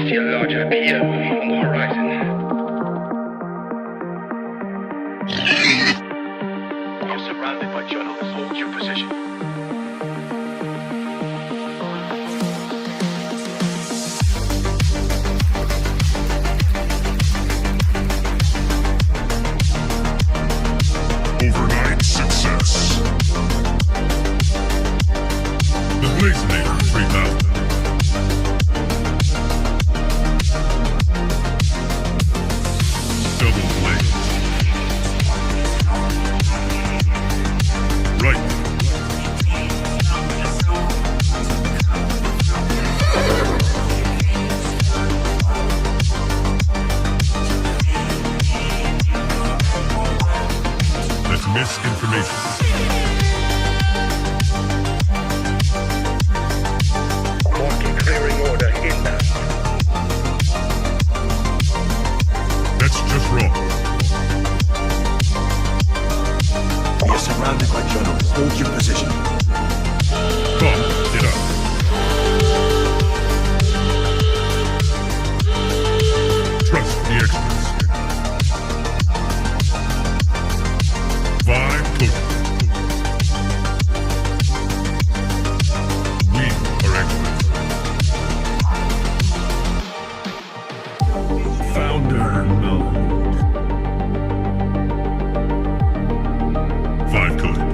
see a larger pier on the horizon. You're surrounded by journalists. Hold your position. Overnight success. The Blazinator 3000. Double blaze. Right. That's misinformation. Marking clearing order inbound. That's just wrong. You're surrounded by journalists. Hold your position. Come, get up. Trust the experts. 5 total. We are experts. Founder mode. 5 total.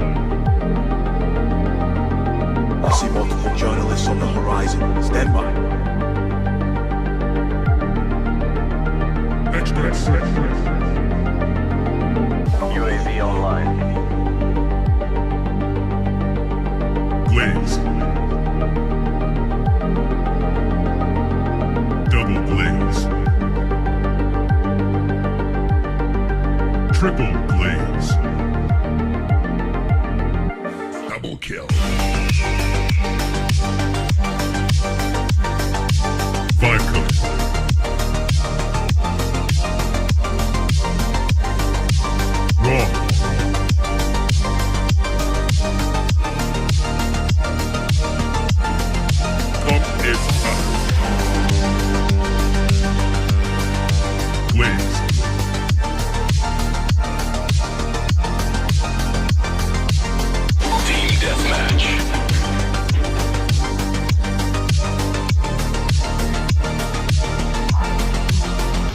I see multiple journalists on the horizon. Stand by. Experts. UAV online. Blaze. Double blaze. Triple blaze. Double kill. 5 codes. Wrong. Pump is up. Blaze. Team deathmatch.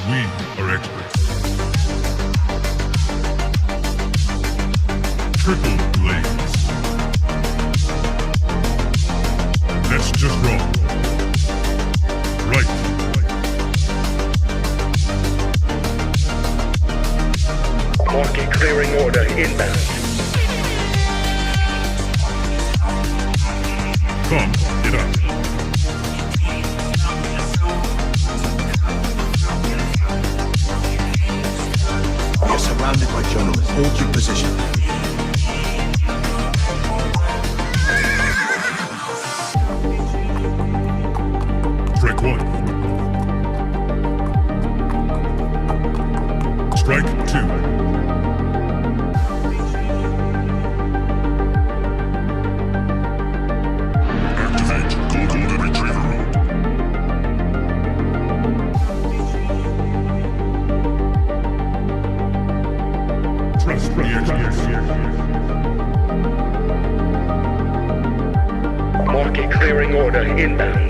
We are experts. Triple blaze. That's just wrong. Right. Marking clearing order inbound. Come, get up. You're surrounded by journalists. Hold your position. Strike 1. Strike 2. Activate Golden Retriever mode. Trust the experts. Marking clearing order inbound.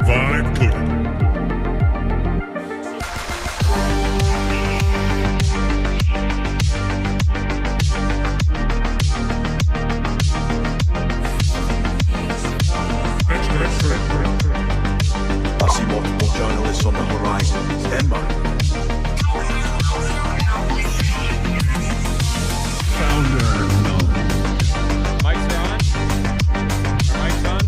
5 total. I see multiple journalists on the horizon. Stand by. Founder mode. Mics are on? Are mics on?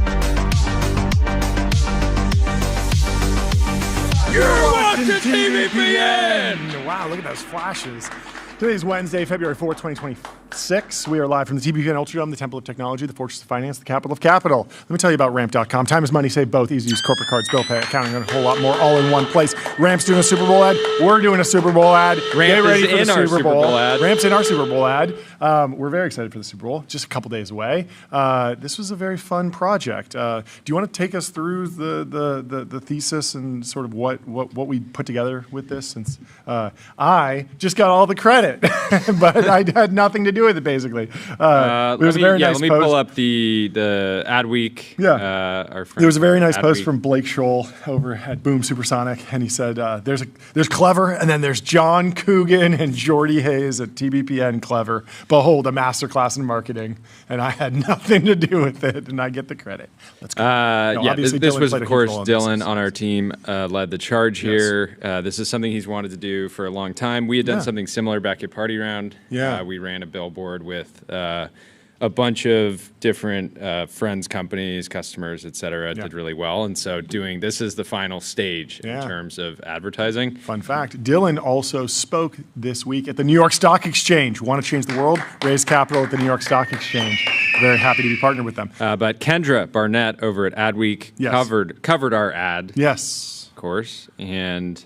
You're watching TBPN! Wow, look at those flashes. Today's Wednesday, February 4th, 2026. We are live from the TBPN Ultradome, the Temple of Technology, the Fortress of Finance, the capital of capital. Let me tell you about Ramp.com. Time is money, save both. Easy to use corporate cards, bill pay, accounting, and a whole lot more, all in one place. Ramp's doing a Super Bowl ad. We're doing a Super Bowl ad. Ramp is in our Super Bowl ad. Ramp's in our Super Bowl ad. We're very excited for the Super Bowl. Just a couple days away. This was a very fun project. Do you want to take us through the thesis and sort of what we put together with this? Since I just got all the credit, but I had nothing to do with it, basically. There was a very nice let me post. pull up the Adweek. There was a very nice post from Blake Scholl over at Boom Supersonic, and he said, "There's Clever, and then there's John Coogan and Jordy Hayes at TBPN Clever. Behold, a masterclass in marketing." And I had nothing to do with it, and I get the credit. Let's go. This was, of course, Dylan on our team led the charge here. This is something he's wanted to do for a long time. We had done something similar back at Party Round. We ran a billboard with a bunch of different friends, companies, customers, et cetera, did really well. And so this is the final stage in terms of advertising. Fun fact, Dylan also spoke this week at the New York Stock Exchange. Want to change the world? Raise capital at the New York Stock Exchange. Very happy to be partnered with them. But Kendra Barnett over at Adweek covered our ad. Yes. Of course. And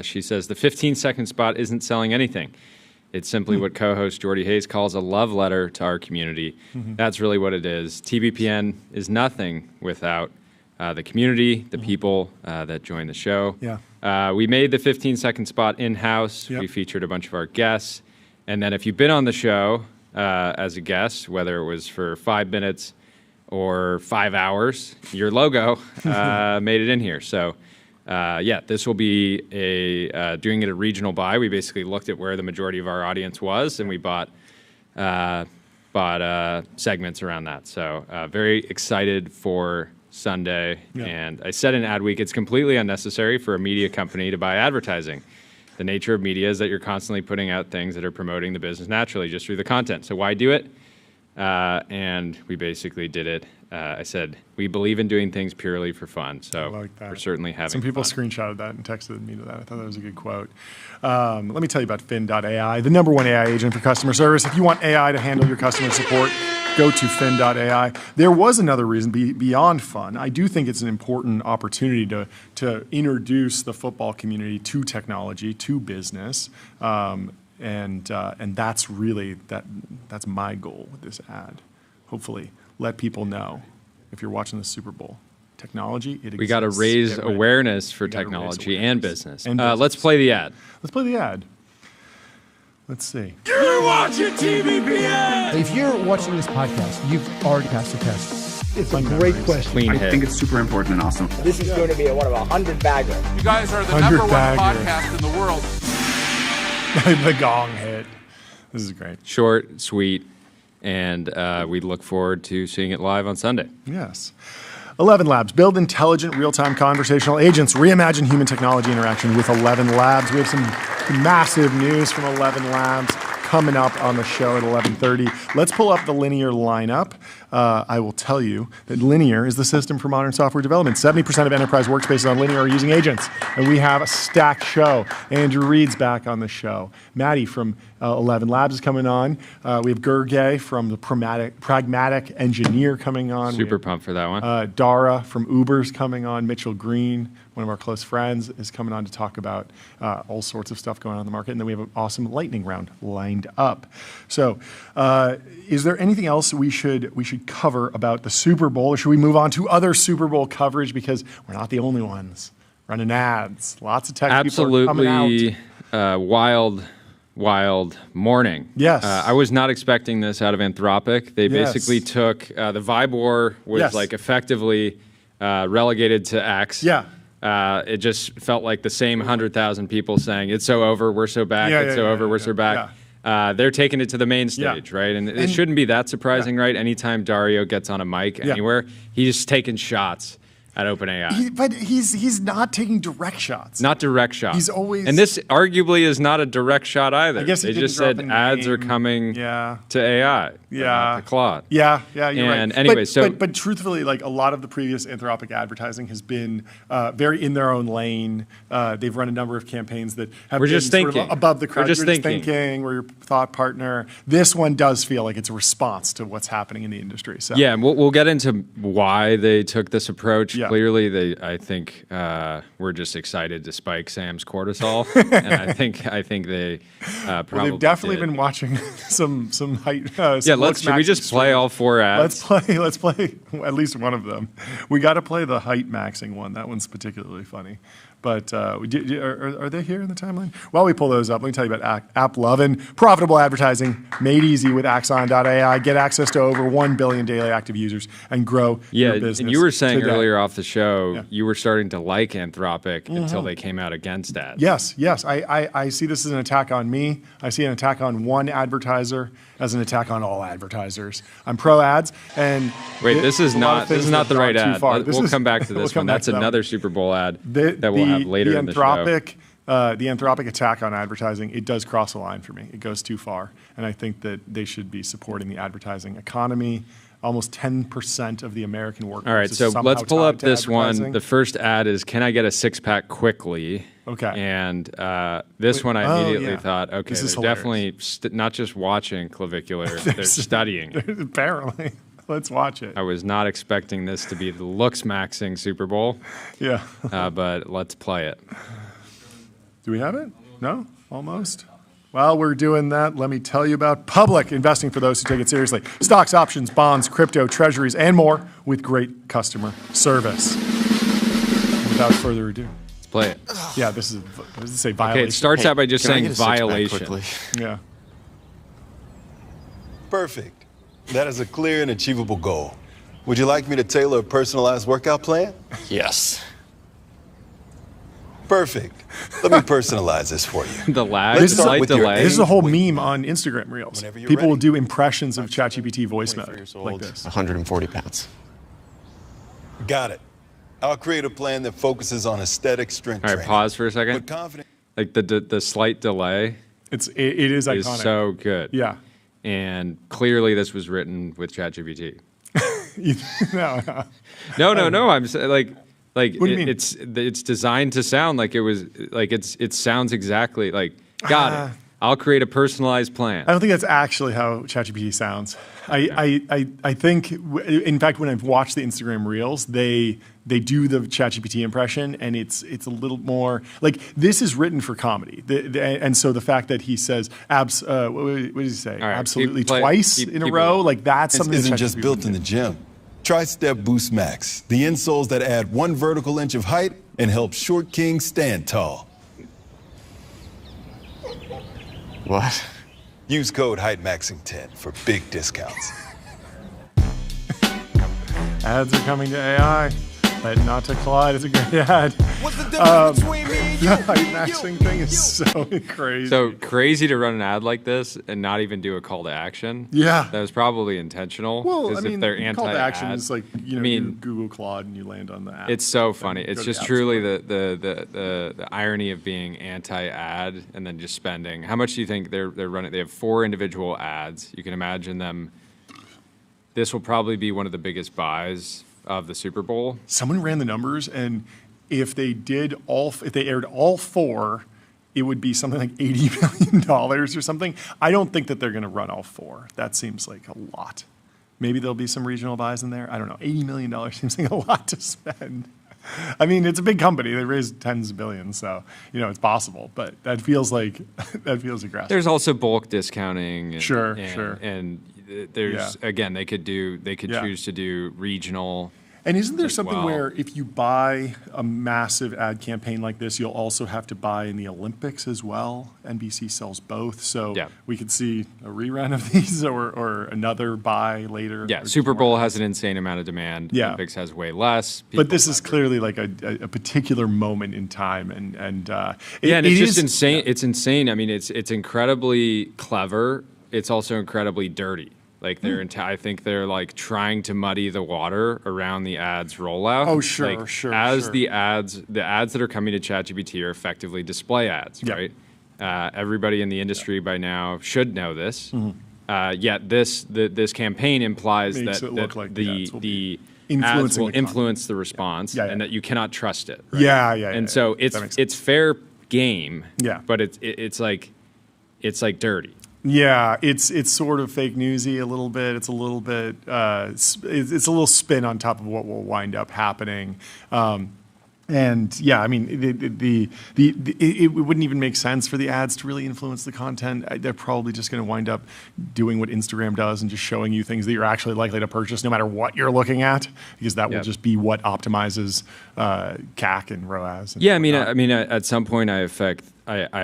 she says the 15-second spot isn't selling anything. It's simply what co-host Jordy Hayes calls a love letter to our community. That's really what it is. TBPN is nothing without the community, the people that join the show. We made the 15-second spot in-house. We featured a bunch of our guests. And then if you've been on the show as a guest, whether it was for 5 minutes or 5 hours, your logo made it in here. So this will be doing it a regional buy. We basically looked at where the majority of our audience was, and we bought segments around that. So very excited for Sunday. And I said in Adweek, it's completely unnecessary for a media company to buy advertising. The nature of media is that you're constantly putting out things that are promoting the business naturally just through the content. So why do it? And we basically did it. I said, we believe in doing things purely for fun. So we're certainly having some people fun. screenshotted that and texted me to that. I thought that was a good quote. Let me tell you about Fin.ai, the #1 AI agent for customer service. If you want AI to handle your customer support, go to Fin.ai. There was another reason beyond fun. I do think it's an important opportunity to introduce the football community to technology, to business. And that's really that's my goal with this ad. Hopefully, let people know if you're watching the Super Bowl, technology. It exists. We got to raise awareness for technology and business. Let's play the ad. Let's play the ad. Let's see. You're watching TBPN! If you're watching this podcast, you've already passed the test. It's a great question. Clean hit. I think it's super important and awesome. This is going to be one of 100 bagger. You guys are the #1 podcast in the world. The gong hit. This is great. Short, sweet, and we look forward to seeing it live on Sunday. Yes. ElevenLabs, build intelligent real-time conversational agents, reimagine human technology interaction with ElevenLabs. We have some massive news from ElevenLabs coming up on the show at 11:30. Let's pull up the Linear lineup. I will tell you that Linear is the system for modern software development. 70% of enterprise workspaces on Linear are using agents, and we have a stacked show. Andrew Reed's back on the show. Maddie from ElevenLabs is coming on. We have Gergely from the Pragmatic Engineer coming on. Super pumped for that one. Dara from Uber's coming on. Mitchell Green, one of our close friends, is coming on to talk about all sorts of stuff going on in the market. And then we have an awesome lightning round lined up. So is there anything else we should cover about the Super Bowl, or should we move on to other Super Bowl coverage, because we're not the only ones running ads? Lots of tech people are coming out. Wild morning. Yes. I was not expecting this out of Anthropic. They basically took the Vibe War was like effectively relegated to X. It just felt like the same 100,000 people saying, it's so over, we're so back, we're so back. They're taking it to the main stage, right? And it shouldn't be that surprising, right? Anytime Dario gets on a mic anywhere, he's taking shots at OpenAI. But he's not taking direct shots. Not direct shots. He's always... And this arguably is not a direct shot either. I guess they just said ads are coming to AI. not the Claude. Yeah, you're and right. Anyway, but truthfully, like a lot of the previous Anthropic advertising has been very in their own lane. They've run a number of campaigns that have been sort of above the crowd. We're just thinking. We're your thought partner. This one does feel like it's a response to what's happening in the industry. So. Yeah, and we'll get into why they took this approach. Yeah. Clearly, I think we're just excited to spike Sam's cortisol, and I think they probably they've definitely did. been watching some height. Should we just play all 4 ads? Let's play at least one of them. We got to play the height maxing one. That one's particularly funny. But are they here in the timeline? While we pull those up, let me tell you about AppLovin. Profitable advertising made easy with Axon.ai. Get access to over 1 billion daily active users and grow your business. And you were saying today. earlier off the show, you were starting to like Anthropic until they came out against ads. Yes. I see this as an attack on me. I see an attack on one advertiser as an attack on all advertisers. I'm pro ads, and wait, this is not the right ad. We'll come back to this one. That's another Super Bowl ad that we'll have later in the show. The Anthropic attack on advertising, it does cross a line for me. It goes too far, and I think that they should be supporting the advertising economy. Almost 10% of the American workforce. All right, so let's pull up this one. The first ad is, "Can I get a 6-pack quickly?" Okay. And this one, I immediately thought, okay, they're definitely not just watching clavicular, they're studying. Apparently. Let's watch it. I was not expecting this to be the looks maxing Super Bowl. Yeah. But let's play it. Do we have it? No? Almost? While we're doing that, let me tell you about Public, investing for those who take it seriously. Stocks, options, bonds, crypto, treasuries, and more with great customer service. Without further ado. Let's play it. Yeah, this is, what does it say, violation? Okay, it starts out by just saying violation. Yeah. Perfect. That is a clear and achievable goal. Would you like me to tailor a personalized workout plan? Yes. Perfect. Let me personalize this for you. The lag, Let's start slight with your delay. This is a whole meme on Instagram Reels. Whenever you're People will ready. do impressions of ChatGPT voice mode like this. 140 pounds. Got it. I'll create a plan that focuses on aesthetic strength All right, training. pause for a second. But confident. Like the slight delay It is iconic. is so good. Yeah. And clearly this was written with ChatGPT. No. I'm like What do you mean? it's designed to sound like it was like it sounds exactly like got it. I'll create a personalized plan. I don't think that's actually how ChatGPT sounds. I think, in fact, when I've watched the Instagram Reels, they do the ChatGPT impression, and it's a little more like this is written for comedy, and so the fact that he says what did he say? All right, Absolutely keep twice in a row, like that's This something that isn't just ChatGPT built in the gym. Try Step Boost Max, the insoles that add 1 vertical inch of height and help short kings stand tall. What? Use code HeightMaxing10 for big discounts. Ads are coming to AI, but not to Clyde. It's a great ad. What's the difference between me and you? The height maxing thing is so crazy. So crazy to run an ad like this and not even do a call to action. Yeah. That was probably intentional. Well, I 'cause mean, if they're call to action anti-ad- is like, you Google Claude and you land on the app. It's so funny. It's Go to just the App truly Store. the irony of being anti-ad and then just spending. How much do you think they're running? They have 4 individual ads. You can imagine them. This will probably be one of the biggest buys of the Super Bowl. Someone ran the numbers, and if they aired all 4, it would be something like $80 million or something. I don't think that they're going to run all 4. That seems like a lot. Maybe there'll be some regional buys in there. I don't know. $80 million seems like a lot to spend. I mean, it's a big company. They raised tens of billions, so it's possible. But that feels aggressive. There's also bulk discounting. And, Sure. And there's again, they could choose to do regional. And isn't there as something well. where if you buy a massive ad campaign like this, you'll also have to buy in the Olympics as well? NBC sells both, so we could see a rerun of these or another buy later. Yeah, Super Bowl has an insane amount of demand. Yeah. Olympics has way less. But this is clearly like a particular moment in time, and it's just insane. It's insane. I mean, it's incredibly clever. It's also incredibly dirty. Like I think they're like trying to muddy the water around the ads rollout. Oh, sure, like, sure. The ads that are coming to ChatGPT are effectively display ads, right? Everybody in the industry by now should know this. Yet this campaign implies Makes that, it look like the ads will be ads will the influence the response, and that you cannot trust it. Right? Yeah. And so it's fair game. Yeah. But it's like dirty. Yeah, it's sort of fake newsy a little bit. It's a little bit it's a little spin on top of what will wind up happening. And yeah, I mean, it wouldn't even make sense for the ads to really influence the content. They're probably just going to wind up doing what Instagram does and just showing you things that you're actually likely to purchase, no matter what you're looking at, because that will just be what optimizes CAC and ROAS. And I mean, at some point, I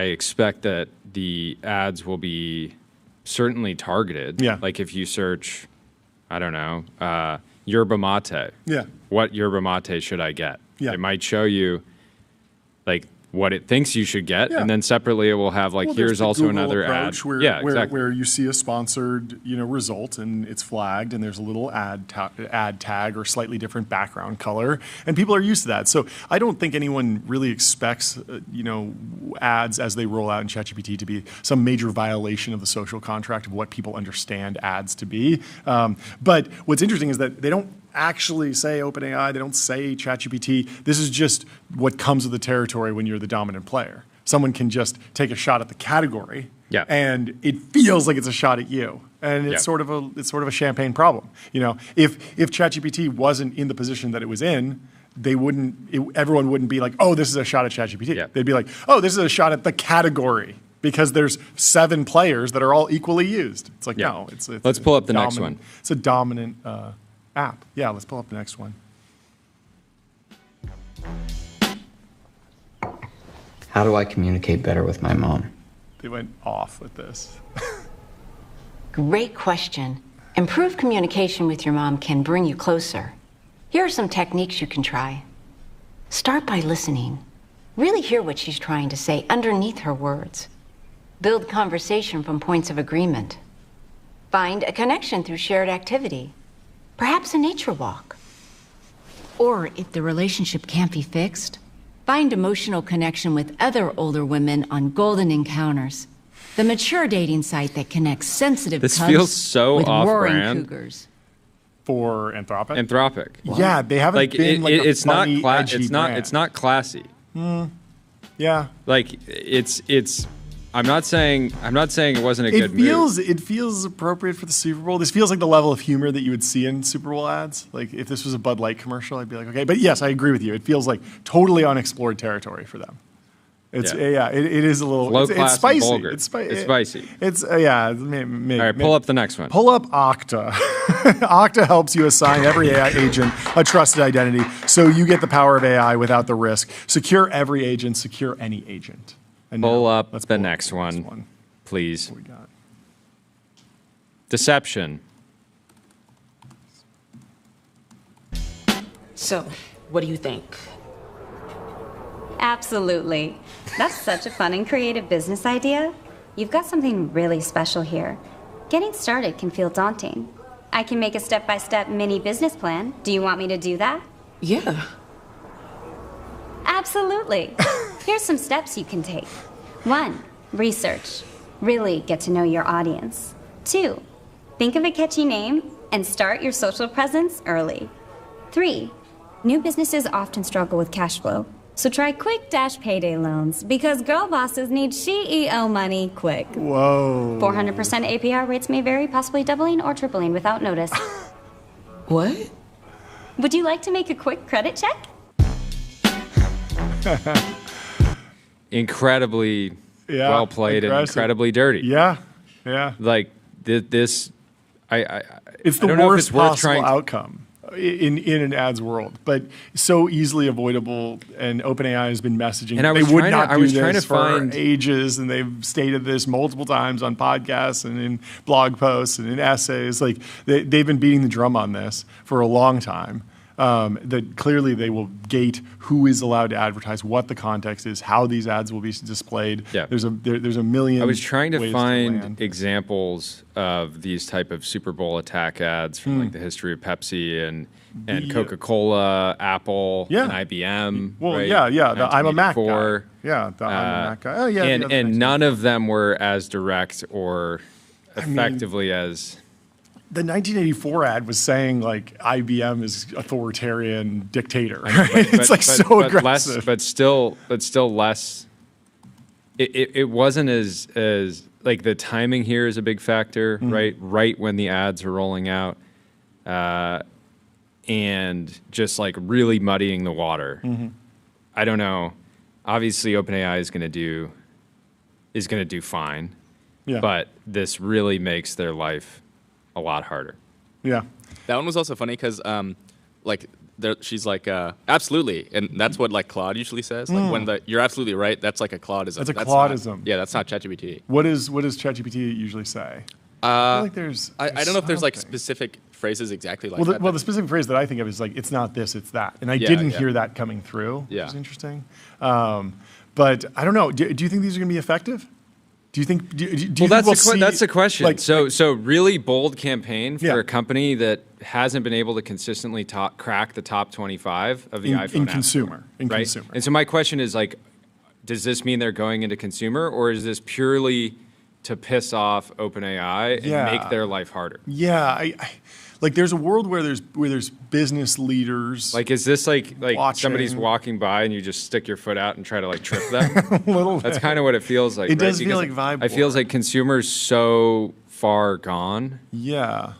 expect that the ads will be certainly targeted. Yeah. Like if you search, I don't know, yerba mate. Yeah. What yerba mate should I get? Yeah. It might show you like what it thinks you should get, and then separately it will have like, here's also Google another ad. Where, exactly. Where you see a sponsored result and it's flagged and there's a little ad tag or slightly different background color, and people are used to that. So I don't think anyone really expects ads as they roll out in ChatGPT to be some major violation of the social contract of what people understand ads to be. But what's interesting is that they don't actually say OpenAI, they don't say ChatGPT. This is just what comes with the territory when you're the dominant player. Someone can just take a shot at the category, and it feels like it's a shot at you, and it's sort of a champagne problem. If ChatGPT wasn't in the position that it was in, everyone wouldn't be like, oh, this is a shot at ChatGPT. Yeah. They'd be like, oh, this is a shot at the category, because there's 7 players that are all equally used. It's like, no, it's let's pull up the next one. It's a dominant app. Yeah, let's pull up the next one. How do I communicate better with my mom? They went off with this. Great question. Improved communication with your mom can bring you closer. Here are some techniques you can try. Start by listening. Really hear what she's trying to say underneath her words. Build conversation from points of agreement. Find a connection through shared activity. Perhaps a nature walk. Or if the relationship can't be fixed, find emotional connection with other older women on Golden Encounters, the mature dating site that connects sensitive This cubs feels so with roaring off-brand. cougars. For Anthropic? Anthropic. Yeah, they haven't been it's not funny, edgy brand. It's not classy. Yeah. Like it's I'm not saying it wasn't a good move. It feels appropriate for the Super Bowl. This feels like the level of humor that you would see in Super Bowl ads. Like if this was a Bud Light commercial, I'd be like, okay. But yes, I agree with you. It feels like totally unexplored territory for them. It is a little. Low it's class spicy. and vulgar. It's spicy. It's maybe. All right, pull up the next one. Pull up Okta. Okta helps you assign every AI agent a trusted identity, so you get the power of AI without the risk. Secure every agent. Secure any agent. And pull now, up the next one, please. What we got? Deception. So, what do you think? Absolutely. That's such a fun and creative business idea. You've got something really special here. Getting started can feel daunting. I can make a step-by-step mini business plan. Do you want me to do that? Yeah. Absolutely. Here's some steps you can take. 1, research. Really get to know your audience. 2, think of a catchy name and start your social presence early. 3, new businesses often struggle with cash flow. So try quick dash payday loans, because girl bosses need CEO money quick. Whoa. 400% APR rates may vary, possibly doubling or tripling without notice. What? Would you like to make a quick credit check? Incredibly well played and incredibly dirty. Yeah. Like this, it's the worst possible outcome in an ads world, but so easily avoidable. And OpenAI has been messaging and they would not do this for ages, and they've stated this multiple times on podcasts and in blog posts and in essays. Like they've been beating the drum on this for a long time. That clearly they will gate who is allowed to advertise, what the context is, how these ads will be displayed. Yeah. There's a million. I was trying to ways find examples of these type of Super Bowl attack ads from like the history of Pepsi and Coca-Cola, Apple, and IBM. Well, right? The I'm a Mac guy. Yeah, the I'm a Mac guy. Oh, yeah. And none of them were as direct or effectively as... The 1984 ad was saying like IBM is authoritarian dictator. Right? It's so aggressive. But still less. It wasn't as like the timing here is a big factor, right? Right when the ads are rolling out, and just like really muddying the water. I don't know. Obviously, OpenAI is going to do fine. Yeah. But this really makes their life a lot harder. Yeah. That one was also funny because, she's like, absolutely, and that's what like Claude usually says. Like when you're absolutely right, that's like a Claudism. That's a Claudism. Yeah, that's not ChatGPT. What does ChatGPT usually say? I feel like there's I don't know if there's like specific phrases exactly like that. Well, the specific phrase that I think of is like, it's not this, it's that. And I didn't hear that coming through, which is interesting. But I don't know. Do you think these are going to be effective? Do you think? That's the question. Like, so really bold campaign for a company that hasn't been able to consistently crack the top 25 of the iPhone in App consumer. Store, right? And so my question is like, does this mean they're going into consumer, or is this purely to piss off OpenAI and make their life harder? Yeah, I like there's a world where there's business leaders. Like, is this like somebody's walking by and you just stick your foot out and try to like trip them? A little bit. That's kind of what it feels like. It does feel like vibe. It feels like consumers so far gone. Yeah.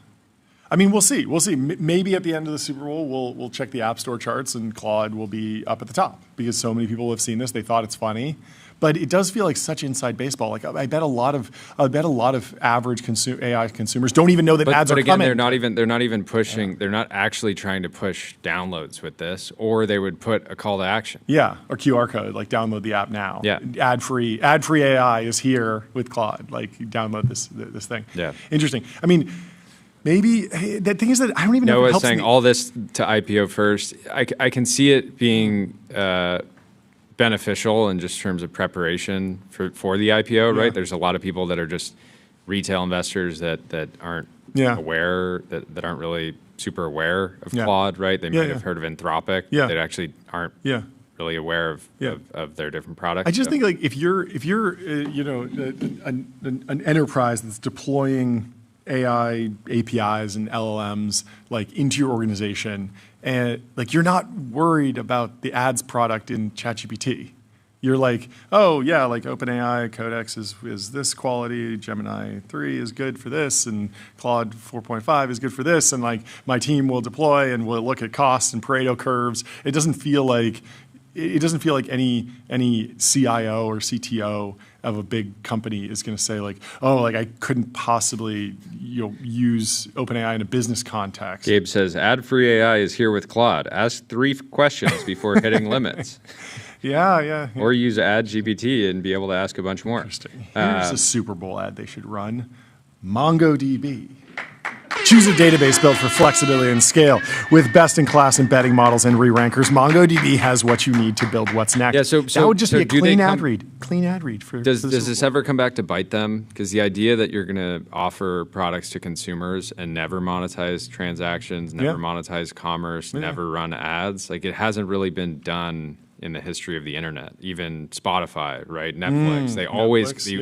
I mean, we'll see. Maybe at the end of the Super Bowl, we'll check the App Store charts and Claude will be up at the top because so many people have seen this. They thought it's funny. But it does feel like such inside baseball. Like I bet a lot of average AI consumers don't even know that ads are coming. But again, they're not even pushing. Yeah. They're not actually trying to push downloads with this, or they would put a call to action. Yeah, or QR code, like download the app now. Yeah, ad free AI is here with Claude. Like download this thing. Yeah, interesting. I mean, maybe the thing is that I don't even know. Noah's saying all this to IPO first. I can see it being. Beneficial in just terms of preparation for the IPO, right? There's a lot of people that are just retail investors that aren't aware, that aren't really super aware of Claude, right? They might have heard of Anthropic. They actually aren't really aware of their different products. I just think like if you're an enterprise that's deploying AI APIs and LLMs like into your organization, and like you're not worried about the ads product in ChatGPT. You're like, oh yeah, like OpenAI Codex is this quality, Gemini 3 is good for this, and Claude 4.5 is good for this, and like my team will deploy and we'll look at costs and Pareto curves. It doesn't feel like any CIO or CTO of a big company is going to say like, oh, like I couldn't possibly use OpenAI in a business context. Gabe says, ad-free AI is here with Claude. Ask 3 questions before hitting limits. Yeah. Or use AdGPT and be able to ask a bunch more. Interesting. Here's a Super Bowl ad they should run. MongoDB. Choose a database built for flexibility and scale. With best-in-class embedding models and re-rankers, MongoDB has what you need to build what's next. Yeah, so that would just be a clean ad read. Clean ad read. Does this ever come back to bite them? Because the idea that you're going to offer products to consumers and never monetize transactions, never monetize commerce, never run ads, like it hasn't really been done in the history of the internet. Even Spotify, right? Netflix, they always look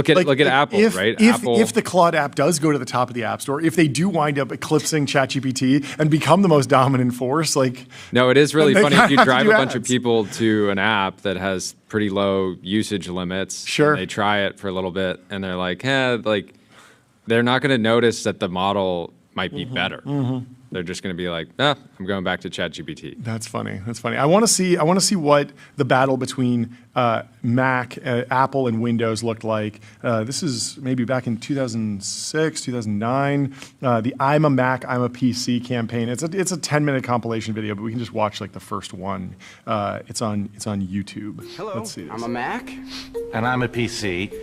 at Apple, right? If the Claude app does go to the top of the App Store, if they do wind up eclipsing ChatGPT and become the most dominant force, like no, it is really funny if you drive a bunch of people to an app that has pretty low usage limits. Sure, and they try it for a little bit and they're like, they're not going to notice that the model might be better. They're just going to be like, I'm going back to ChatGPT. That's funny. I want to see what the battle between Mac, Apple, and Windows looked like. This is maybe back in 2006, 2009. The "I'm a Mac, I'm a PC" campaign. It's a 10-minute compilation video, but we can just watch like the first one. It's on YouTube. Hello. Let's see this. I'm a Mac, and I'm a PC.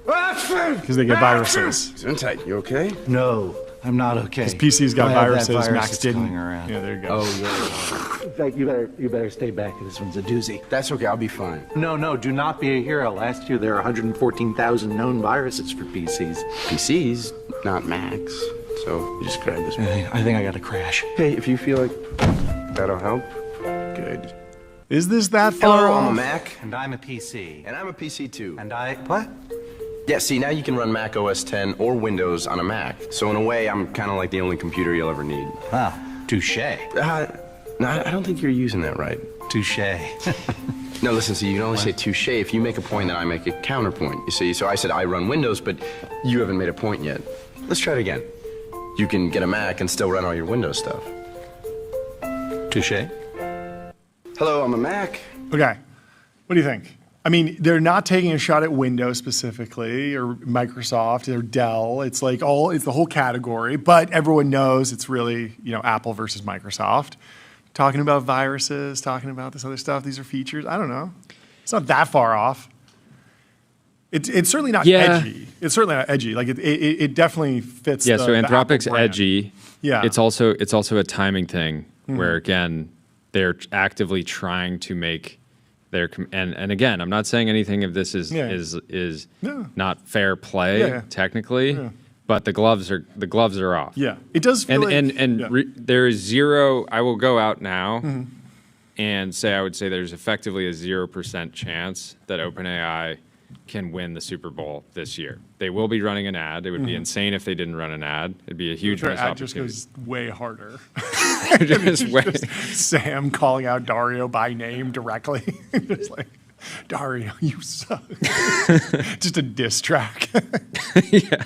Because they get viruses. Gesundheit, you okay? No. I'm not okay. His PC's got viruses, Macs didn't. Going around. Yeah, there you go. Oh, yeah. You better stay back. This one's a doozy. That's okay. I'll be fine. No. Do not be a hero. Last year there were 114,000 known viruses for PCs. PCs, not Macs. So you just grab this one. I think I got a crash. Hey, if you feel like that'll help, good. Is this that far Hello, off? I'm a Mac. And I'm a PC. And I'm a PC too. And what? Yeah, see, now you can run Mac OS 10 or Windows on a Mac. So in a way, I'm kind of like the only computer you'll ever need. Huh. Touche. No, I don't think you're using that right. Touche. No, listen, see, you can only say touche if you make a point and I make a counterpoint. You see, so I said I run Windows, but you haven't made a point yet. Let's try it again. You can get a Mac and still run all your Windows stuff. Touche. Hello, I'm a Mac. Okay. What do you think? I mean, they're not taking a shot at Windows specifically or Microsoft or Dell. It's like it's the whole category, but everyone knows it's really, Apple versus Microsoft. Talking about viruses, talking about this other stuff. These are features. I don't know. It's not that far off. It's certainly not edgy. It's certainly not edgy. Like it definitely fits. Yeah. So Anthropic's edgy. Yeah. It's also a timing thing where again they're actively trying to make their and again I'm not saying anything of this is not fair play technically. Yeah. But the gloves are off. Yeah, it does feel there is zero. I will go out now and say I would say there's effectively a 0% chance that OpenAI can win the Super Bowl this year. They will be running an ad. It would be insane if they didn't run an ad. It'd be a huge missed opportunity. Ad just goes way harder. just Sam calling out Dario by name directly. Just like, Dario, you suck. Just a diss track. Yeah.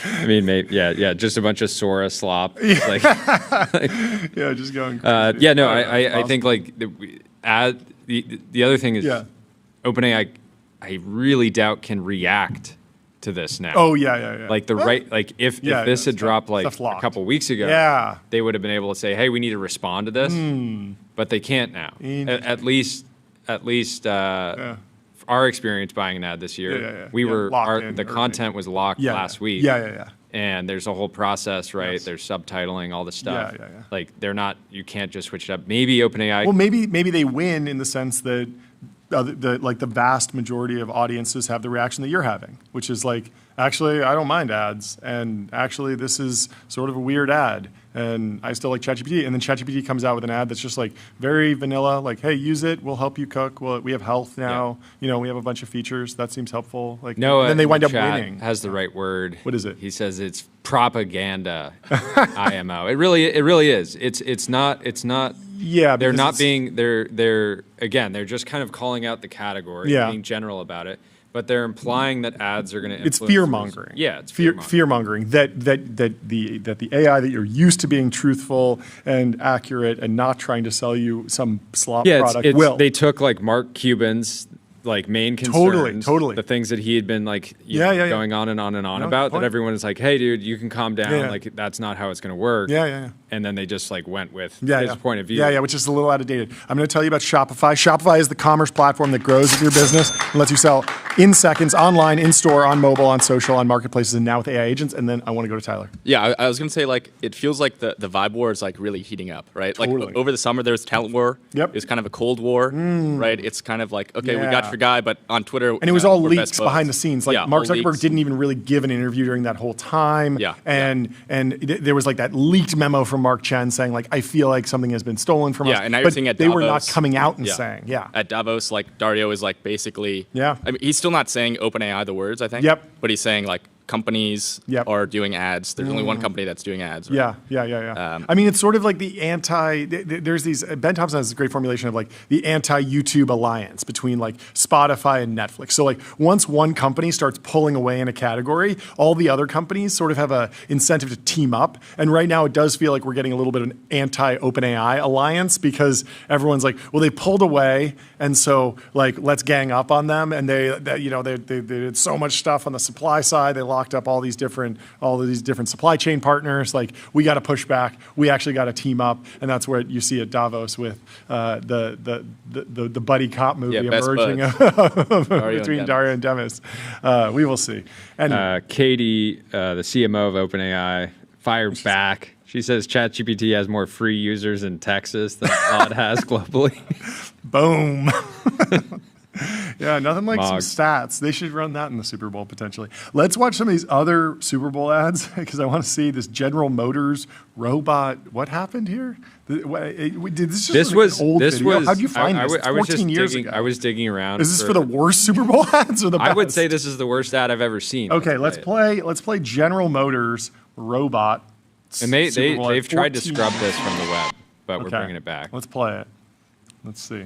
I mean, maybe, just a bunch of Sora slop. Just going crazy. I think like the other thing is OpenAI, I really doubt can react to this now. Oh, yeah. Like if this had dropped like a couple weeks ago, they would have been able to say, hey, we need to respond to this, but they can't now. At least our experience buying an ad this year, we were the content was locked last week. Yeah. And there's a whole process, right? Yes. There's subtitling, all the stuff. Yeah. Like they're not. You can't just switch it up. Maybe OpenAI. Well, maybe they win in the sense that the vast majority of audiences have the reaction that you're having, which is like, actually, I don't mind ads, and actually, this is sort of a weird ad, and I still like ChatGPT. And then ChatGPT comes out with an ad that's just like very vanilla, like, hey, use it, we'll help you cook. Well, we have health now. Yeah. We have a bunch of features. That seems helpful. Like, Noah, and then they wind up winning. Has the right word. What is it? He says it's propaganda. IMO. It really is. It's not. Yeah, they're not being. They're again. They're just kind of calling out the category, being general about it. But they're implying that ads are going to influence. It's fear mongering. Yeah, it's fear mongering. That the AI that you're used to being truthful and accurate and not trying to sell you some slop product will. They took like Mark Cuban's like main concerns, totally the things that he had been like going on and on and on about. That everyone is like, hey, dude, you can calm down. Like that's not how it's going to work. Yeah. And then they just like went with his point of view. Yeah, which is a little outdated. I'm going to tell you about Shopify. Shopify is the commerce platform that grows with your business and lets you sell in seconds, online, in store, on mobile, on social, on marketplaces, and now with AI agents. And then I want to go to Tyler. Yeah, I was going to say like it feels like the vibe war is like really heating up, right? Totally. Like over the summer there was talent war. Yep. It was kind of a cold war, right? It's kind of like, okay, we got your guy, but on Twitter, and it was all leaks behind the scenes. Like Mark Zuckerberg leaks. didn't even really give an interview during that whole time. And there was like that leaked memo from Mark Chen saying like, I feel like something has been stolen from us. Yeah, and now you're seeing at Davos, they were not coming out and saying, At Davos, like Dario is like basically, I mean, he's still not saying OpenAI the words, I think. But he's saying like companies are doing ads. There's only one company that's doing ads. Right? Yeah. I mean, it's sort of like the there's these, Ben Thompson has this great formulation of like the anti-YouTube alliance between like Spotify and Netflix. So like once one company starts pulling away in a category, all the other companies sort of have a incentive to team up. And right now it does feel like we're getting a little bit of an anti-OpenAI alliance because everyone's like, well, they pulled away. And so like, let's gang up on them. And they did so much stuff on the supply side. They locked up all these different supply chain partners. Like we got to push back. We actually got to team up, and that's where you see at Davos with the buddy cop movie emerging between Dario and Demis. We will see. Anyway. Katie, the CMO of OpenAI, fired back. She says ChatGPT has more free users in Texas than Claude has globally. Boom. Yeah, nothing like some stats. They should run that in the Super Bowl potentially. Let's watch some of these other Super Bowl ads because I want to see this General Motors robot. What happened here? This was an old video. How'd you find this? I was 14 years ago. I was digging around. Is this for the worst Super Bowl ads or the best? I would say this is the worst ad I've ever seen. Okay, let's play General Motors robot. And they've tried to scrub this from the web, but we're bringing it back. Let's play it. Let's see.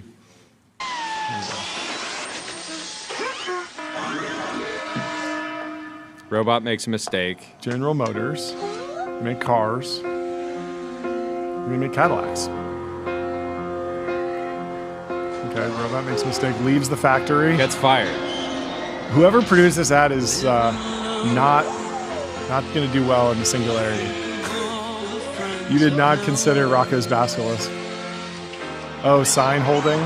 Robot makes a mistake. General Motors make cars. We make Cadillacs. Okay, robot makes a mistake, leaves the factory. Gets fired. Whoever produced this ad is not going to do well in the Singularity. You did not consider Rocco's Basilisk. Oh, sign holding?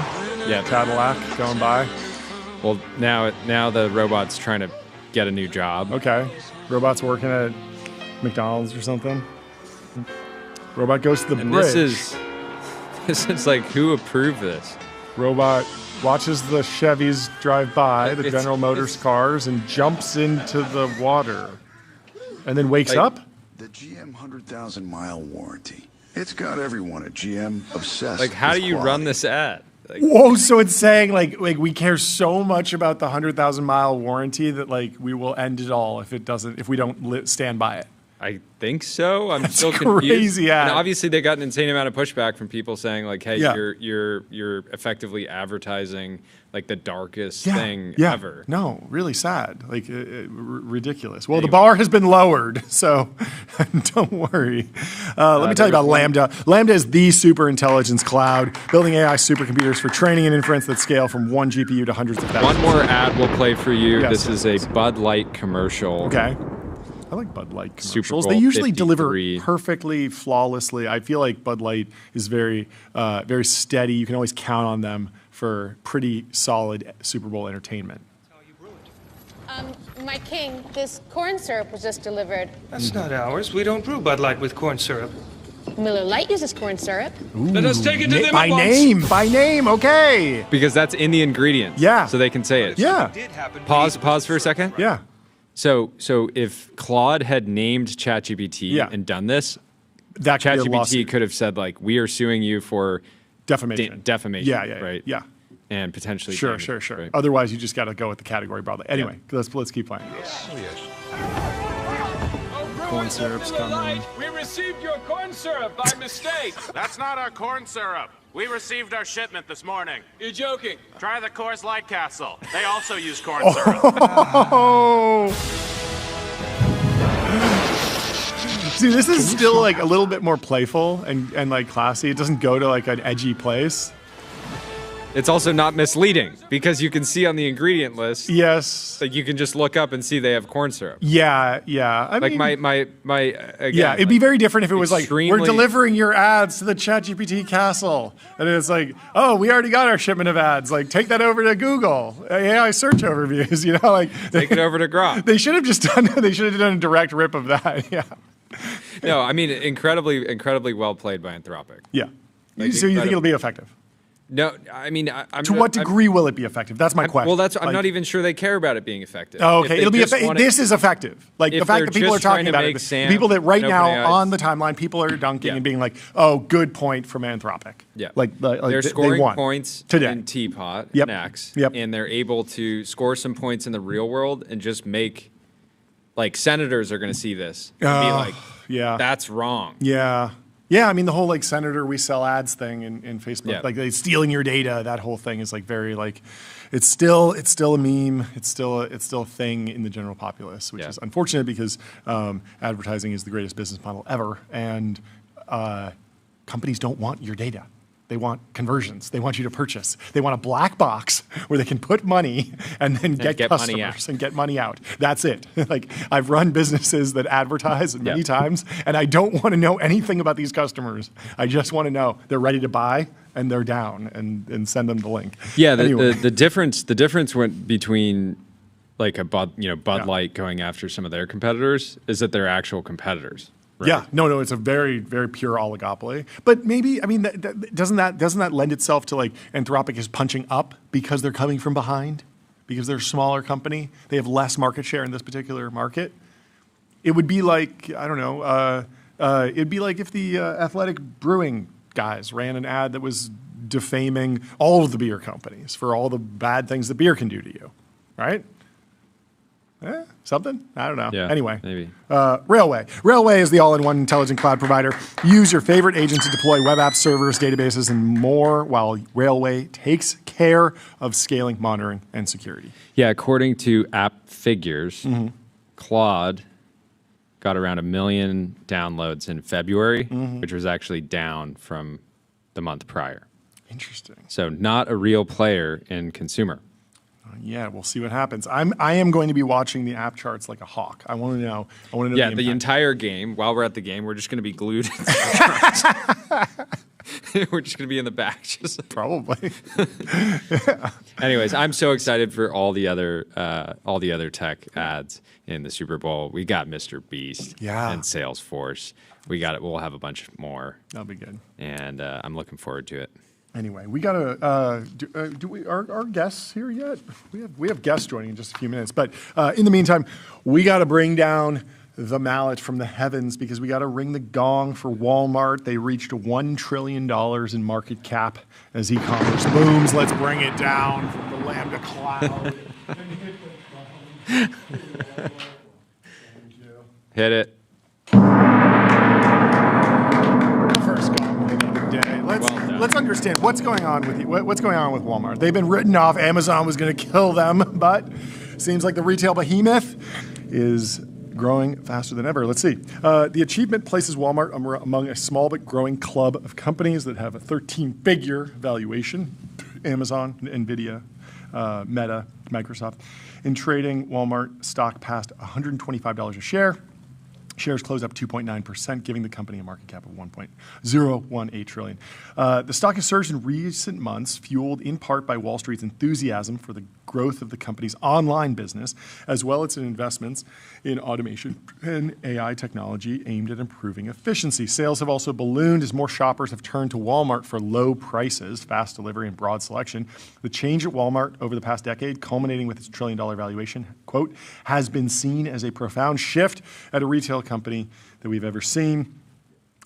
Yeah. Cadillac going by. Well, now the robot's trying to get a new job. Okay. Robot's working at McDonald's or something. Robot goes to the bridge. This is like, who approved this? Robot watches the Chevys drive by, the General Motors cars, and jumps into the water. And then wakes up? The GM 100,000-mile warranty. It's got everyone at GM obsessed. Like, how do you run this ad? Like, whoa, so it's saying like we care so much about the 100,000-mile warranty that like we will end it all if we don't stand by it. I think so. I'm That's still confused. Crazy ad. And obviously, they got an insane amount of pushback from people saying like, "Hey, Yeah. you're effectively advertising like the darkest thing ever." No, really sad. Like ridiculous. Well, the bar has been lowered, so don't worry. Let me tell you about Lambda. Lambda is the super intelligence cloud, building AI supercomputers for training and inference that scale from one GPU to hundreds of thousands. One more ad we'll play for you. Yes, This is a Bud Light commercial. Okay. I like Bud Light commercials. Super Bowl They usually 53. deliver perfectly, flawlessly. I feel like Bud Light is very steady. You can always count on them for pretty solid Super Bowl entertainment. My king, this corn syrup was just delivered. That's not ours. We don't brew Bud Light with corn syrup. Miller Lite uses corn syrup. Ooh, Let us take it to them by name, okay. Because that's in the ingredients. Yeah. So they can say it. Yeah. Pause for a second. Yeah. So if Claude had named ChatGPT and done this, that ChatGPT could have said like, "We are suing you for defamation." Defamation. Yeah, right. Yeah. And potentially. Sure. Right? Otherwise, you just got to go with the category broadly. Anyway, let's keep playing. Corn syrup's coming. We received your corn syrup by mistake. That's not our corn syrup. We received our shipment this morning. You're joking. Try the Coors Light Castle. They also use corn syrup. Oh. See, this is still like a little bit more playful and like classy. It doesn't go to like an edgy place. It's also not misleading because you can see on the ingredient list. Yes. Like you can just look up and see they have corn syrup. Yeah. I mean, again, it'd be very different if it was like, we're delivering your ads to the ChatGPT castle. And it's like, oh, we already got our shipment of ads. Like, take that over to Google. AI search overviews, like. Take it over to Grok. They should have done a direct rip of that. Yeah. No, I mean, incredibly well played by Anthropic. Yeah. So you think it'll be effective? No, I mean, to what degree will it be effective? That's my question. Well, I'm not even sure they care about it being effective. Oh, okay, it'll be effective. This is effective. Like the fact that people are talking about it. People that right now on the timeline, people are dunking and being like, "Oh, good point from Anthropic." Yeah, like they're scoring won points today in Teapot and X, Yep. and they're able to score some points in the real world and just make like senators are going to see this and be like, "Yeah, that's wrong." Yeah, I mean the whole like Senator we sell ads thing in Facebook, like they stealing your data. That whole thing is like very like, it's still a meme. It's still a thing in the general populace, which is unfortunate because advertising is the greatest business model ever, and companies don't want your data. They want conversions. They want you to purchase. They want a black box where they can put money and then get customers and get money out. That's it. Like I've run businesses that advertise many times, and I don't want to know anything about these customers. I just want to know they're ready to buy and they're down, and send them the link. Yeah, anyway. the difference went between like a Bud Light going after some of their competitors is that they're actual competitors. Right? Yeah, no, it's a very, very pure oligopoly. But maybe, I mean, doesn't that lend itself to like Anthropic is punching up because they're coming from behind, because they're a smaller company, they have less market share in this particular market. It would be like, I don't know, it'd be like if the Athletic Brewing guys ran an ad that was defaming all of the beer companies for all the bad things that beer can do to you, right? Something? I don't know. Yeah, anyway, maybe. Railway. Railway is the all-in-one intelligent cloud provider. Use your favorite agent to deploy web apps, servers, databases, and more while Railway takes care of scaling, monitoring, and security. Yeah, according to App Figures, Claude got around 1 million downloads in February, which was actually down from the month prior. Interesting. So not a real player in consumer. Yeah, we'll see what happens. I am going to be watching the app charts like a hawk. I want to know. Yeah, the entire game. While we're at the game, we're just going to be glued. We're just going to be in the back, just probably. Anyways, I'm so excited for all the other tech ads in the Super Bowl. We got Mr. Beast and Salesforce. We'll have a bunch more. That'll be good. And I'm looking forward to it. Anyway, we gotta. Are guests here yet? We have guests joining in just a few minutes. But in the meantime, we gotta bring down the mallet from the heavens because we gotta ring the gong for Walmart. They reached $1 trillion in market cap as e-commerce booms. Let's bring it down from the Lambda cloud. Hit it. First gong of the day. Let's understand what's going on with Walmart. They've been written off. Amazon was going to kill them, but seems like the retail behemoth is growing faster than ever. Let's see. The achievement places Walmart among a small but growing club of companies that have a 13-figure valuation. Amazon, Nvidia, Meta, Microsoft. In trading, Walmart stock passed $125 a share. Shares closed up 2.9%, giving the company a market cap of $1.018 trillion. The stock has surged in recent months, fueled in part by Wall Street's enthusiasm for the growth of the company's online business, as well as its investments in automation and AI technology aimed at improving efficiency. Sales have also ballooned as more shoppers have turned to Walmart for low prices, fast delivery, and broad selection. The change at Walmart over the past decade, culminating with its $1 trillion valuation, quote, has been seen as a profound shift at a retail company that we've ever seen,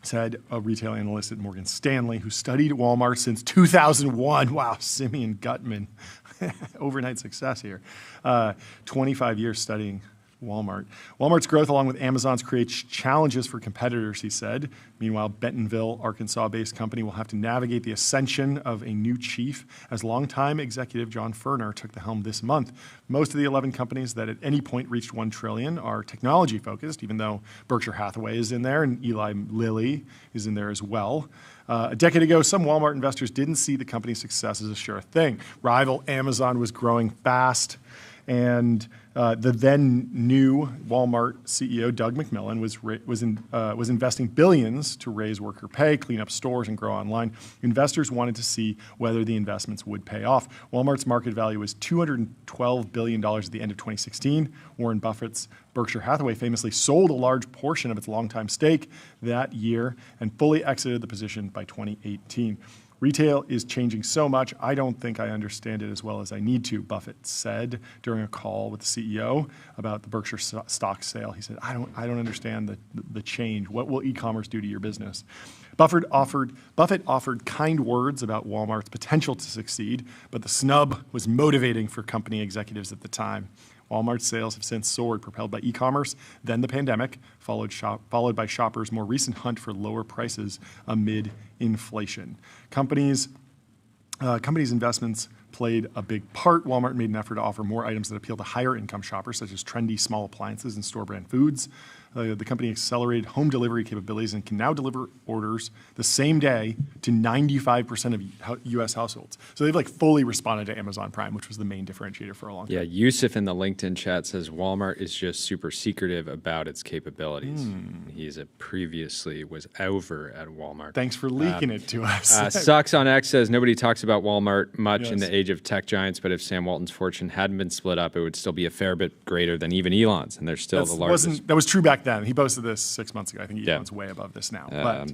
said a retail analyst at Morgan Stanley who studied Walmart since 2001. Wow, Simeon Gutman. Overnight success here. 25 years studying Walmart. Walmart's growth, along with Amazon's, creates challenges for competitors, he said. Meanwhile, Bentonville, Arkansas-based company will have to navigate the ascension of a new chief as longtime executive John Furner took the helm this month. Most of the 11 companies that at any point reached $1 trillion are technology-focused, even though Berkshire Hathaway is in there and Eli Lilly is in there as well. A decade ago, some Walmart investors didn't see the company's success as a sure thing. Rival Amazon was growing fast, and the then new Walmart CEO Doug McMillon was investing billions to raise worker pay, clean up stores, and grow online. Investors wanted to see whether the investments would pay off. Walmart's market value was $212 billion at the end of 2016. Warren Buffett's Berkshire Hathaway famously sold a large portion of its longtime stake that year and fully exited the position by 2018. Retail is changing so much, I don't think I understand it as well as I need to, Buffett said during a call with the CEO about the Berkshire stock sale. He said, I don't understand the change. What will e-commerce do to your business? Buffett offered kind words about Walmart's potential to succeed, but the snub was motivating for company executives at the time. Walmart's sales have since soared, propelled by e-commerce, then the pandemic, followed by shoppers' more recent hunt for lower prices amid inflation. Companies' investments played a big part. Walmart made an effort to offer more items that appeal to higher income shoppers, such as trendy small appliances and store brand foods. The company accelerated home delivery capabilities and can now deliver orders the same day to 95% of U.S. households. So they've fully responded to Amazon Prime, which was the main differentiator for a long time. Yeah, Yusuf in the LinkedIn chat says Walmart is just super secretive about its capabilities. He's previously was over at Walmart. Thanks for leaking it to us. Sucks on X says nobody talks about Walmart much in the age of tech giants, but if Sam Walton's fortune hadn't been split up, it would still be a fair bit greater than even Elon's, and they're still the largest. That was true back back then. He posted this 6 months ago. I think Elon's way above this now. But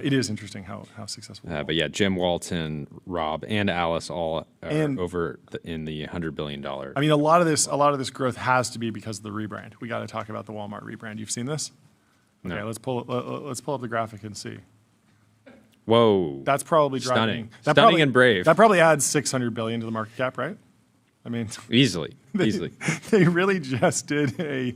it is interesting how successful. But yeah, Jim, Walton, Rob, and Alice all are over in the $100 billion. I mean, a lot of this growth has to be because of the rebrand. We got to talk about the Walmart rebrand. You've seen this? Okay, No. let's pull up the graphic and see. Whoa. That's probably driving. Stunning and brave. That probably adds $600 billion to the market cap, right? I mean, easily. They really just did a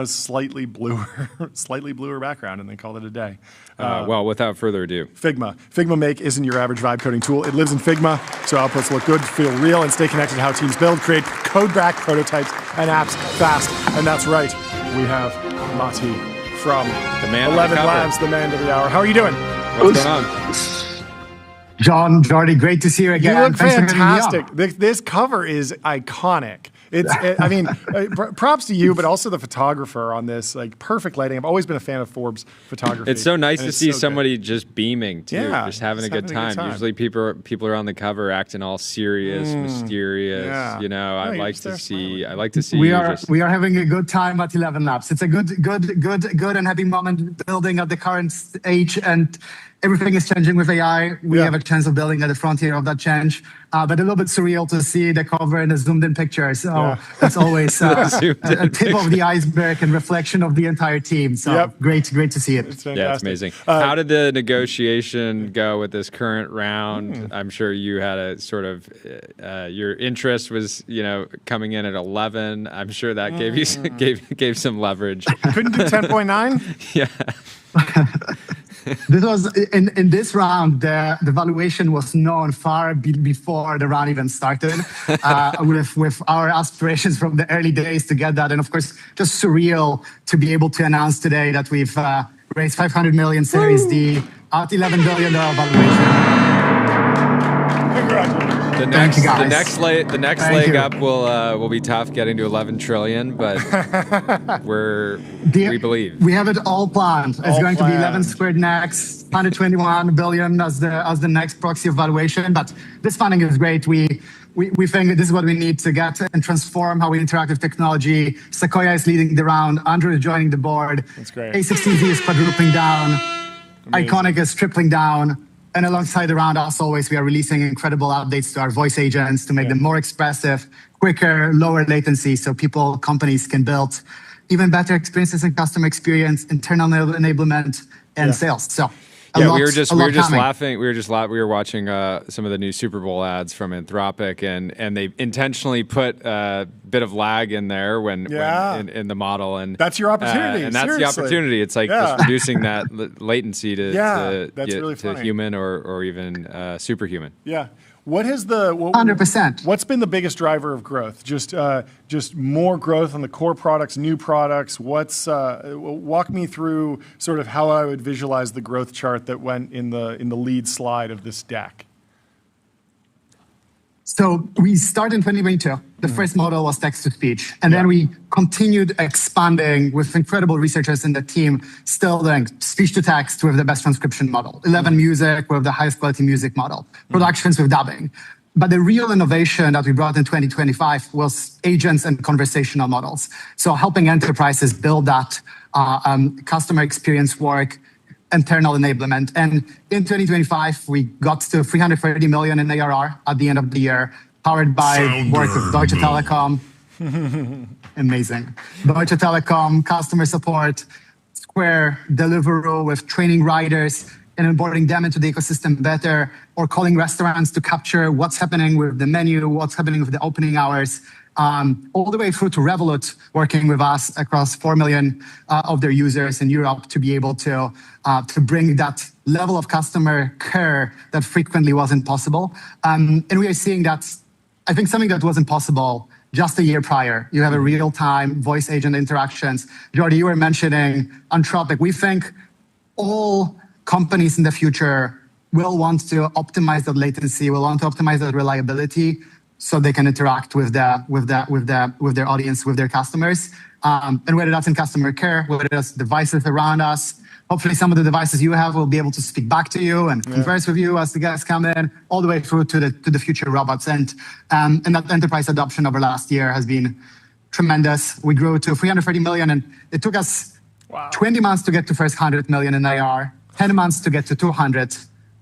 slightly bluer background, and they called it a day. Well, without further ado, Figma Make isn't your average vibe coding tool. It lives in Figma, so outputs look good, feel real, and stay connected to how teams build, create, code back prototypes and apps fast. And that's right. We have Mati from ElevenLabs, the man of the hour. How are you doing? What's going on? John, Jordy, great to see you again. You look fantastic. This cover is iconic. I mean, props to you, but also the photographer on this. Like, perfect lighting. I've always been a fan of Forbes photography. It's so nice to see somebody just beaming too, just having a good time. Usually people are on the cover acting all serious, mysterious. Yeah. You know, I like to see. We are having a good time at ElevenLabs. It's a good and happy moment building at the current stage, and everything is changing with AI. We have a chance of building at the frontier of that change, but a little bit surreal to see the cover in a zoomed-in picture. So that's always a tip of the iceberg and reflection of the entire team. So great to see it. It's amazing. How did the negotiation go with this current round? I'm sure you had a sort of your interest was coming in at 11. I'm sure that gave you gave some leverage. Couldn't do 10.9. Yeah. This was in this round. The valuation was known far before the round even started. With our aspirations from the early days to get that, and of course, just surreal to be able to announce today that we've raised 500 million Series D at $11 billion valuation. The next leg up will be tough, getting to 11 trillion, but we believe we have it all planned. It's going to be 11 squared next, 121 billion as the next proxy of valuation. But this funding is great. We think this is what we need to get and transform how we interact with technology. Sequoia is leading the round. Andrew is joining the board. That's great. A16Z is quadrupling down. Amazing. Iconic is tripling down. And alongside the round, as always, we are releasing incredible updates to our voice agents to make them more expressive, quicker, lower latency, so companies can build even better experiences in customer experience, internal enablement, and sales. So. We were just laughing. We were watching some of the new Super Bowl ads from Anthropic, and they intentionally put a bit of lag in there when in the model, and that's your opportunity. And that's the opportunity. It's like just reducing that latency to human or even superhuman. Yeah. What has 100%? What's been the biggest driver of growth? Just more growth on the core products, new products. Walk me through sort of how I would visualize the growth chart that went in the lead slide of this deck. So we started in 2022. The first model was text-to-speech. And then we continued expanding with incredible researchers in the team, still doing speech-to-text with the best transcription model, 11 music with the highest quality music model, productions with dubbing. But the real innovation that we brought in 2025 was agents and conversational models. So helping enterprises build that customer experience work, internal enablement. And in 2025, we got to 330 million in ARR at the end of the year, powered by work with Deutsche Telekom. Amazing. Deutsche Telekom, customer support, Square, Deliveroo with training riders and onboarding them into the ecosystem better, or calling restaurants to capture what's happening with the menu, what's happening with the opening hours, all the way through to Revolut working with us across 4 million of their users in Europe to be able to bring that level of customer care that frequently wasn't possible. And we are seeing that, I think something that wasn't possible just a year prior. You have a real-time voice agent interactions. Jordy, you were mentioning Anthropic. We think all companies in the future will want to optimize that latency, will want to optimize that reliability, so they can interact with their audience, with their customers. And whether that's in customer care, whether that's devices around us, hopefully some of the devices you have will be able to speak back to you and converse with you as the guests come in, all the way through to the future robots. And that enterprise adoption over last year has been tremendous. We grew to 330 million, and it took us 20 months to get to first 100 million in AR, 10 months to get to 200,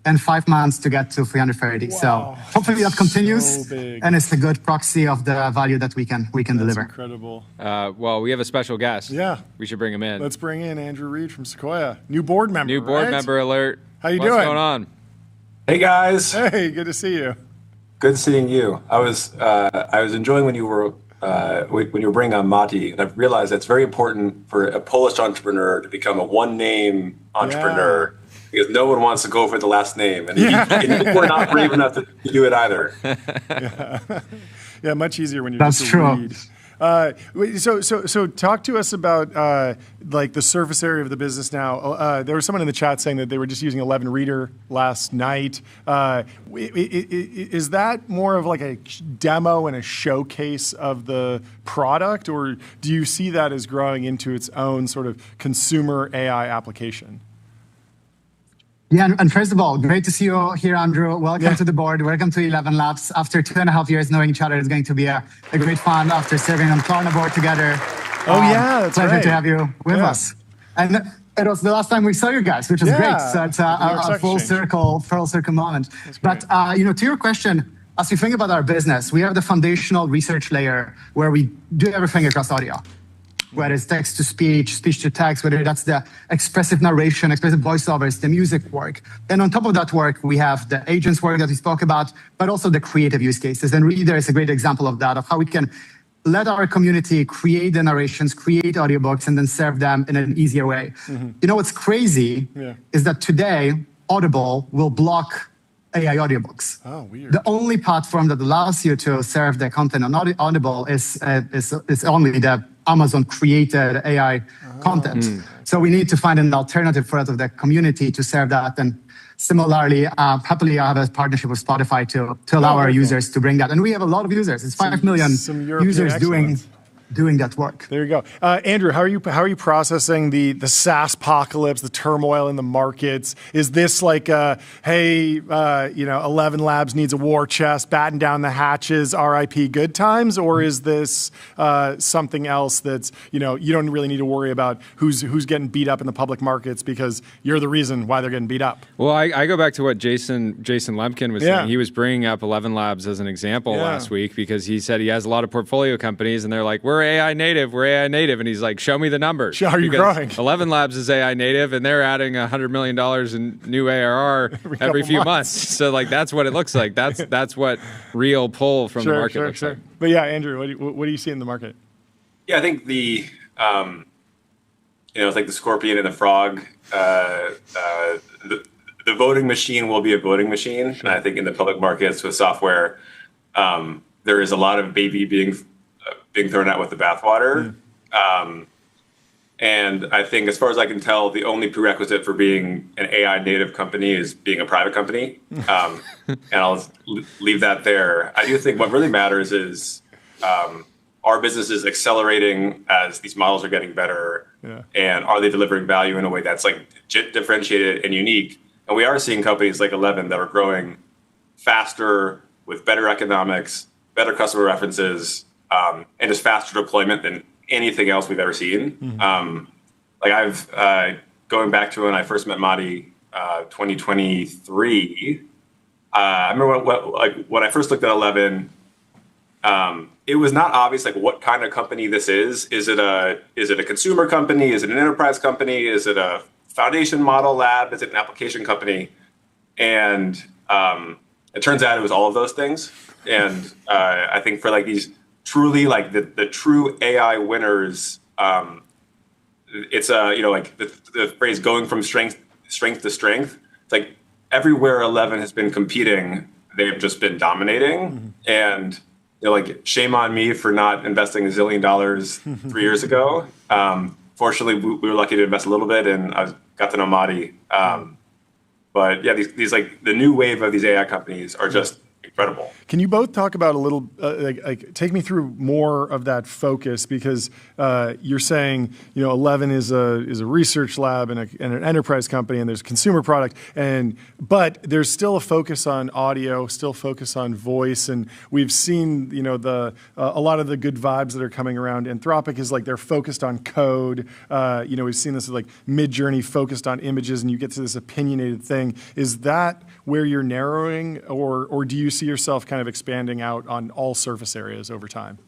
and 5 months to get to 330. Wow. So hopefully that continues, and it's a good proxy of the value that we can deliver. Incredible. Well, we have a special guest. Yeah. We should bring him in. Let's bring in Andrew Reed from Sequoia. New board member, New board member alert. How you doing? What's going on? Hey, guys. Hey, good to see you. Good seeing you. I was enjoying when you were bringing on Matti, and I've realized that's very important for a Polish entrepreneur to become a one-name entrepreneur. Yeah. Because no one wants to go for the last name, and we're not brave enough to do it either. Yeah, much easier when you're That's just true. Read. So talk to us about like the surface area of the business now. There was someone in the chat saying that they were just using 11 Reader last night. Is that more of like a demo and a showcase of the product, or do you see that as growing into its own sort of consumer AI application? Yeah, and first of all, great to see you here, Andrew. Welcome to the board. Welcome to ElevenLabs. After 2.5 years knowing each other, it's going to be a great fun after serving on Klarna board together. That's pleasure to have you with us. And it was the last time we saw you guys, which is great. So it's a full circle moment. But to your question, as we think about our business, we have the foundational research layer where we do everything across audio. Whether it's text to speech, speech to text, whether that's the expressive narration, expressive voiceovers, the music work. And on top of that work, we have the agents work that we spoke about, but also the creative use cases. And Reader is a great example of that, of how we can let our community create the narrations, create audiobooks, and then serve them in an easier way. Mm-hmm. You know what's crazy is that today, Audible will block AI audiobooks. Oh, weird. The only platform that allows you to serve the content on Audible is only the Amazon created AI content. So we need to find an alternative for the community to serve that. And similarly, happily, I have a partnership with Spotify to allow our users to bring that. And we have a lot of users. It's 5 million users doing that work. There you go. Andrew, how are you processing the SaaSpocalypse, the turmoil in the markets? Is this like hey, ElevenLabs needs a war chest, batten down the hatches, RIP good times? Or is this something else that's, you don't really need to worry about who's getting beat up in the public markets because you're the reason why they're getting beat up? Well, I go back to what Jason Lemkin was saying. He was bringing up ElevenLabs as an example last week because he said he has a lot of portfolio companies and they're like, we're AI native, and he's like, show me the numbers. How are you growing? ElevenLabs is AI native, and they're adding $100 million in new ARR every few months. So like that's what it looks like. That's what real pull from the market looks like. But yeah, Andrew, what do you see in the market? Yeah, I think the it's like the scorpion and the frog. The voting machine will be a voting machine, and I think in the public markets with software, there is a lot of baby being thrown out with the bathwater. And I think as far as I can tell, the only prerequisite for being an AI native company is being a private company. And I'll leave that there. I do think what really matters is our business is accelerating as these models are getting better. And are they delivering value in a way that's like differentiated and unique? And we are seeing companies like Eleven that are growing faster with better economics, better customer references, and just faster deployment than anything else we've ever seen. Like I've going back to when I first met Matti, 2023. I remember when I first looked at Eleven, it was not obvious like what kind of company this is. Is it a consumer company? Is it an enterprise company? Is it a foundation model lab? Is it an application company? And it turns out it was all of those things. And I think for like these truly like the true AI winners, it's like the phrase going from strength to strength. It's like everywhere Eleven has been competing, they've just been dominating. And like shame on me for not investing $1 zillion 3 years ago. Fortunately, we were lucky to invest a little bit, and I got to know Matti. But yeah, these like the new wave of these AI companies are just incredible. Can you both talk about a little, take me through more of that focus, because you're saying, 11 is a research lab and an enterprise company, and there's a consumer product, but there's still a focus on audio, still focus on voice, and we've seen, a lot of the good vibes that are coming around. Anthropic is like they're focused on code. We've seen this like Mid-Journey focused on images, and you get to this opinionated thing. Is that where you're narrowing, or do you see yourself kind of expanding out on all surface areas over time?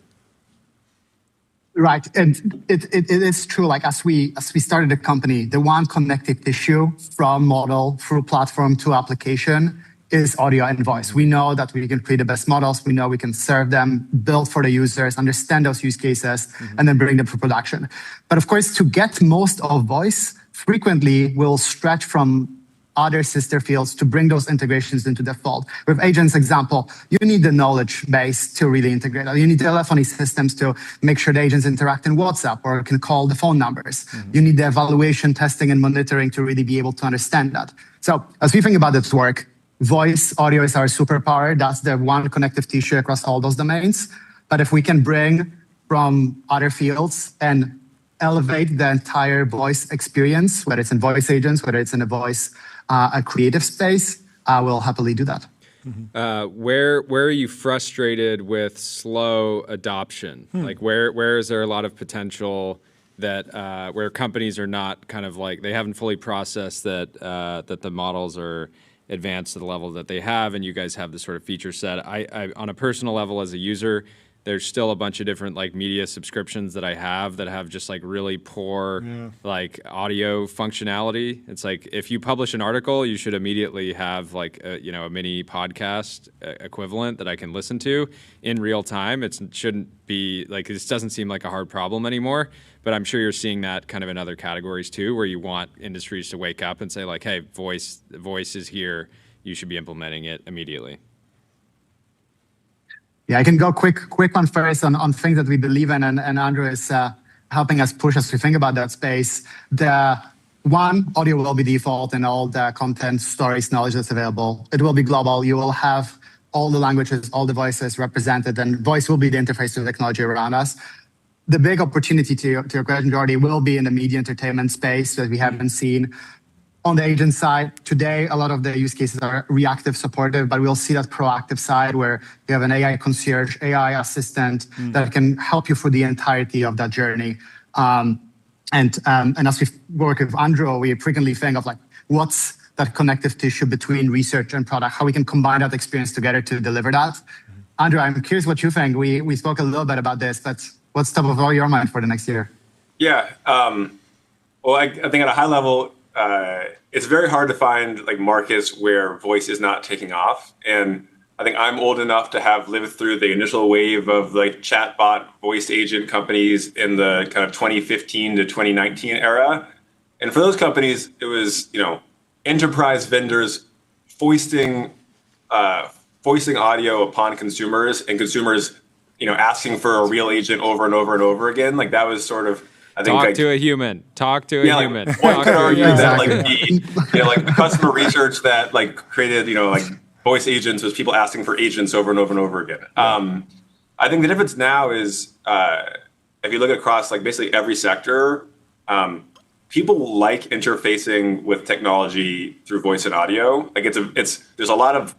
Right, and it is true. Like as we started the company, the one connective tissue from model through platform to application is audio and voice. We know that we can create the best models. We know we can serve them, build for the users, understand those use cases, and then bring them to production. But of course, to get most of voice, frequently we'll stretch from other sister fields to bring those integrations into the fold. With agents example, you need the knowledge base to really integrate. You need telephony systems to make sure the agents interact in WhatsApp or can call the phone numbers. You need the evaluation, testing, and monitoring to really be able to understand that. So as we think about this work, voice, audio is our superpower. That's the one connective tissue across all those domains. But if we can bring from other fields and elevate the entire voice experience, whether it's in voice agents, whether it's in a creative space, we'll happily do that. Where are you frustrated with slow adoption? Like where is there a lot of potential that where companies are not kind of like, they haven't fully processed that that the models are advanced to the level that they have, and you guys have this sort of feature set. I on a personal level as a user, there's still a bunch of different like media subscriptions that I have that have just like really poor like audio functionality. It's like if you publish an article, you should immediately have like a mini podcast equivalent that I can listen to in real time. It shouldn't be like, this doesn't seem like a hard problem anymore, but I'm sure you're seeing that kind of in other categories too, where you want industries to wake up and say like, hey, voice is here. You should be implementing it immediately. Yeah, I can go quick on first on things that we believe in, and Andrew is helping us push us to think about that space. The one, audio will be default in all the content, stories, knowledge that's available. It will be global. You will have all the languages, all the voices represented, and voice will be the interface to the technology around us. The big opportunity to your question, Jordy, will be in the media entertainment space that we haven't seen. On the agent side, today, a lot of the use cases are reactive supportive, but we'll see that proactive side where you have an AI concierge, AI assistant that can help you through the entirety of that journey. And as we work with Andrew, we frequently think of like, what's that connective tissue between research and product, how we can combine that experience together to deliver that. Andrew, I'm curious what you think. We spoke a little bit about this, but what's top of all your mind for the next year? Yeah, well, I think at a high level, it's very hard to find like markets where voice is not taking off. And I think I'm old enough to have lived through the initial wave of like chatbot voice agent companies in the kind of 2015 to 2019 era. And for those companies, it was, enterprise vendors foisting audio upon consumers, and consumers, asking for a real agent over and over and over again. Like that was sort of, I think, Talk to a human. One could argue that like the customer research that like created, like voice agents was people asking for agents over and over and over again. I think the difference now is if you look across like basically every sector, people like interfacing with technology through voice and audio. Like there's a lot of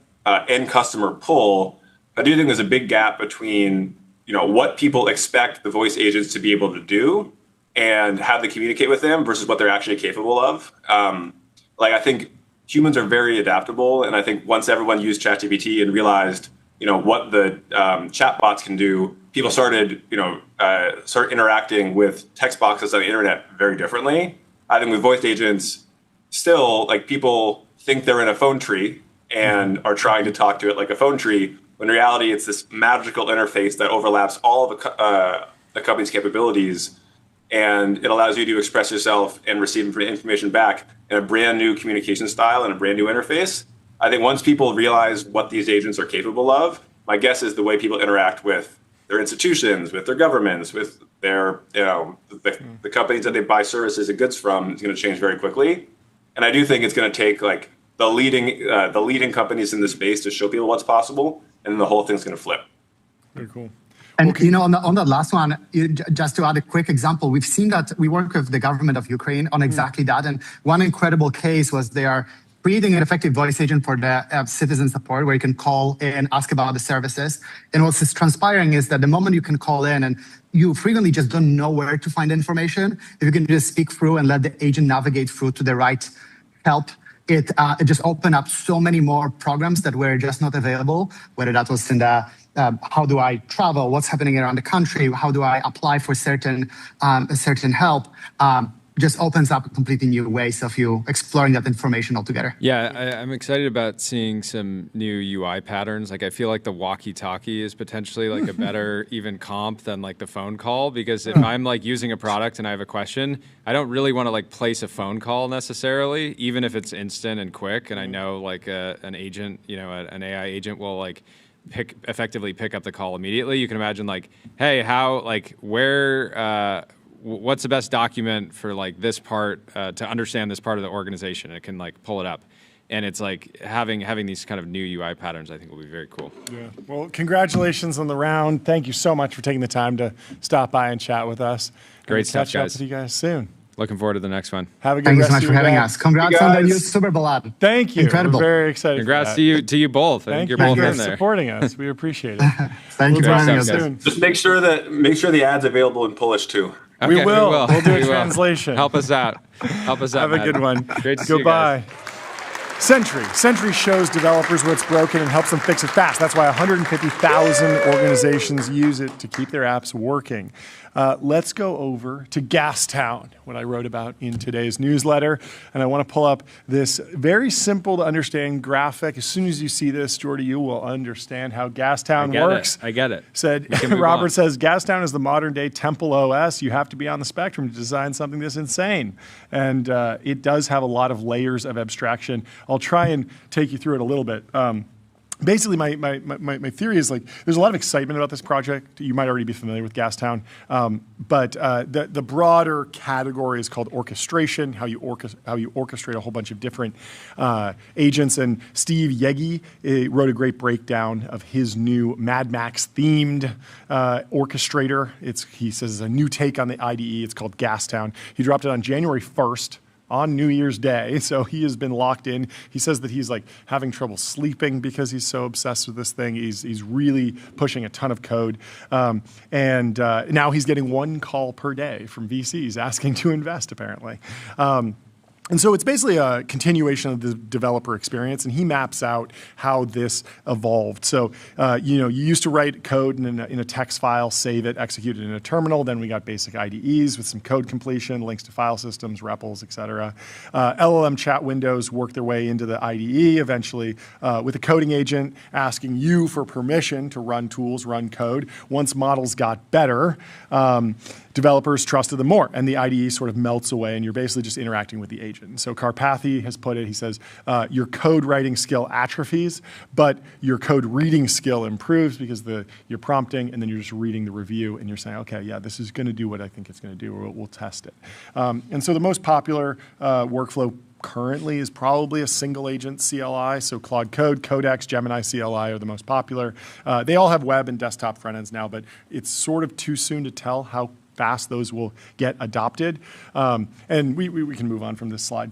end customer pull. I do think there's a big gap between what people expect the voice agents to be able to do and how they communicate with them versus what they're actually capable of. I think humans are very adaptable, and I think once everyone used ChatGPT and realized, what the chatbots can do, people started, start interacting with text boxes on the internet very differently. I think with voice agents, still, like people think they're in a phone tree and are trying to talk to it like a phone tree. When in reality, it's this magical interface that overlaps all of the company's capabilities. And it allows you to express yourself and receive information back in a brand new communication style and a brand new interface. I think once people realize what these agents are capable of, my guess is the way people interact with their institutions, with their governments, with their, the companies that they buy services and goods from is going to change very quickly. And I do think it's going to take like the leading companies in this space to show people what's possible, and then the whole thing's going to flip. Very cool. And on that last one, just to add a quick example, we've seen that we work with the government of Ukraine on exactly that. And one incredible case was they are creating an effective voice agent for the citizen support where you can call in, ask about the services. And what's transpiring is that the moment you can call in and you frequently just don't know where to find information, if you can just speak through and let the agent navigate through to the right help, it just opened up so many more programs that were just not available, whether that was in the how do I travel, what's happening around the country, how do I apply for certain help, just opens up completely new ways of you exploring that information altogether. Yeah, I'm excited about seeing some new UI patterns. Like I feel like the walkie-talkie is potentially like a better even comp than like the phone call, because if I'm like using a product and I have a question, I don't really want to like place a phone call necessarily, even if it's instant and quick. And I know like an agent, an AI agent will like effectively pick up the call immediately. You can imagine like, hey, what's the best document for like this part to understand this part of the organization? It can like pull it up. And it's like having these kind of new UI patterns, I think will be very cool. Yeah. Well, congratulations on the round. Thank you so much for taking the time to stop by and chat with us. Great stuff, catch up guys. with you guys soon. Looking forward to the next one. Have a good Thank you rest so much of for your having day. us. Congrats on the new Super Bowl ad. Thank you. Incredible. We're very excited. Congrats to you both. I think you're both in there. Supporting us. We appreciate it. Thank you for having us. Soon. Just make sure the ad's available in Polish too. Okay, we will. We'll do a translation. Help us out. Help us out. Have a good one. Great to see you guys. Goodbye. Sentry shows developers what's broken and helps them fix it fast. That's why 150,000 organizations use it to keep their apps working. Let's go over to Gastown, what I wrote about in today's newsletter. And I want to pull up this very simple to understand graphic. As soon as you see this, Jordy, you will understand how Gastown works. I get it. Robert says, Gastown is the modern day Temple OS. You have to be on the spectrum to design something this insane. And it does have a lot of layers of abstraction. I'll try and take you through it a little bit. Basically, my theory is like there's a lot of excitement about this project. You might already be familiar with Gastown, but the broader category is called orchestration. How you orchestrate a whole bunch of different agents. And Steve Yegi wrote a great breakdown of his new Mad Max themed orchestrator. He says it's a new take on the IDE. It's called Gastown. He dropped it on January 1st. On New Year's Day, so he has been locked in. He says that he's like having trouble sleeping because he's so obsessed with this thing. He's really pushing a ton of code, and now he's getting one call per day from VCs asking to invest, apparently. And so it's basically a continuation of the developer experience, and he maps out how this evolved. So, you used to write code in a text file, save it, execute it in a terminal. Then we got basic IDEs with some code completion, links to file systems, REPLs, et cetera. LLM chat windows work their way into the IDE eventually with a coding agent asking you for permission to run tools, run code. Once models got better, developers trusted them more, and the IDE sort of melts away, and you're basically just interacting with the agent. And so Karpathy has put it, he says, your code writing skill atrophies, but your code reading skill improves because you're prompting, and then you're just reading the review, and you're saying, okay, yeah, this is going to do what I think it's going to do, or we'll test it. And so the most popular workflow currently is probably a single agent CLI. So Claude Code, Codex, Gemini CLI are the most popular. They all have web and desktop front ends now, but it's sort of too soon to tell how fast those will get adopted. And we can move on from this slide.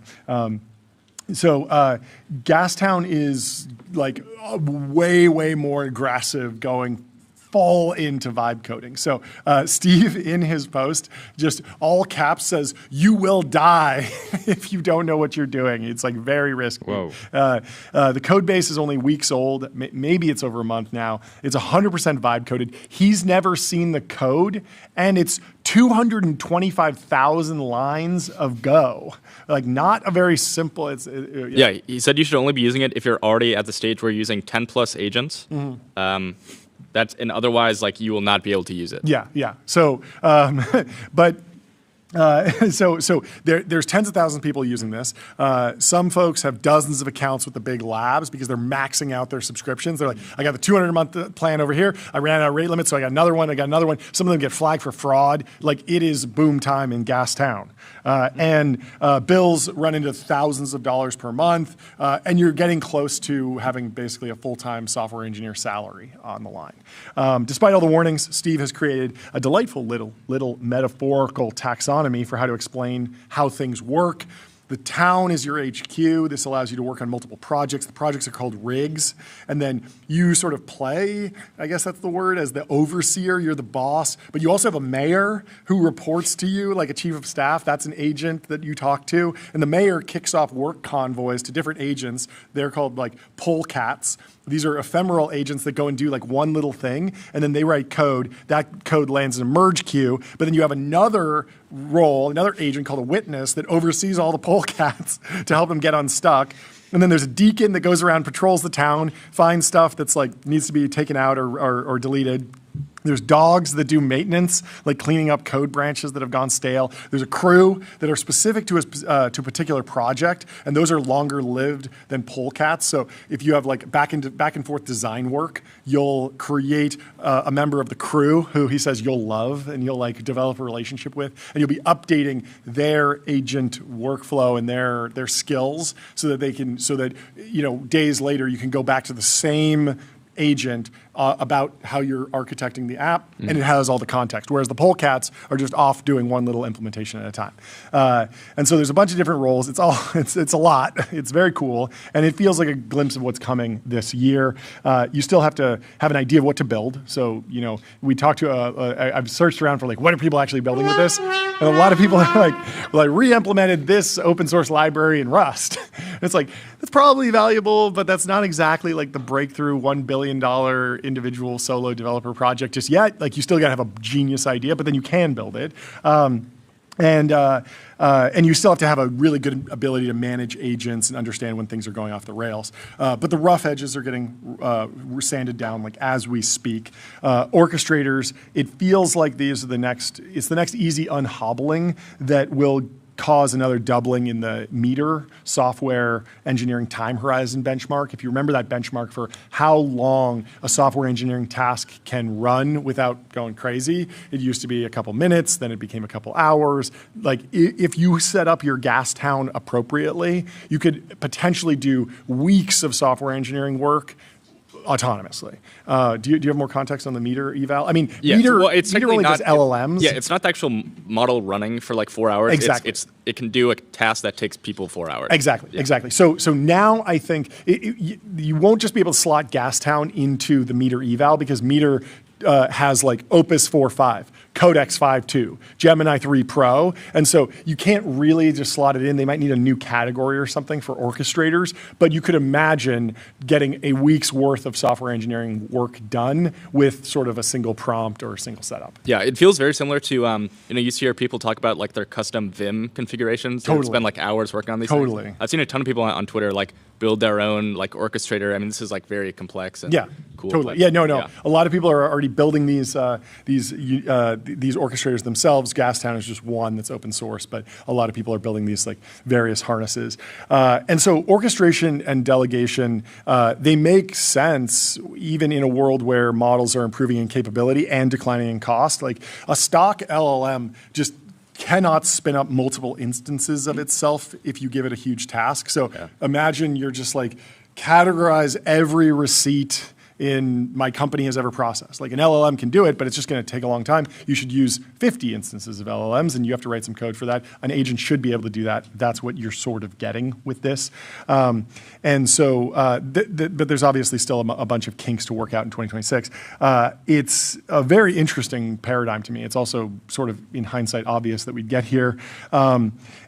So Gastown is like way more aggressive going full into vibe coding. So Steve, in his post, just all caps says, "You will die if you don't know what you're doing." It's like very risky. Whoa. The code base is only weeks old. Maybe it's over a month now. It's 100% vibe coded. He's never seen the code, and it's 225,000 lines of Go. Like not a very simple. Yeah, he said you should only be using it if you're already at the stage where you're using 10 plus agents. Mm-hmm. And otherwise, like you will not be able to use it. Yeah. So, but So there's tens of thousands of people using this. Some folks have dozens of accounts with the big labs because they're maxing out their subscriptions. They're like, I got the 200-a-month plan over here. I ran out of rate limit, so I got another one. Some of them get flagged for fraud. Like, it is boom time in Gastown. And bills run into thousands of dollars per month, and you're getting close to having basically a full-time software engineer salary on the line. Despite all the warnings, Steve has created a delightful little metaphorical taxonomy for how to explain how things work. The town is your HQ. This allows you to work on multiple projects. The projects are called rigs. And then you sort of play, I guess that's the word, as the overseer. You're the boss. But you also have a mayor who reports to you, like a chief of staff. That's an agent that you talk to. And the mayor kicks off work convoys to different agents. They're called like polecats. These are ephemeral agents that go and do like one little thing, and then they write code. That code lands in a merge queue, but then you have another role, another agent called a witness that oversees all the polecats to help them get unstuck. And then there's a deacon that goes around, patrols the town, finds stuff that's like needs to be taken out or deleted. There's dogs that do maintenance, like cleaning up code branches that have gone stale. There's a crew that are specific to a particular project, and those are longer lived than polecats. So if you have like back and forth design work, you'll create a member of the crew who he says you'll love and you'll like develop a relationship with, and you'll be updating their agent workflow and their skills so that days later you can go back to the same agent about how you're architecting the app, and it has all the context, whereas the polecats are just off doing one little implementation at a time. And so there's a bunch of different roles. It's a lot. It's very cool, and it feels like a glimpse of what's coming this year. You still have to have an idea of what to build. So, we talked to, I've searched around for like, what are people actually building with this? And a lot of people are like, well, I re-implemented this open source library in Rust. It's like, that's probably valuable, but that's not exactly like the breakthrough $1 billion individual solo developer project just yet. Like, you still got to have a genius idea, but then you can build it. And you still have to have a really good ability to manage agents and understand when things are going off the rails. But the rough edges are getting sanded down like as we speak. Orchestrators, it feels like it's the next easy unhobbling that will cause another doubling in the meter software engineering time horizon benchmark. If you remember that benchmark for how long a software engineering task can run without going crazy, it used to be a couple minutes, then it became a couple hours. Like, if you set up your Gastown appropriately, you could potentially do weeks of software engineering work autonomously. Do you have more context on the meter eval? I mean, meter only does LLMs. It's not the actual model running for like 4 hours. Exactly. It can do a task that takes people 4 hours. Exactly. So now I think you won't just be able to slot Gastown into the meter eval, because meter has like Opus 4.5, Codex 5.2, Gemini 3 Pro. And so you can't really just slot it in. They might need a new category or something for orchestrators, but you could imagine getting a week's worth of software engineering work done with sort of a single prompt or a single setup. Yeah, it feels very similar to, you hear people talk about like their custom Vim configurations. Totally. Spend like hours working on these things. I've seen a ton of people on Twitter like build their own like orchestrator. I mean, this is like very complex and cool. Totally. A lot of people are already building these orchestrators themselves. Gastown is just one that's open source, but a lot of people are building these like various harnesses. And so orchestration and delegation, they make sense even in a world where models are improving in capability and declining in cost. Like, a stock LLM just cannot spin up multiple instances of itself if you give it a huge task. So imagine you're just like, categorize every receipt in my company has ever processed. Like, an LLM can do it, but it's just going to take a long time. You should use 50 instances of LLMs, and you have to write some code for that. An agent should be able to do that. That's what you're sort of getting with this. But there's obviously still a bunch of kinks to work out in 2026. It's a very interesting paradigm to me. It's also sort of, in hindsight, obvious that we'd get here.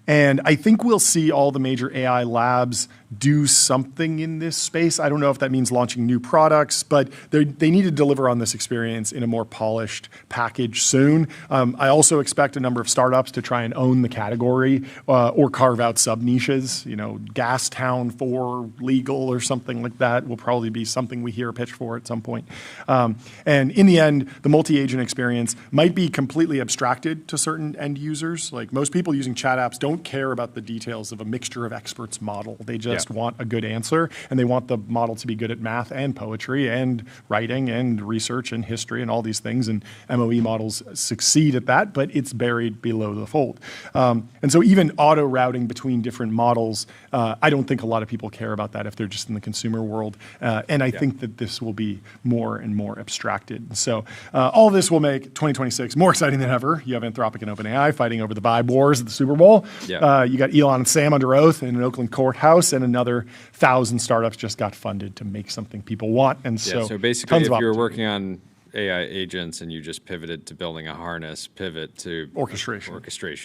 And I think we'll see all the major AI labs do something in this space. I don't know if that means launching new products, but they need to deliver on this experience in a more polished package soon. I also expect a number of startups to try and own the category or carve out sub-niches. Gas Town for legal or something like that will probably be something we hear a pitch for at some point. And in the end, the multi-agent experience might be completely abstracted to certain end users. Like most people using chat apps don't care about the details of a mixture of experts model. They just want a good answer, and they want the model to be good at math and poetry and writing and research and history and all these things. And MOE models succeed at that, but it's buried below the fold. And so even auto routing between different models, I don't think a lot of people care about that if they're just in the consumer world. And I think that this will be more and more abstracted. So all this will make 2026 more exciting than ever. You have Anthropic and OpenAI fighting over the vibe wars at the Super Bowl. You got Elon and Sam under oath in an Oakland courthouse, and another 1,000 startups just got funded to make something people want. And so basically, if you're working on AI agents and you just pivoted to building a harness, pivot to orchestration.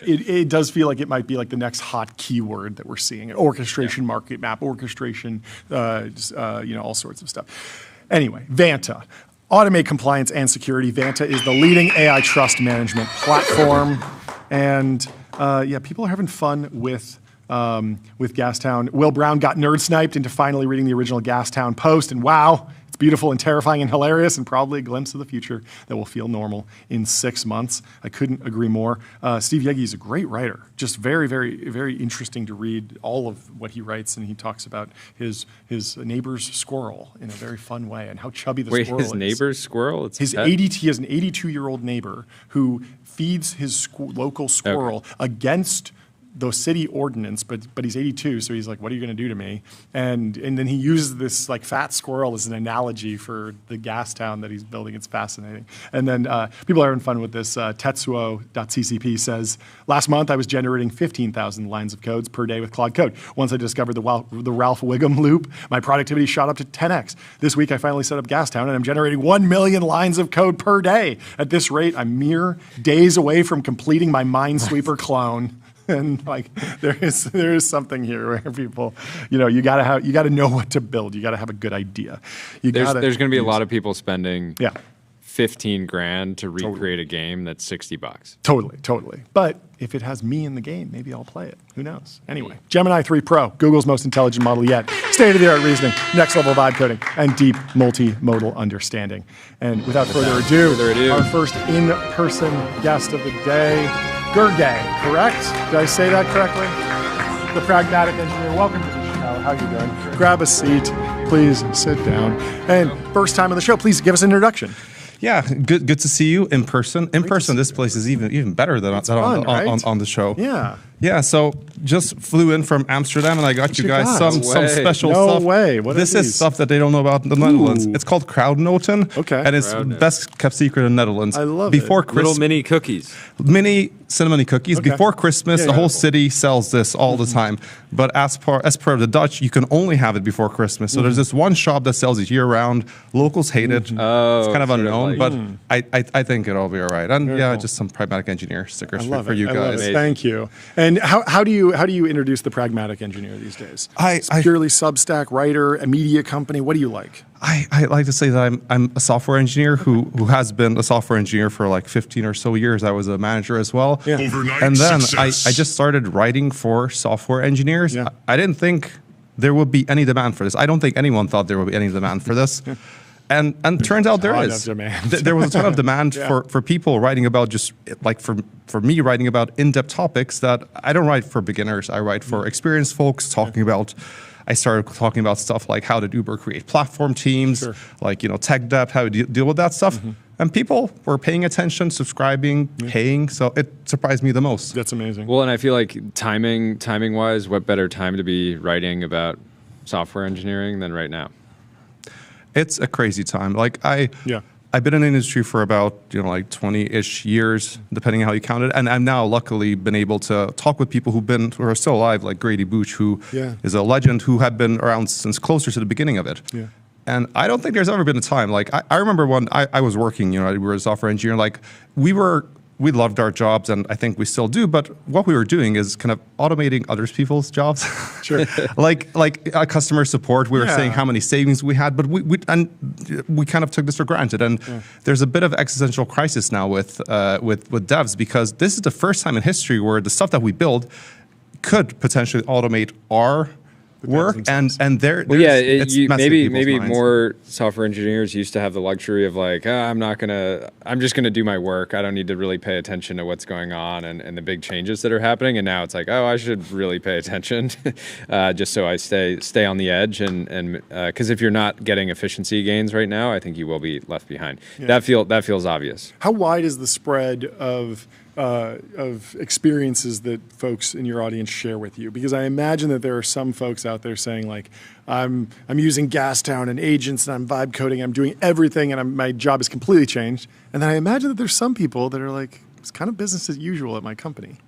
It does feel like it might be like the next hot keyword that we're seeing. Orchestration, market map, orchestration, all sorts of stuff. Anyway, Vanta. Automate compliance and security. Vanta is the leading AI trust management platform. And people are having fun with Gastown. Will Brown got nerd sniped into finally reading the original Gastown post, and wow, it's beautiful and terrifying and hilarious, and probably a glimpse of the future that will feel normal in 6 months. I couldn't agree more. Steve Yegge is a great writer, just very, very, very interesting to read all of what he writes, and he talks about his neighbor's squirrel in a very fun way and how chubby the squirrel is. His neighbor's squirrel? He has an 82-year-old neighbor who feeds his local squirrel against the city ordinance, but he's 82, so he's like, what are you going to do to me? And then he uses this like fat squirrel as an analogy for the gas town that he's building. It's fascinating. And then people are having fun with this. Tetsuo.ccp says, last month I was generating 15,000 lines of codes per day with Claude Code. Once I discovered the Ralph Wiggum loop, my productivity shot up to 10x. This week I finally set up Gastown, and I'm generating 1 million lines of code per day. At this rate, I'm mere days away from completing my Minesweeper clone. And like there is something here where people, you gotta know what to build. You gotta have a good idea. There's going to be a lot of people spending $15,000 to recreate a game that's $60. Totally. But if it has me in the game, maybe I'll play it. Who knows? Anyway, Gemini 3 Pro, Google's most intelligent model yet. State-of-the-art reasoning, next-level vibe coding, and deep multimodal understanding. And without further ado, our first in-person guest of the day, Gergely, correct? Did I say that correctly? The Pragmatic Engineer. Welcome to the show. How are you doing? Grab a seat. Please sit down. And first time on the show, please give us an introduction. Yeah, good to see you in person. In person, this place is even better than on the show. Yeah. So just flew in from Amsterdam, and I got you guys some special stuff. No way. This is stuff that they don't know about in the Netherlands. It's called Kruidnoten. Okay. And it's best kept secret in the Netherlands. I love Before it. Little mini cookies. Mini cinnamon cookies. Okay. Before Christmas, the whole city sells this all the time. But as per the Dutch, you can only have it before Christmas. So there's this one shop that sells it year-round. Locals hate it. Oh, it's kind of unknown, but I think it'll be all right. And just some Pragmatic Engineer stickers for you guys. Thank you. And how do you introduce the Pragmatic Engineer these days? Purely Substack, writer, a media company. What do you like? I like to say that I'm a software engineer who has been a software engineer for like 15 or so years. I was a manager as well. Yeah. And then I just started writing for software engineers. Yeah. I didn't think there would be any demand for this. I don't think anyone thought there would be any demand for this. And turns out there is. There was a ton of demand for people writing about just like for me writing about in-depth topics that I don't write for beginners. I write for experienced folks talking about. I started talking about stuff like how did Uber create platform teams, like tech debt, how do you deal with that stuff. And people were paying attention, subscribing, paying. So it surprised me the most. That's amazing. Well, and I feel like timing wise, what better time to be writing about software engineering than right now? It's a crazy time. Like I've been in the industry for about 20-ish years, depending on how you count it. And I've now luckily been able to talk with people who are still alive, like Grady Booch, who is a legend, who had been around since closer to the beginning of it. Yeah. And I don't think there's ever been a time, like I remember when I was working, we were a software engineer, like we were we loved our jobs, and I think we still do. But what we were doing is kind of automating other people's jobs. Sure. like customer support. We were saying how many savings we had, but we kind of took this for granted. And there's a bit of existential crisis now with devs, because this is the first time in history where the stuff that we build could potentially automate our work, and maybe more software engineers used to have the luxury of like, I'm just gonna do my work. I don't need to really pay attention to what's going on and the big changes that are happening. And now it's like, I should really pay attention, just so I stay on the edge. And because if you're not getting efficiency gains right now, I think you will be left behind. That feels obvious. How wide is the spread of experiences that folks in your audience share with you? Because I imagine that there are some folks out there saying like, I'm using Gastown and agents and I'm vibe coding, I'm doing everything, and my job is completely changed. And then I imagine that there's some people that are like, it's kind of business as usual at my company.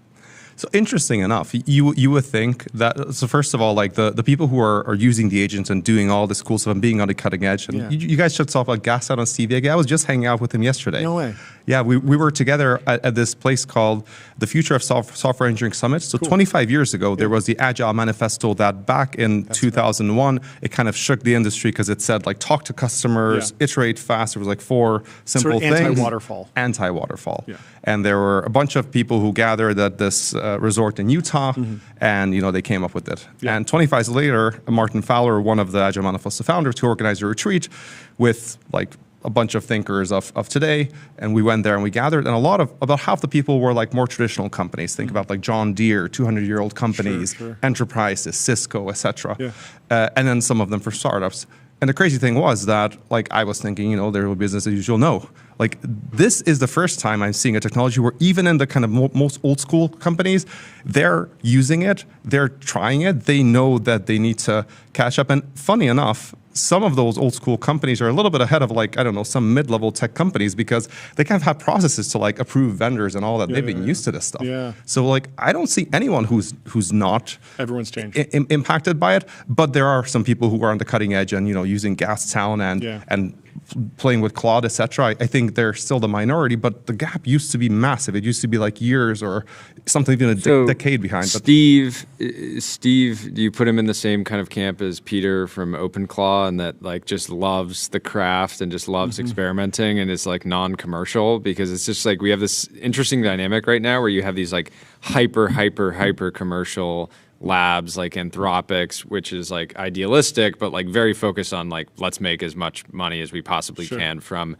So interesting enough, you would think that, so first of all, like the people who are using the agents and doing all this cool stuff and being on the cutting edge, and you guys should talk about Gastown and Steve. I was just hanging out with him yesterday. No way. Yeah, we were together at this place called the Future of Software Engineering Summit. So 25 years ago, there was the Agile Manifesto that back in 2001, it kind of shook the industry because it said like, talk to customers, iterate fast. There was like 4 simple things. Anti-waterfall. Anti-waterfall. Yeah. And there were a bunch of people who gathered at this resort in Utah, and they came up with it. Yeah. And 25 years later, Martin Fowler, one of the Agile Manifesto founders, who organized a retreat with like a bunch of thinkers of today, and we went there and we gathered, and about half the people were like more traditional companies. Think about like John Deere, 200-year-old companies, enterprises, Cisco, etc. And then some of them for startups. And the crazy thing was that, like, I was thinking, there will be business as usual. No, like, this is the first time I'm seeing a technology where even in the kind of most old school companies, they're using it, they're trying it, they know that they need to catch up. And funny enough, some of those old school companies are a little bit ahead of like, I don't know, some mid-level tech companies, because they kind of have processes to like approve vendors and all that. They've been used to this stuff. Yeah. So like, I don't see anyone who's not everyone's changed impacted by it, but there are some people who are on the cutting edge and using Gastown and playing with Claude, etc. I think they're still the minority, but the gap used to be massive. It used to be like years or something even a decade behind. Steve, do you put him in the same kind of camp as Peter from OpenClaw, and that like just loves the craft and just loves experimenting and is like non-commercial? Because it's just like we have this interesting dynamic right now where you have these like hyper commercial labs like Anthropic, which is like idealistic, but like very focused on like, let's make as much money as we possibly can from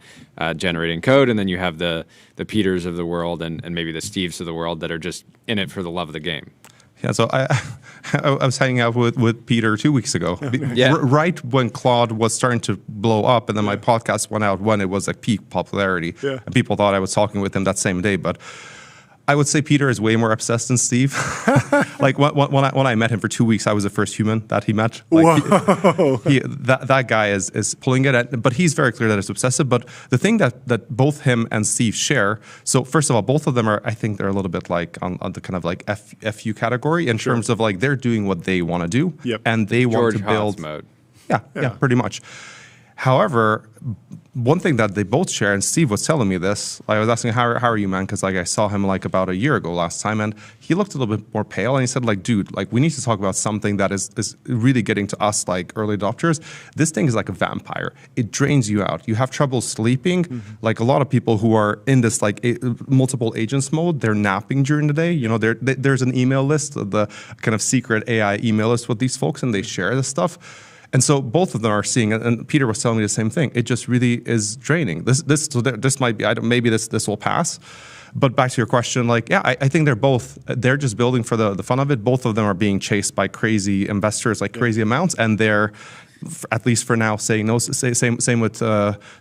generating code. And then you have the Peters of the world and maybe the Steves of the world that are just in it for the love of the game. Yeah, so I was hanging out with Peter 2 weeks ago, right when Claude was starting to blow up, and then my podcast went out when it was like peak popularity, and people thought I was talking with him that same day, but I would say Peter is way more obsessed than Steve. Like when I met him for 2 weeks, I was the first human that he met. Like that guy is pulling it, but he's very clear that it's obsessive. But the thing that both him and Steve share, so first of all, both of them I think they're a little bit like on the kind of like FU category in terms of like they're doing what they want to do, and they want to build mode. Yeah, pretty much. However, one thing that they both share, and Steve was telling me this, I was asking, how are you, man? Because like I saw him like about a year ago last time, and he looked a little bit more pale, and he said like, dude, like we need to talk about something that is really getting to us like early adopters. This thing is like a vampire. It drains you out. You have trouble sleeping. Like a lot of people who are in this like multiple agents mode, they're napping during the day. There's an email list, the kind of secret AI email list with these folks, and they share this stuff. And so both of them are seeing it, and Peter was telling me the same thing. It just really is draining. This might be, maybe this will pass. But back to your question, like, I think they're just building for the fun of it. Both of them are being chased by crazy investors, like crazy amounts, and they're, at least for now, saying no. Same with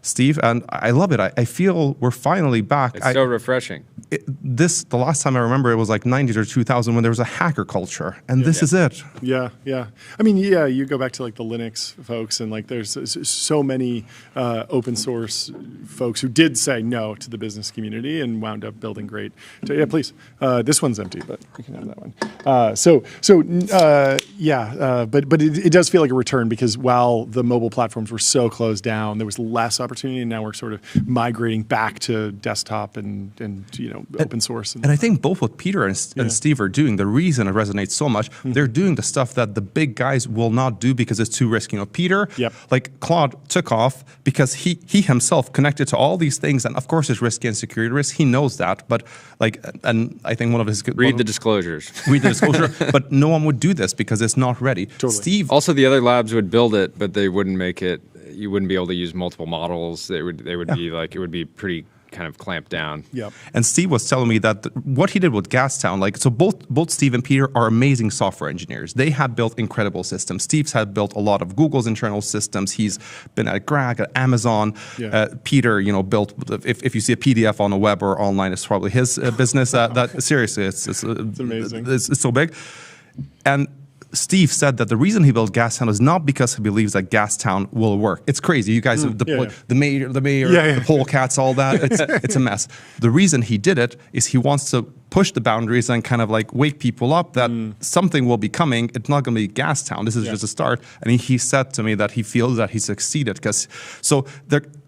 Steve, and I love it. I feel we're finally back. It's so refreshing. The last time I remember, it was like 90s or 2000 when there was a hacker culture, and this is it. Yeah. I mean, you go back to like the Linux folks, and like there's so many open source folks who did say no to the business community and wound up building great. Yeah, please. This one's empty, but you can have that one. But it does feel like a return, because while the mobile platforms were so closed down, there was less opportunity, and now we're sort of migrating back to desktop and open source. And I think both what Peter and Steve are doing, the reason it resonates so much, they're doing the stuff that the big guys will not do because it's too risky. Peter, like Claude, took off because he himself connected to all these things, and of course it's risky and security risk. He knows that, but and I think one of his read the disclosures. Read the disclosure, but no one would do this because it's not ready. Totally. Steve, also the other labs would build it, but they wouldn't make it. You wouldn't be able to use multiple models. They would be like, it would be pretty kind of clamped down. Yep. And Steve was telling me that what he did with Gastown, so both Steve and Peter are amazing software engineers. They have built incredible systems. Steve's had built a lot of Google's internal systems. He's been at Grag, at Amazon. Peter, built, if you see a PDF on the web or online, it's probably his business. That seriously, it's amazing. It's so big. And Steve said that the reason he built Gastown is not because he believes that Gastown will work. It's crazy. You guys have deployed the mayor, the polecats, all that. It's a mess. The reason he did it is he wants to push the boundaries and kind of like wake people up that something will be coming. It's not going to be Gastown. This is just a start. And he said to me that he feels that he succeeded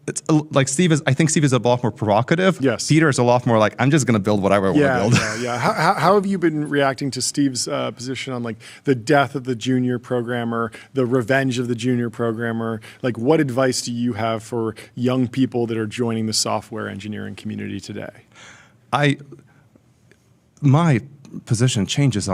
it's like I think Steve is a lot more provocative. Yes. Peter is a lot more like, I'm just going to build whatever I want to build. How have you been reacting to Steve's position on like the death of the junior programmer, the revenge of the junior programmer? Like, what advice do you have for young people that are joining the software engineering community today? My position changes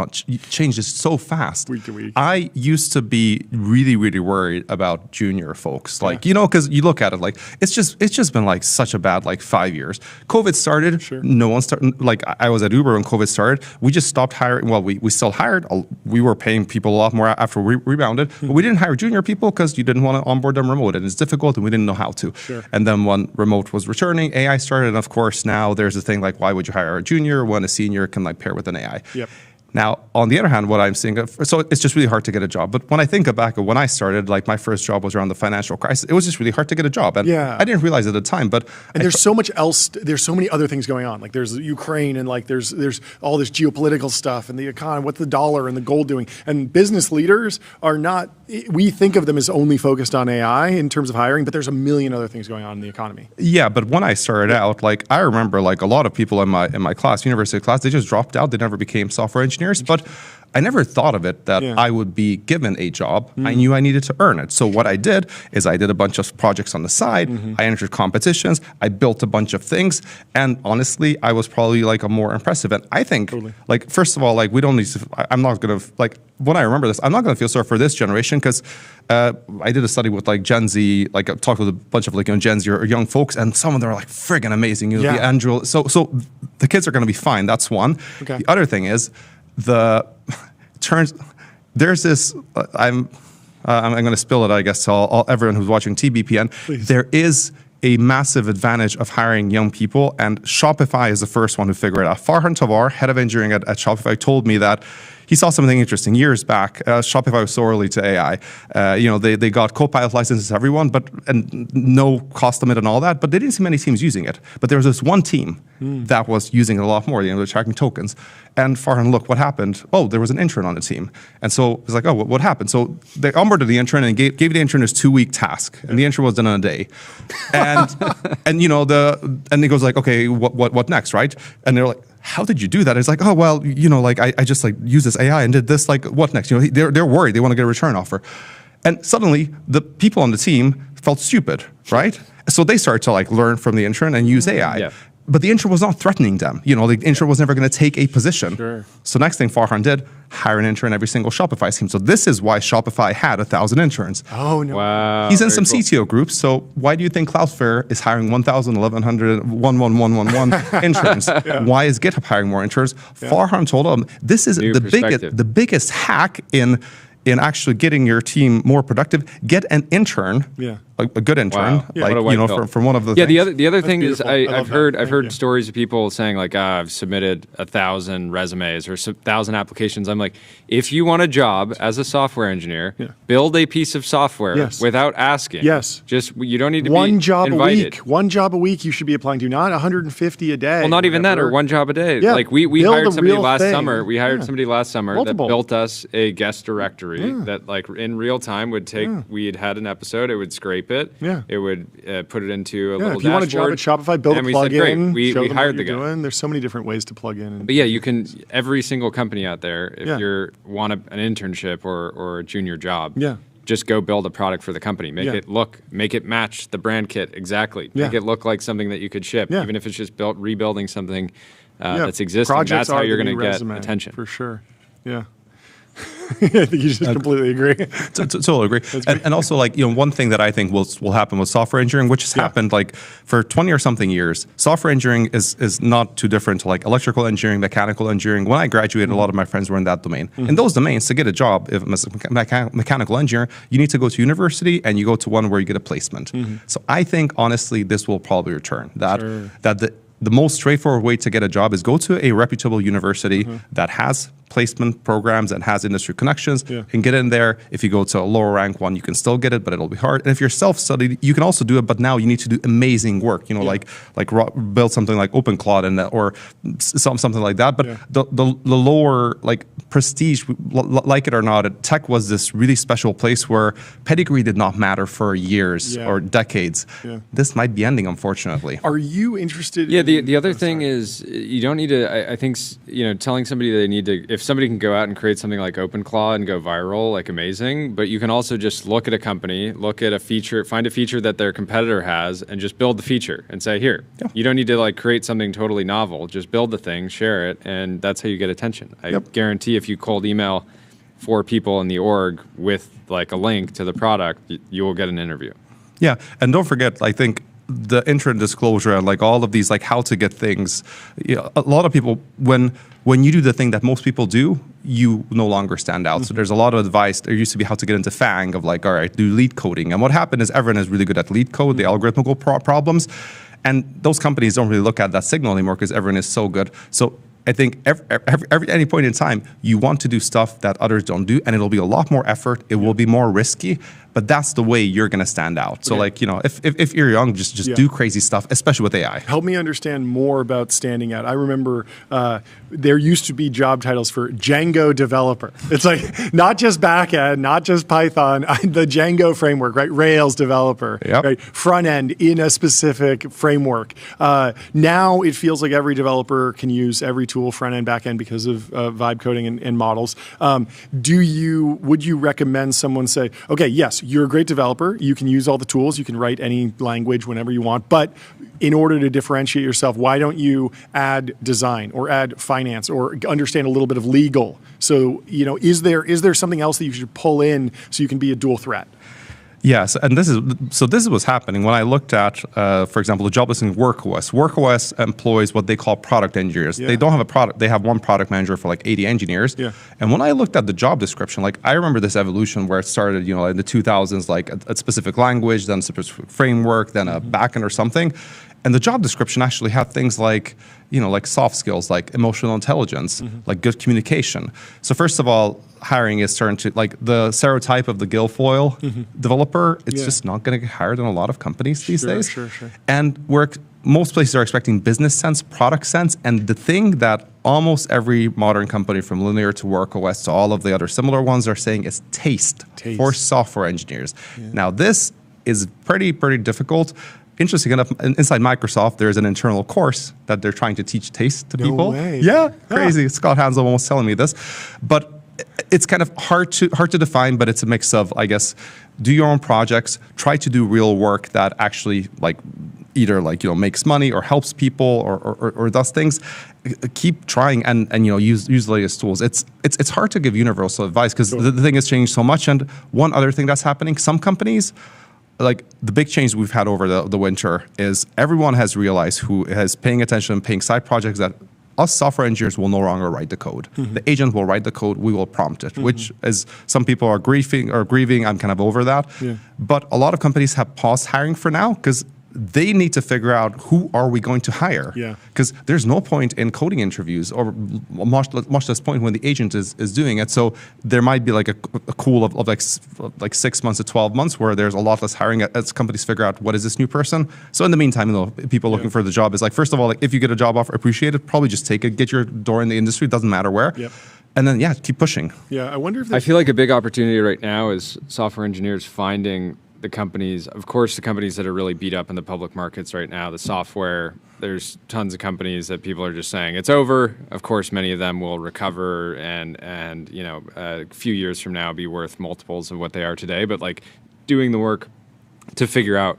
so fast. Week to week. I used to be really, really worried about junior folks, because you look at it like it's just been like such a bad 5 years. COVID started. Sure. No one started. Like I was at Uber when COVID started. We just stopped hiring. Well, we still hired. We were paying people a lot more after we rebounded, but we didn't hire junior people because you didn't want to onboard them remote, and it's difficult, and we didn't know how to. Sure. And then when remote was returning, AI started, and of course now there's a thing like, why would you hire a junior when a senior can pair with an AI? Yep. Now, on the other hand, what I'm seeing, so it's just really hard to get a job. But when I think back of when I started, my first job was around the financial crisis. It was just really hard to get a job. And I didn't realize at the time, but... And there's so much else, there's so many other things going on. Like there's Ukraine and there's all this geopolitical stuff and the economy, what's the dollar and the gold doing? And business leaders are not, we think of them as only focused on AI in terms of hiring, but there's a million other things going on in the economy. Yeah, but when I started out, I remember a lot of people in my class, university class, they just dropped out. They never became software engineers. But I never thought of it that I would be given a job. I knew I needed to earn it. So what I did is I did a bunch of projects on the side. I entered competitions. I built a bunch of things. And honestly, I was probably a more impressive. And I think, first of all, we don't need to, I'm not going to, when I remember this, I'm not going to feel sorry for this generation because I did a study with Gen Z, I talked with a bunch of Gen Z or young folks, and some of them are friggin' amazing. The Andrew. So the kids are going to be fine. That's one. Okay. The other thing is, there's this, I'm going to spill it, I guess, to everyone who's watching TBPN. Please. There is a massive advantage of hiring young people, and Shopify is the first one to figure it out. Farhan Tavar, head of engineering at Shopify, told me that he saw something interesting years back. Shopify was so early to AI. They got Copilot licenses to everyone, and no cost limit and all that, but they didn't see many teams using it. But there was this one team that was using it a lot more. They're tracking tokens. And Farhan, look, what happened? Oh, there was an intern on the team. And so it's oh, what happened? So they onboarded the intern and gave the intern his 2-week task, and the intern was done in a day. And and he goes okay, what next, right? And they're like, how did you do that? It's oh, well, I just used this AI and did this, what next? They're worried. They want to get a return offer. And suddenly the people on the team felt stupid, right? So they started to learn from the intern and use AI. Yeah. But the intern was not threatening them. The intern was never going to take a position. Sure. So next thing Farhan did, hire an intern every single Shopify team. So this is why Shopify had 1,000 interns. Oh, no. Wow. He's in some CTO groups. So why do you think Cloudflare is hiring 1,000, 1,100, 1,111 interns? Why is GitHub hiring more interns? Farhan told him, this is the biggest hack in actually getting your team more productive. Get an intern a good intern, from one of the things. The other thing is I've heard stories of people saying like, I've submitted 1,000 resumes or 1,000 applications. I'm like, if you want a job as a software engineer, build a piece of software without asking. Yes. Just you don't need to one be job invited. a week. One job a week you should be applying to, not 150 a day. Well, not even that, or one job a day. Yeah. Like we hired somebody last thing. summer. We hired somebody last summer Multiple. that built us a guest directory that like in real time would take. We had an episode. It would scrape it. Yeah. It would put it into a little if you want a job at Shopify, build a plugin. We hired the guy. Doing. There's so many different ways to plug in. But yeah, you can. Every single company out there, if you want an internship or a junior job, just go build a product for the company. Make it match the brand kit exactly. Make it look like something that you could ship, even if it's just rebuilding something that's existing. Projects that's how you're going to get attention. For sure. Yeah. I think you just completely agree. Totally agree. And also, like, one thing that I think will happen with software engineering, which has happened like for 20 or something years. Software engineering is not too different to like electrical engineering, mechanical engineering. When I graduated, a lot of my friends were in that domain. In those domains, to get a job, if a mechanical engineer, you need to go to university and you go to one where you get a placement. So I think honestly, this will probably return. That the most straightforward way to get a job is go to a reputable university that has placement programs and has industry connections and get in there. If you go to a lower rank one, you can still get it, but it'll be hard. And if you're self-studied, you can also do it, but now you need to do amazing work, like build something like OpenCloud or something like that. But the lower like prestige, like it or not, tech was this really special place where pedigree did not matter for years or decades. This might be ending, unfortunately. Are you interested? Yeah, the other thing is you don't need to, I think, telling somebody they need to, if somebody can go out and create something like OpenClaw and go viral, like amazing, but you can also just look at a company, look at a feature, find a feature that their competitor has and just build the feature and say, here, you don't need to like create something totally novel, just build the thing, share it, and that's how you get attention. I guarantee if you cold email 4 people in the org with like a link to the product, you will get an interview. Yeah, and don't forget, I think the intro disclosure and like all of these like how to get things, a lot of people, when you do the thing that most people do, you no longer stand out. So there's a lot of advice. There used to be how to get into FANG of like, all right, do lead coding. And what happened is everyone is really good at lead code, the algorithmical problems. And those companies don't really look at that signal anymore because everyone is so good. So I think every any point in time, you want to do stuff that others don't do, and it'll be a lot more effort. It will be more risky, but that's the way you're going to stand out. So, like, if you're young, just do crazy stuff, especially with AI. Help me understand more about standing out. I remember there used to be job titles for Django developer. It's like not just backend, not just Python, the Django framework, right? Rails developer, right? Front end in a specific framework. Now it feels like every developer can use every tool, front end, back end, because of vibe coding and models. Would you recommend someone say, okay, yes, you're a great developer. You can use all the tools. You can write any language whenever you want. But in order to differentiate yourself, why don't you add design or add finance or understand a little bit of legal? So, is there something else that you should pull in so you can be a dual threat? Yes, and this is what's happening. When I looked at, for example, the job listing WorkOS. WorkOS employs what they call product engineers. They don't have a product. They have one product manager for like 80 engineers. And when I looked at the job description, like I remember this evolution where it started, in the 2000s, like a specific language, then a specific framework, then a backend or something. And the job description actually had things like, like soft skills, like emotional intelligence, like good communication. So first of all, hiring is starting to, like the stereotype of the Guilfoyle developer, it's just not going to get hired in a lot of companies these days. Sure. And most places are expecting business sense, product sense, and the thing that almost every modern company from Linear to WorkOS to all of the other similar ones are saying is taste. For software engineers. Now this is pretty difficult. Interesting enough, inside Microsoft, there's an internal course that they're trying to teach taste to people. Way. Yeah, crazy. Scott Hansel was telling me this. But it's kind of hard to define, but it's a mix of, I guess, do your own projects, try to do real work that actually either makes money or helps people or does things. Keep trying and use the latest tools. It's hard to give universal advice because the thing has changed so much. And one other thing that's happening, some companies, like the big change we've had over the winter is everyone has realized who is paying attention and paying side projects that us software engineers will no longer write the code. The agent will write the code, we will prompt it, which is, some people are grieving, I'm kind of over that. But a lot of companies have paused hiring for now because they need to figure out who are we going to hire. Because there's no point in coding interviews, or much less point when the agent is doing it. So there might be like a cool of like 6 months to 12 months where there's a lot less hiring as companies figure out what is this new person. So in the meantime, people looking for the job is like, first of all, like if you get a job offer, appreciate it, probably just take it, get your door in the industry, doesn't matter where. And then, keep pushing. I wonder if I feel like a big opportunity right now is software engineers finding the companies, of course, the companies that are really beat up in the public markets right now, the software, there's tons of companies that people are just saying it's over. Of course, many of them will recover and a few years from now be worth multiples of what they are today. But like doing the work to figure out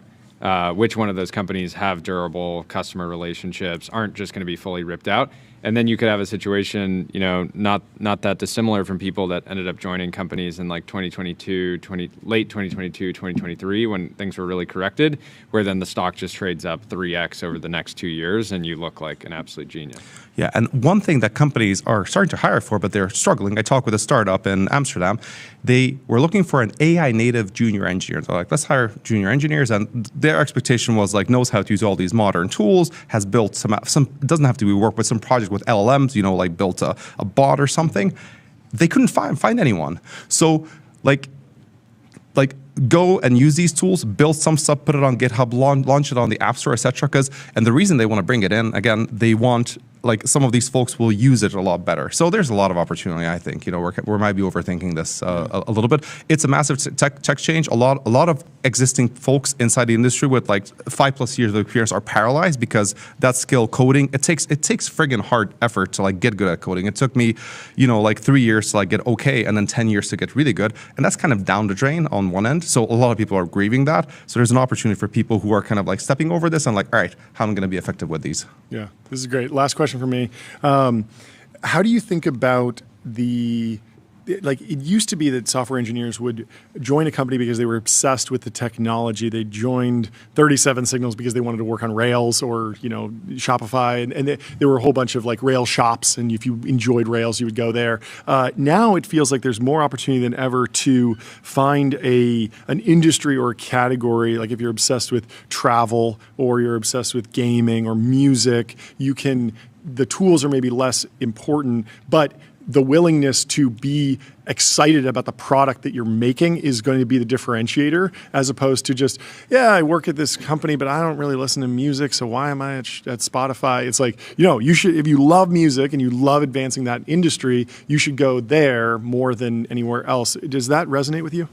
which one of those companies have durable customer relationships, aren't just going to be fully ripped out. And then you could have a situation, not that dissimilar from people that ended up joining companies in like late 2022, 2023, when things were really corrected, where then the stock just trades up 3x over the next 2 years and you look like an absolute genius. Yeah, and one thing that companies are starting to hire for, but they're struggling. I talked with a startup in Amsterdam. They were looking for an AI native junior engineer. They're like, let's hire junior engineers. And their expectation was like, knows how to use all these modern tools, has built some doesn't have to be work with some project with LLMs, like built a bot or something. They couldn't find anyone. So like go and use these tools, build some stuff, put it on GitHub, launch it on the App Store, etc. And the reason they want to bring it in, again, they want, like, some of these folks will use it a lot better. So there's a lot of opportunity, I think. We might be overthinking this a little bit. It's a massive tech change. A lot of existing folks inside the industry with like 5+ years of experience are paralyzed because that skill, coding, it takes friggin' hard effort to like get good at coding. It took me, like 3 years to like get okay, and then 10 years to get really good. And that's kind of down the drain on one end. So a lot of people are grieving that. So there's an opportunity for people who are kind of like stepping over this and like, all right, how am I going to be effective with these? Yeah, this is great. Last question for me. How do you think about it used to be that software engineers would join a company because they were obsessed with the technology. They joined 37 Signals because they wanted to work on Rails or, Shopify. And there were a whole bunch of like Rails shops. And if you enjoyed Rails, you would go there. Now it feels like there's more opportunity than ever to find an industry or a category. Like if you're obsessed with travel or you're obsessed with gaming or music, the tools are maybe less important, but the willingness to be excited about the product that you're making is going to be the differentiator, as opposed to just, I work at this company, but I don't really listen to music, so why am I at Spotify? It's like, you should, if you love music and you love advancing that industry, you should go there more than anywhere else. Does that resonate with you?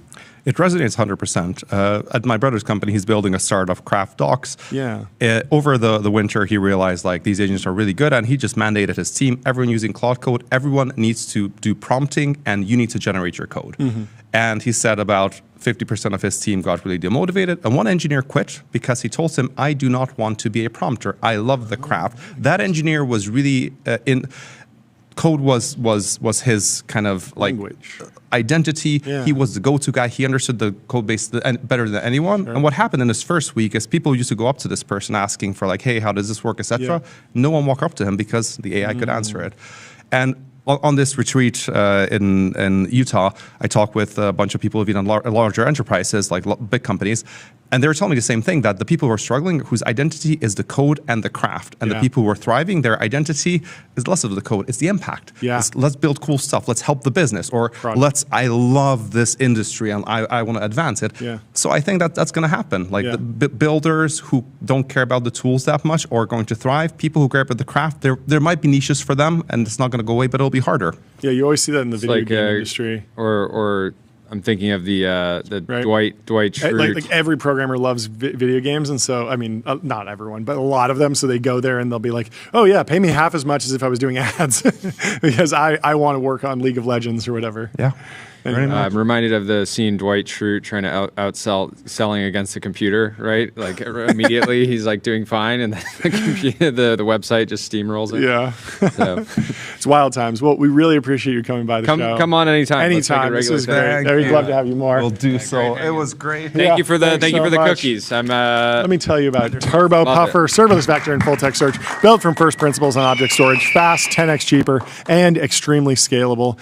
It resonates 100%. At my brother's company, he's building a startup, Craft Docs. Over the winter, he realized like these agents are really good, and he just mandated his team, everyone using Claude Code, everyone needs to do prompting, and you need to generate your code. And he said about 50% of his team got really demotivated, and one engineer quit because he told him, I do not want to be a prompter. I love the craft. That engineer was really code was his kind of like language. Identity. He was the go-to guy. He understood the code base better than anyone. And what happened in his first week is people used to go up to this person asking for like, hey, how does this work, etc. No one walked up to him because the AI could answer it. And on this retreat in Utah, I talked with a bunch of people who've been on larger enterprises, like big companies, and they were telling me the same thing, that the people who are struggling, whose identity is the code and the craft, and the people who are thriving, their identity is less of the code, it's the impact. It's, let's build cool stuff, let's help the business, or I love this industry and I want to advance it. So I think that's going to happen. Like the builders who don't care about the tools that much are going to thrive. People who care about the craft, there might be niches for them, and it's not going to go away, but it'll be harder. Yeah, you always see that in the video game industry. Or I'm thinking of the Dwight Schrute. Like every programmer loves video games, and so I mean, not everyone, but a lot of them. So they go there and they'll be like, "Oh yeah, pay me half as much as if I was doing ads, because I want to work on League of Legends or whatever." I'm reminded of the scene Dwight Schrute trying to selling against the computer, right? Like immediately he's like doing fine, and then the website just steamrolls it. Yeah. So. It's wild times. Well, we really appreciate you coming by the show. Come on anytime. Anytime. This was great. We'd love to have you more. We'll do so. It was great. Thank you for the cookies. Let me tell you about Turbopuffer, serverless vector and full text search, built from first principles on object storage, fast, 10x cheaper, and extremely scalable.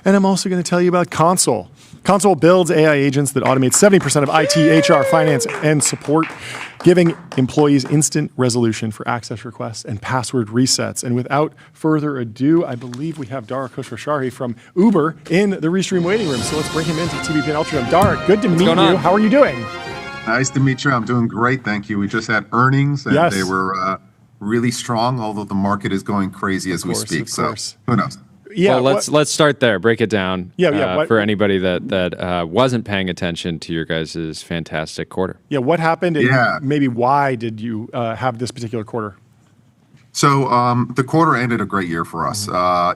And I'm also going to tell you about Console. Console builds AI agents that automate 70% of IT, HR, finance, and support, giving employees instant resolution for access requests and password resets. And without further ado, I believe we have Dara Khosrowshahi from Uber in the Restream waiting room. So let's bring him into TBPN Ultra. Dara, good to meet you. How are you doing? Nice to meet you. I'm doing great, thank you. We just had earnings, and they were really strong, although the market is going crazy as we speak. So who knows? Yeah, well, let's start there. Break it down. For anybody that wasn't paying attention to your guys' fantastic quarter. Yeah, what happened? And maybe why did you have this particular quarter? So the quarter ended a great year for us.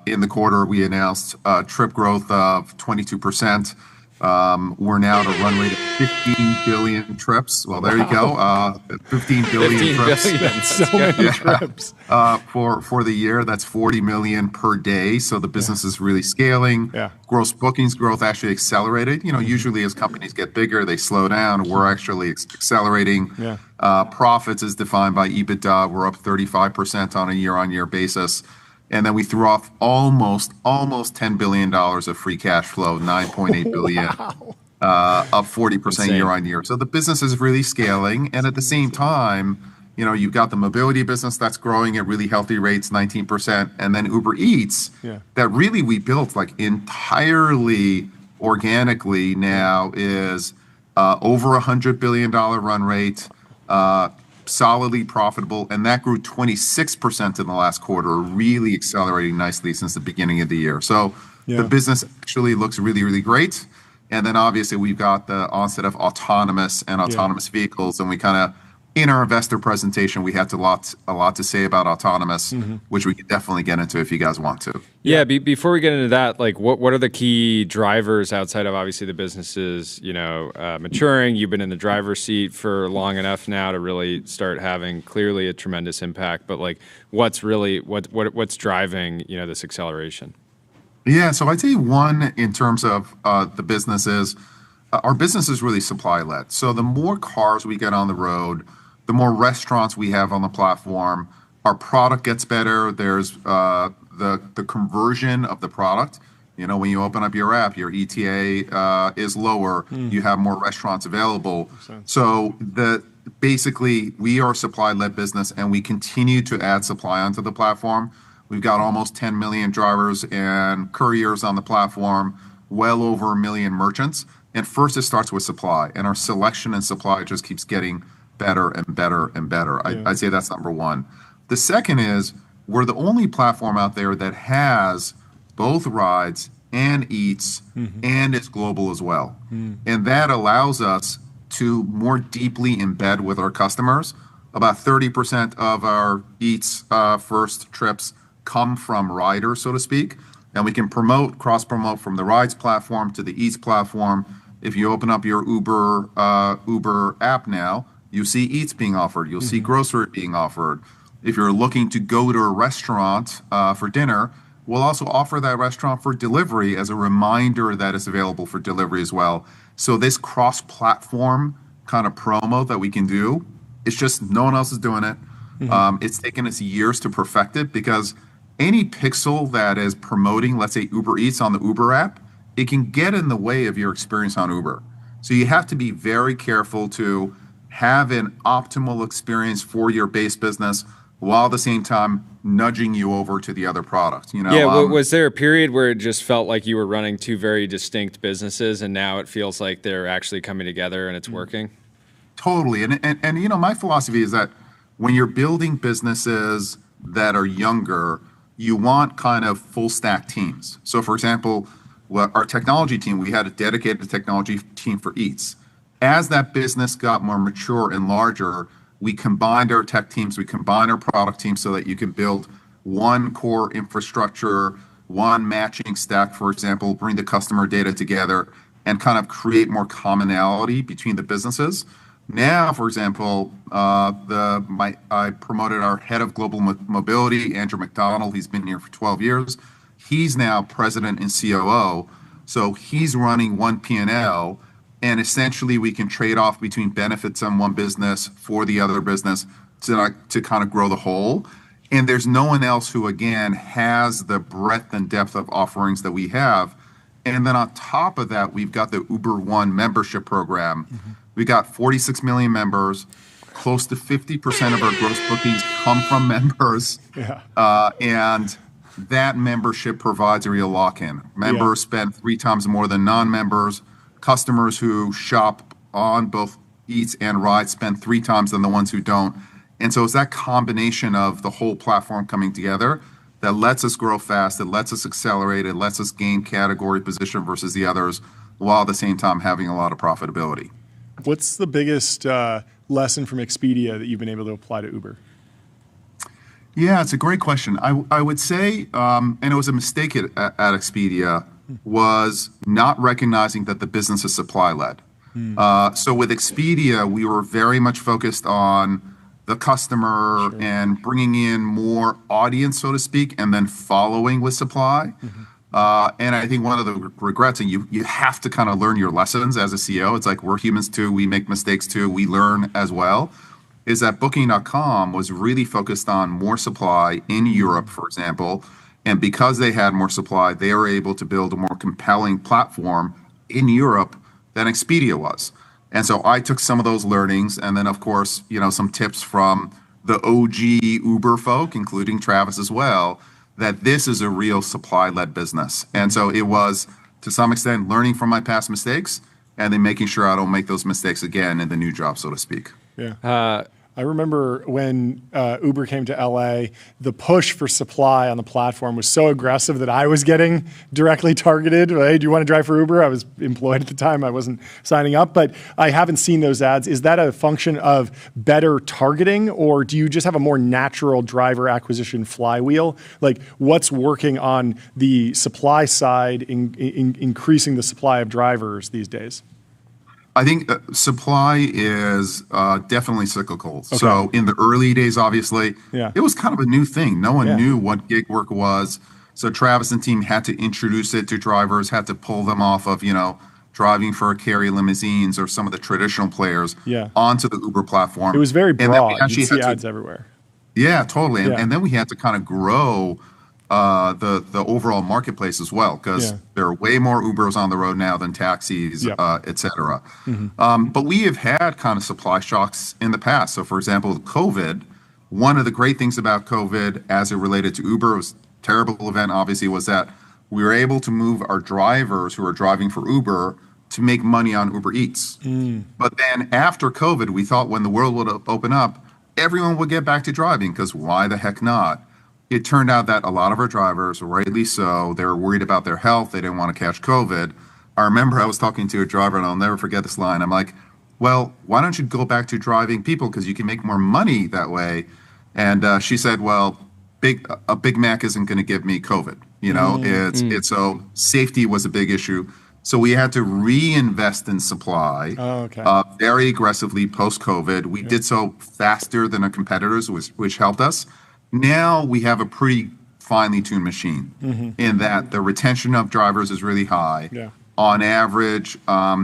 In the quarter, we announced trip growth of 22%. We're now at a run rate of 15 billion trips. Well, there you go. 15 billion trips. So many trips. For the year, that's 40 million per day. So the business is really scaling. Gross bookings growth actually accelerated. Usually as companies get bigger, they slow down. We're actually accelerating. Profits is defined by EBITDA. We're up 35% on a year-on-year basis. And then we threw off almost $10 billion of free cash flow, 9.8 billion, up 40% year on year. So the business is really scaling. And at the same time, you've got the mobility business that's growing at really healthy rates, 19%. And then Uber Eats, that really we built like entirely organically now is over $100 billion run rate, solidly profitable, and that grew 26% in the last quarter, really accelerating nicely since the beginning of the year. So the business actually looks really, really great. And then obviously we've got the onset of autonomous vehicles, and we kind of, in our investor presentation, we had a lot to say about autonomous, which we can definitely get into if you guys want to. Yeah, before we get into that, like what are the key drivers outside of obviously the businesses, maturing? You've been in the driver's seat for long enough now to really start having clearly a tremendous impact. But like, what's driving this acceleration? Yeah, so I'd say one in terms of the businesses, our business is really supply led. So the more cars we get on the road, the more restaurants we have on the platform, our product gets better. There's the conversion of the product. When you open up your app, your ETA is lower. You have more restaurants available. So basically, we are a supply-led business, and we continue to add supply onto the platform. We've got almost 10 million drivers and couriers on the platform, well over 1 million merchants. And first, it starts with supply, and our selection and supply just keeps getting better and better and better. I'd say that's number one. The second is we're the only platform out there that has both rides and eats and is global as well. And that allows us to more deeply embed with our customers. About 30% of our eats first trips come from riders, so to speak. And we can cross-promote from the rides platform to the eats platform. If you open up your Uber app now, you see eats being offered. You'll see grocery being offered. If you're looking to go to a restaurant for dinner, we'll also offer that restaurant for delivery as a reminder that it's available for delivery as well. So this cross-platform kind of promo that we can do, it's just no one else is doing it. It's taken us years to perfect it because any pixel that is promoting, let's say, Uber Eats on the Uber app, it can get in the way of your experience on Uber. So you have to be very careful to have an optimal experience for your base business while at the same time nudging you over to the other product. Was there a period where it just felt like you were running two very distinct businesses and now it feels like they're actually coming together and it's working? Totally. And my philosophy is that when you're building businesses that are younger, you want kind of full stack teams. So for example, our technology team, we had a dedicated technology team for Eats. As that business got more mature and larger, we combined our tech teams, we combined our product teams so that you can build one core infrastructure one matching stack, for example, bring the customer data together and kind of create more commonality between the businesses. Now, for example, I promoted our head of global mobility, Andrew McDonald. He's been here for 12 years. He's now president and COO. So he's running one P&L, and essentially we can trade off between benefits on one business for the other business to kind of grow the whole. And there's no one else who, again, has the breadth and depth of offerings that we have. And then on top of that, we've got the Uber One membership program. We got 46 million members. Close to 50% of our gross bookings come from members. And that membership provides a real lock-in. Members spend 3 times more than non-members. Customers who shop on both Eats and Rides spend 3 times than the ones who don't. And so it's that combination of the whole platform coming together that lets us grow fast, that lets us accelerate, it lets us gain category position versus the others, while at the same time having a lot of profitability. What's the biggest lesson from Expedia that you've been able to apply to Uber? Yeah, it's a great question. I would say, and it was a mistake at Expedia, was not recognizing that the business is supply-led. So with Expedia, we were very much focused on the customer and bringing in more audience, so to speak, and then following with supply. And I think one of the regrets, and you have to kind of learn your lessons as a CEO, it's like we're humans too, we make mistakes too, we learn as well, is that Booking.com was really focused on more supply in Europe, for example. And because they had more supply, they were able to build a more compelling platform in Europe than Expedia was. And so I took some of those learnings, and then of course, some tips from the OG Uber folk, including Travis as well, that this is a real supply-led business. And so it was, to some extent, learning from my past mistakes and then making sure I don't make those mistakes again in the new job, so to speak. I remember when Uber came to LA, the push for supply on the platform was so aggressive that I was getting directly targeted. Hey, do you want to drive for Uber? I was employed at the time. I wasn't signing up, but I haven't seen those ads. Is that a function of better targeting, or do you just have a more natural driver acquisition flywheel? Like, what's working on the supply side in increasing the supply of drivers these days? I think supply is definitely cyclical. Okay. So in the early days, obviously, it was kind of a new thing. No one knew what gig work was. So Travis and team had to introduce it to drivers, had to pull them off of, driving for Carry limousines or some of the traditional players onto the Uber platform. It was very broad. You see ads everywhere. Yeah, totally. And then we had to kind of grow the overall marketplace as well, because there are way more Ubers on the road now than taxis, et cetera. But we have had kind of supply shocks in the past. So for example, with COVID, one of the great things about COVID as it related to Uber, it was a terrible event obviously, was that we were able to move our drivers who are driving for Uber to make money on Uber Eats. But then after COVID, we thought when the world would open up, everyone would get back to driving, because why the heck not? It turned out that a lot of our drivers, rightly so, they were worried about their health. They didn't want to catch COVID. I remember I was talking to a driver, and I'll never forget this line. I'm like, well, why don't you go back to driving people, because you can make more money that way? And she said, well, a Big Mac isn't going to give me COVID. It's so safety was a big issue. So we had to reinvest in supply very aggressively post-COVID. We did so faster than our competitors, which helped us. Now we have a pretty finely tuned machine in that the retention of drivers is really high. On average,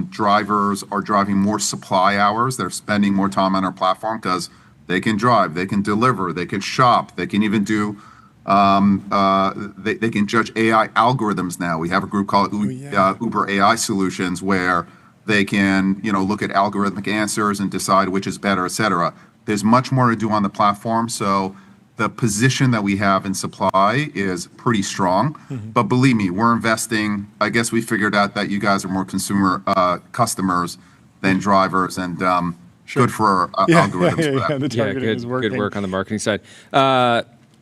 drivers are driving more supply hours. They're spending more time on our platform because they can drive, they can deliver, they can shop, they can even do, they can judge AI algorithms now. We have a group called Uber AI Solutions, where they can look at algorithmic answers and decide which is better, et cetera. There's much more to do on the platform. So the position that we have in supply is pretty strong, but believe me, we're investing. I guess we figured out that you guys are more consumer customers than drivers, and good for algorithms. Good work on the marketing side.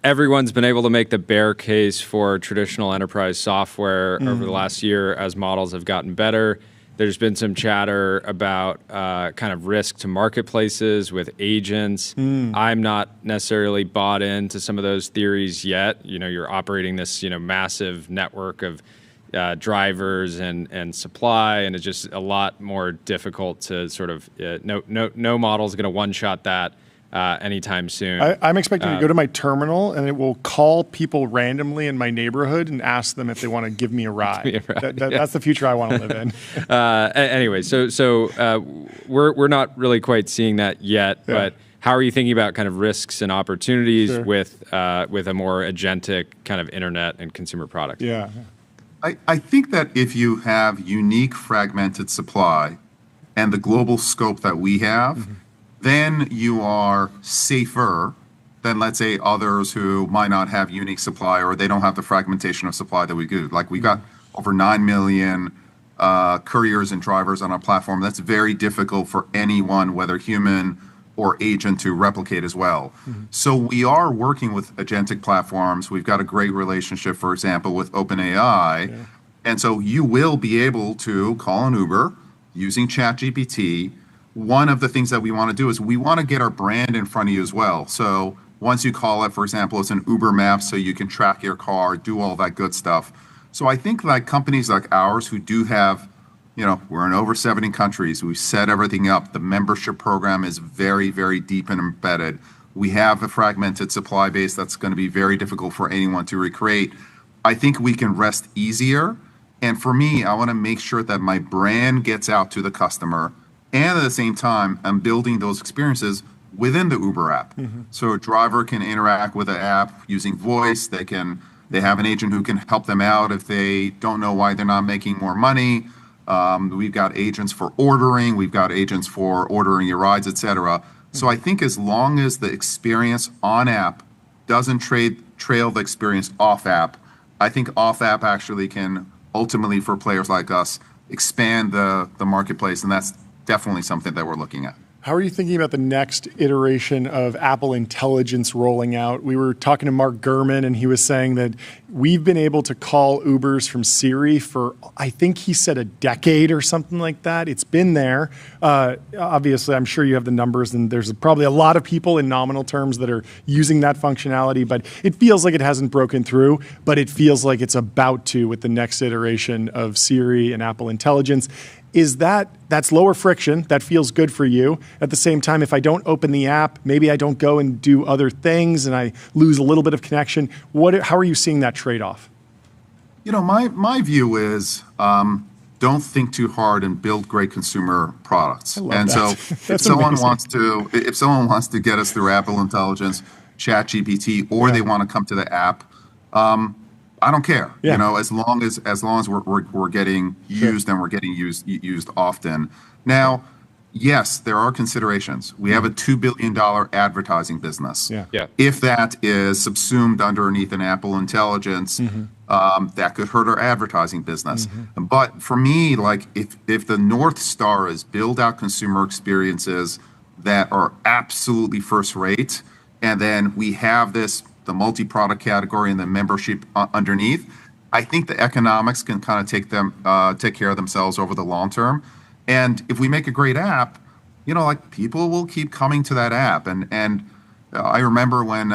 Everyone's been able to make the bear case for traditional enterprise software over the last year as models have gotten better. There's been some chatter about kind of risk to marketplaces with agents. I'm not necessarily bought into some of those theories yet. You're operating this, massive network of drivers and supply, and it's just a lot more difficult to sort of, no model is going to one-shot that anytime soon. I'm expecting to go to my terminal and it will call people randomly in my neighborhood and ask them if they want to give me a ride. That's the future I want to live in. Anyway, so we're not really quite seeing that yet, but how are you thinking about kind of risks and opportunities with a more agentic kind of internet and consumer product? Yeah. I think that if you have unique fragmented supply and the global scope that we have, then you are safer than, let's say, others who might not have unique supply or they don't have the fragmentation of supply that we do. Like, we got over 9 million couriers and drivers on our platform. That's very difficult for anyone, whether human or agent, to replicate as well. So we are working with agentic platforms. We've got a great relationship, for example, with OpenAI. And so you will be able to call an Uber using ChatGPT. One of the things that we want to do is we want to get our brand in front of you as well. So once you call it, for example, it's an Uber map, so you can track your car, do all that good stuff. So I think like companies like ours who do have, we're in over 70 countries. We've set everything up. The membership program is very, very deep and embedded. We have a fragmented supply base that's going to be very difficult for anyone to recreate. I think we can rest easier. And for me, I want to make sure that my brand gets out to the customer. And at the same time, I'm building those experiences within the Uber app. So a driver can interact with the app using voice. They have an agent who can help them out if they don't know why they're not making more money. We've got agents for ordering. We've got agents for ordering your rides, etc. So I think as long as the experience on app doesn't trail the experience off app, I think off app actually can ultimately, for players like us, expand the marketplace. And that's definitely something that we're looking at. How are you thinking about the next iteration of Apple Intelligence rolling out? We were talking to Mark Gurman, and he was saying that we've been able to call Ubers from Siri for, I think he said, a decade or something like that. It's been there. Obviously, I'm sure you have the numbers, and there's probably a lot of people in nominal terms that are using that functionality, but it feels like it hasn't broken through, but it feels like it's about to with the next iteration of Siri and Apple Intelligence. That's lower friction. That feels good for you. At the same time, if I don't open the app, maybe I don't go and do other things and I lose a little bit of connection. How are you seeing that trade-off? My view is don't think too hard and build great consumer products. And so if someone wants to get us through Apple Intelligence, ChatGPT, or they want to come to the app, I don't care. As long as we're getting used and we're getting used often. Now, yes, there are considerations. We have a $2 billion advertising business. If that is subsumed underneath an Apple Intelligence, that could hurt our advertising business. But for me, like if the North Star is build out consumer experiences that are absolutely first rate, and then we have the multi-product category and the membership underneath, I think the economics can kind of take care of themselves over the long term. And if we make a great app, people will keep coming to that app. And I remember when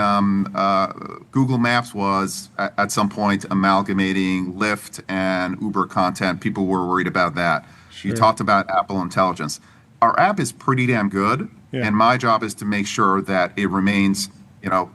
Google Maps was at some point amalgamating Lyft and Uber content, people were worried about that. You talked about Apple Intelligence. Our app is pretty damn good. And my job is to make sure that it remains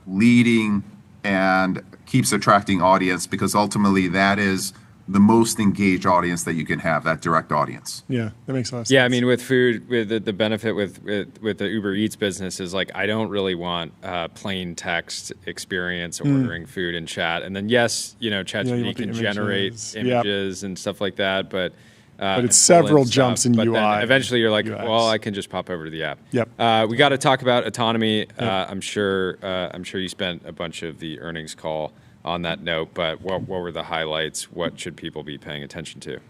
leading and keeps attracting audience, because ultimately that is the most engaged audience that you can have, that direct audience. Yeah, that makes a lot of sense. Yeah, I mean, with food, with the benefit with the Uber Eats business is like, I don't really want plain text experience ordering food in chat. And then yes, ChatGPT can generate images and stuff like that, but it's several jumps in UI. Then eventually you're like, UX. Well, I can just pop over to the app. We got to talk about autonomy. I'm sure you spent a bunch of the earnings call on that note, but what were the highlights? What should people be paying attention to?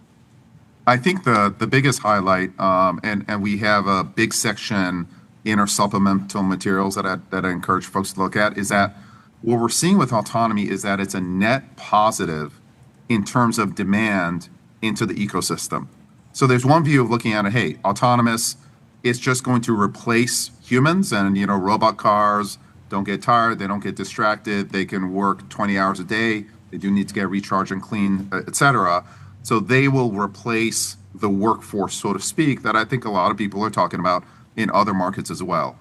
I think the biggest highlight, and we have a big section in our supplemental materials that I encourage folks to look at, is that what we're seeing with autonomy is that it's a net positive in terms of demand into the ecosystem. So there's one view of looking at it, hey, autonomous is just going to replace humans, and robot cars don't get tired, they don't get distracted, they can work 20 hours a day, they do need to get recharged and clean, etc. So they will replace the workforce, so to speak, that I think a lot of people are talking about in other markets as well.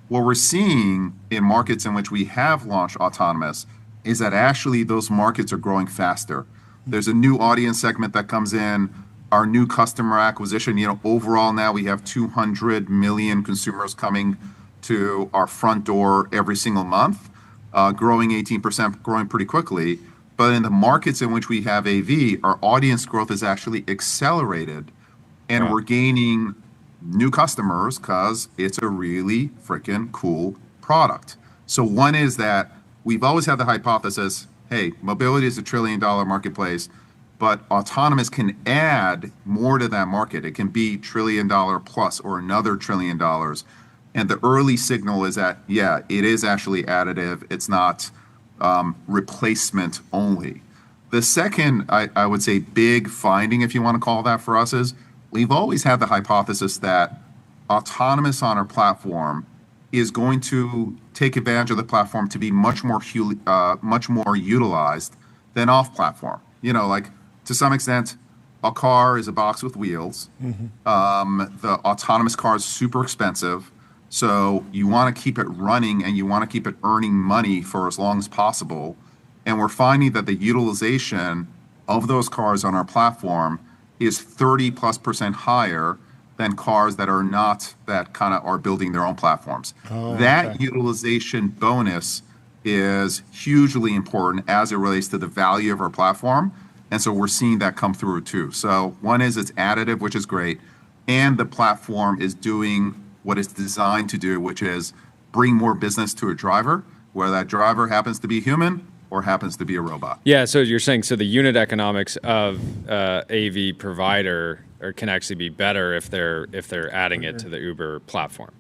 What we're seeing in markets in which we have launched autonomous is that actually those markets are growing faster. There's a new audience segment that comes in, our new customer acquisition, overall now we have 200 million consumers coming to our front door every single month, growing 18%, growing pretty quickly. But in the markets in which we have AV, our audience growth has actually accelerated, and we're gaining new customers because it's a really freaking cool product. So one is that we've always had the hypothesis, hey, mobility is $1 trillion marketplace, but autonomous can add more to that market. It can be $1 trillion plus or another $1 trillion. And the early signal is that, yeah, it is actually additive. It's not replacement only. The second, I would say, big finding, if you want to call that for us, is we've always had the hypothesis that autonomous on our platform is going to take advantage of the platform to be much more utilized than off-platform. Like to some extent, a car is a box with wheels. The autonomous car is super expensive. So you want to keep it running and you want to keep it earning money for as long as possible. And we're finding that the utilization of those cars on our platform is 30+% higher than cars that are not, that kind of are building their own platforms. That utilization bonus is hugely important as it relates to the value of our platform. And so we're seeing that come through too. So one is it's additive, which is great. And the platform is doing what it's designed to do, which is bring more business to a driver, where that driver happens to be a human or happens to be a robot. Yeah, so you're saying the unit economics of AV provider can actually be better if they're adding it to the Uber platform.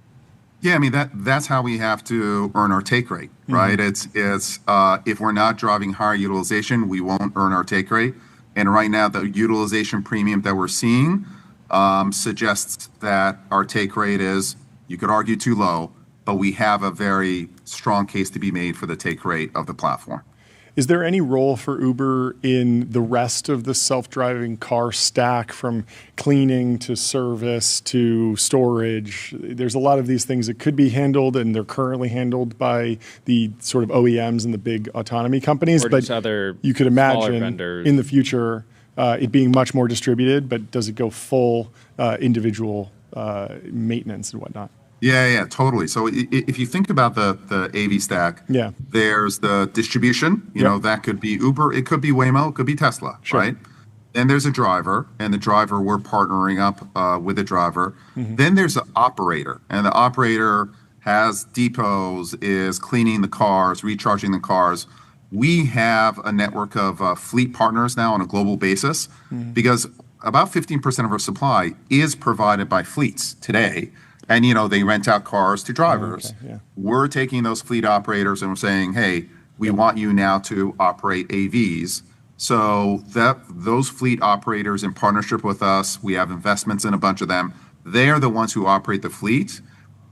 Yeah, I mean that's how we have to earn our take rate, right? It's if we're not driving higher utilization, we won't earn our take rate. And right now, the utilization premium that we're seeing suggests that our take rate is, you could argue, too low, but we have a very strong case to be made for the take rate of the platform. Is there any role for Uber in the rest of the self-driving car stack, from cleaning to service to storage? There's a lot of these things that could be handled, and they're currently handled by the sort of OEMs and the big autonomy companies. Or but other you could imagine vendors in the future it being much more distributed, but does it go full individual maintenance and whatnot? Yeah, totally. So if you think about the AV stack, there's the distribution, you know, that could be Uber, it could be Waymo, it could be Tesla, right? Then there's a driver, and the driver, we're partnering up with the driver. Then there's an operator, and the operator has depots, is cleaning the cars, recharging the cars. We have a network of fleet partners now on a global basis, because about 15% of our supply is provided by fleets today. And, you know, they rent out cars to drivers. We're taking those fleet operators and we're saying, hey, we want you now to operate AVs. So those fleet operators, in partnership with us, we have investments in a bunch of them. They're the ones who operate the fleet,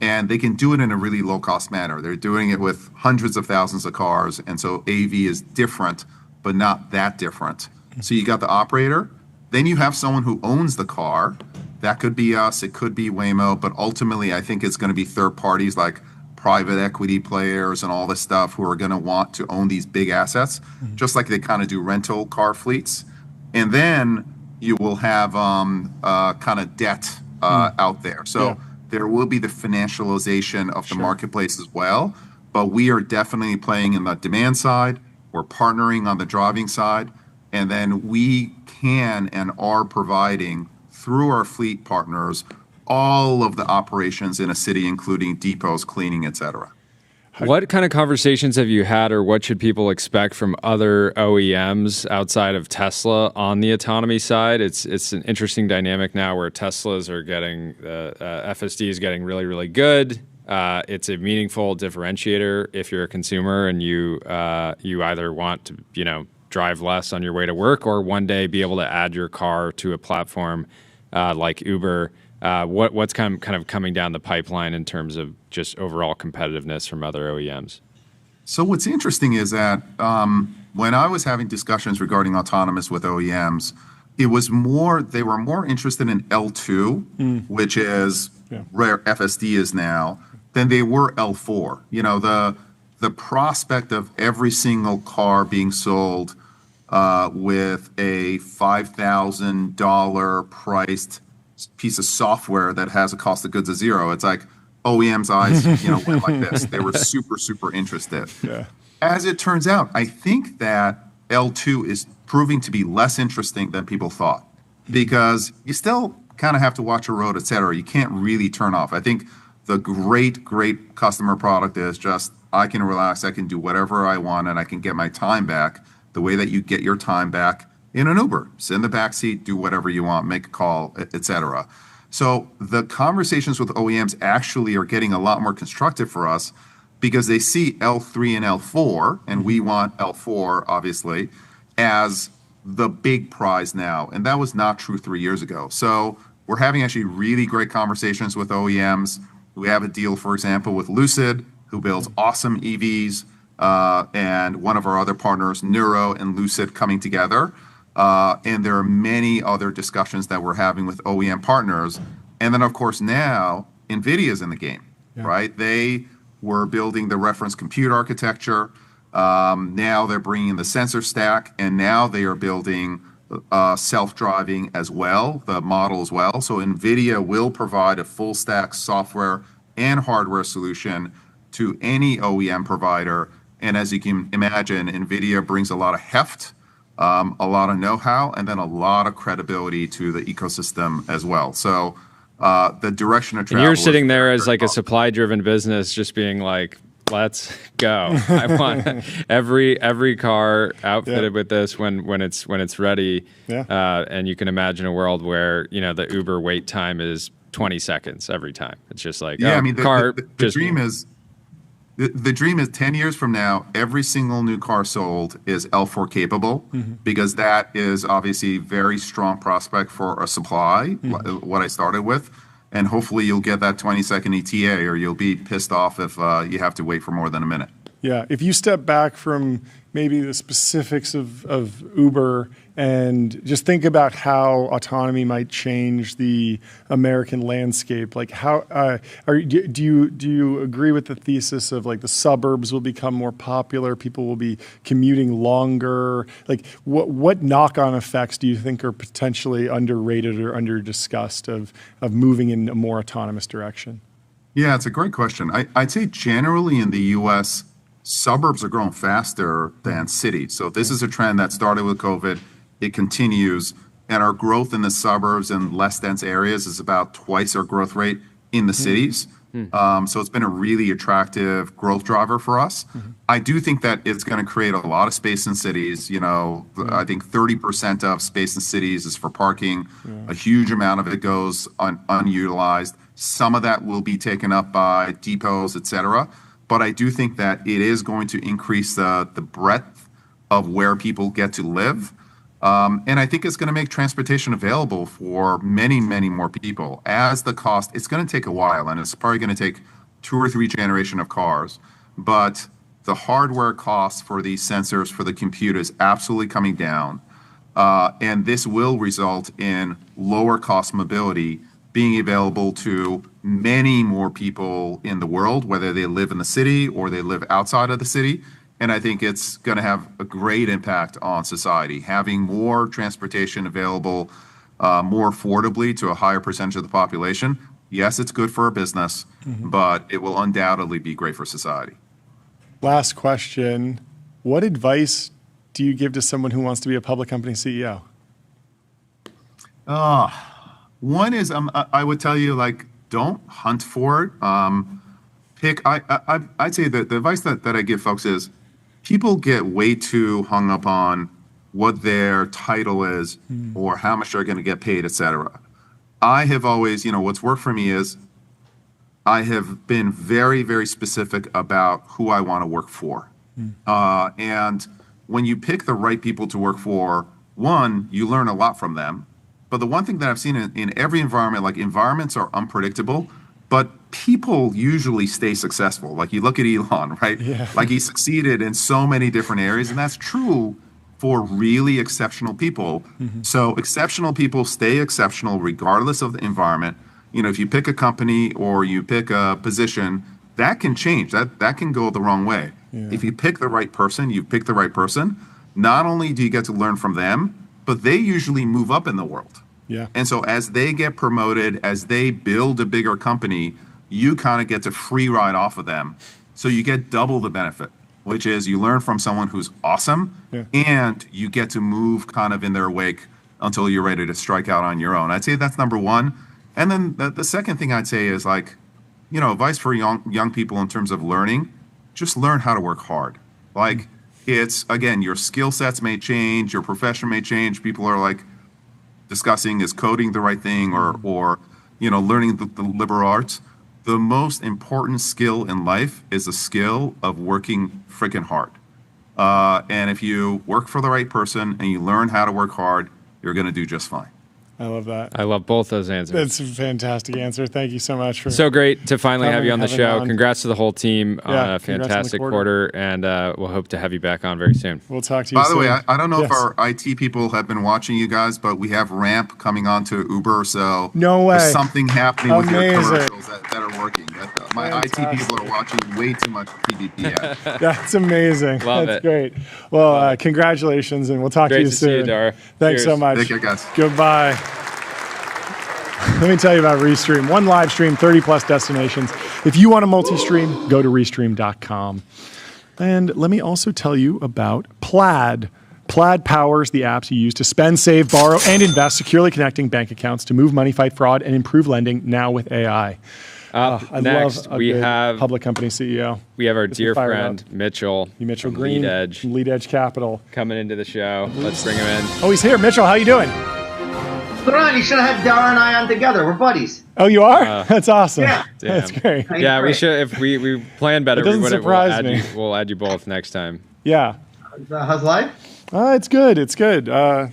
and they can do it in a really low-cost manner. They're doing it with hundreds of thousands of cars, and so AV is different, but not that different. So you got the operator, then you have someone who owns the car. That could be us, it could be Waymo, but ultimately I think it's going to be third parties like private equity players and all this stuff who are going to want to own these big assets, just like they kind of do rental car fleets. And then you will have kind of debt out there. So there will be the financialization of the marketplace as well, but we are definitely playing in the demand side. We're partnering on the driving side, and then we can and are providing through our fleet partners all of the operations in a city, including depots, cleaning, etc. What kind of conversations have you had, or what should people expect from other OEMs outside of Tesla on the autonomy side? It's an interesting dynamic now where Teslas are getting, FSD is getting really, really good. It's a meaningful differentiator if you're a consumer and you either want to, you know, drive less on your way to work, or one day be able to add your car to a platform like Uber. What's kind of coming down the pipeline in terms of just overall competitiveness from other OEMs? So what's interesting is that when I was having discussions regarding autonomous with OEMs, they were more interested in L2, which is where FSD is now, than they were L4. You know, the prospect of every single car being sold with a $5,000 priced piece of software that has a cost of goods of zero. It's like OEM's eyes, went like this. They were super, super interested. Yeah. As it turns out, I think that L2 is proving to be less interesting than people thought, because you still kind of have to watch a road, et cetera. You can't really turn off. I think the great customer product is just, I can relax, I can do whatever I want, and I can get my time back the way that you get your time back in an Uber. Sit in the back seat, do whatever you want, make a call, et cetera. So the conversations with OEMs actually are getting a lot more constructive for us, because they see L3 and L4, and we want L4, obviously, as the big prize now. And that was not true 3 years ago. So we're having actually really great conversations with OEMs. We have a deal, for example, with Lucid, who builds awesome EVs, and one of our other partners, Neuro and Lucid, coming together. And there are many other discussions that we're having with OEM partners. And then, of course, now NVIDIA's in the game, right? They were building the reference compute architecture. Now they're bringing the sensor stack, and now they are building self-driving as well, the model as well. So NVIDIA will provide a full stack software and hardware solution to any OEM provider. And as you can imagine, NVIDIA brings a lot of heft, a lot of know-how, and then a lot of credibility to the ecosystem as well. So the direction of travel. And you're sitting there as like a supply-driven business, just being like, let's go. I want every car outfitted with this when it's ready. Yeah. And you can imagine a world where, the Uber wait time is 20 seconds every time. It's just like, the dream is 10 years from now, every single new car sold is L4 capable, because that is obviously very strong prospect for a supply, what I started with. And hopefully you'll get that 20-second ETA, or you'll be pissed off if you have to wait for more than a minute. Yeah, if you step back from maybe the specifics of Uber and just think about how autonomy might change the American landscape, like how do you agree with the thesis of like the suburbs will become more popular, people will be commuting longer? Like what knock-on effects do you think are potentially underrated or under-discussed of moving in a more autonomous direction? Yeah, it's a great question. I'd say generally in the U.S., suburbs are growing faster than cities. So this is a trend that started with COVID. It continues. And our growth in the suburbs and less dense areas is about twice our growth rate in the cities. So it's been a really attractive growth driver for us. I do think that it's going to create a lot of space in cities. I think 30% of space in cities is for parking. A huge amount of it goes unutilized. Some of that will be taken up by depots, et cetera. But I do think that it is going to increase the breadth of where people get to live. And I think it's going to make transportation available for many, many more people. As the cost, it's going to take a while, and it's probably going to take 2 or 3 generations of cars. But the hardware cost for these sensors, for the compute, is absolutely coming down. And this will result in lower cost mobility being available to many more people in the world, whether they live in the city or they live outside of the city. And I think it's going to have a great impact on society. Having more transportation available more affordably to a higher percentage of the population, yes, it's good for a business, but it will undoubtedly be great for society. Last question. What advice do you give to someone who wants to be a public company CEO? One is I would tell you, don't hunt for it. I'd say that the advice that I give folks is people get way too hung up on what their title is or how much they're going to get paid, et cetera. I have always, what's worked for me is I have been very, very specific about who I want to work for. And when you pick the right people to work for, one, you learn a lot from them. But the one thing that I've seen in every environment, like environments are unpredictable, but people usually stay successful. Like you look at Elon, right? Yeah. Like he succeeded in so many different areas, and that's true for really exceptional people. So exceptional people stay exceptional regardless of the environment. You know, if you pick a company or you pick a position, that can change. That can go the wrong way. Yeah. If you pick the right person, you pick the right person. Not only do you get to learn from them, but they usually move up in the world. Yeah. And so as they get promoted, as they build a bigger company, you kind of get to free ride off of them. So you get double the benefit, which is you learn from someone who's awesome, and you get to move kind of in their wake until you're ready to strike out on your own. I'd say that's number one. And then the second thing I'd say is like, you know, advice for young people in terms of learning, just learn how to work hard. Like it's, again, your skill sets may change, your profession may change. People are like discussing is coding the right thing or you know, learning the liberal arts. The most important skill in life is a skill of working freaking hard. And if you work for the right person and you learn how to work hard, you're going to do just fine. I love that. I love both those answers. That's a fantastic answer. Thank you so much for so great to finally have you on the show. on. Congrats to the whole team on a fantastic quarter, and we'll hope to have you back on very soon. We'll talk to you soon. By the way, I don't know Yes. if our IT people have been watching you guys, but we have Ramp coming on to Uber, so No way. there's something happening with your Amazing. commercials that are working. My IT people are watching way too much TBPN. That's amazing. Love That's it. great. Well, congratulations, and we'll talk Great to you to see soon. you, Dara. Thanks so Cheers. much. Take care, guys. Goodbye. Let me tell you about Restream. One live stream, 30 plus destinations. If you want a multi-stream, go to restream.com. And let me also tell you about Plaid. Plaid powers the apps you use to spend, save, borrow, and invest, securely connecting bank accounts to move money, fight fraud, and improve lending now with AI. I Next, love a we good have public company CEO. We have our Gets me dear fired friend up. Mitchell Mitchell from Green, Lead Edge, from Lead Edge Capital, coming into the show. Let's bring him in. Oh, he's here. Mitchell, how you doing? Ron, you should have had Dara and I on together. We're buddies. Oh, you are? That's awesome. Yeah. That's great. Yeah, we should. If we plan better, It doesn't surprise me. We'll add you both next time. Yeah. How's life? It's good. It's good. We're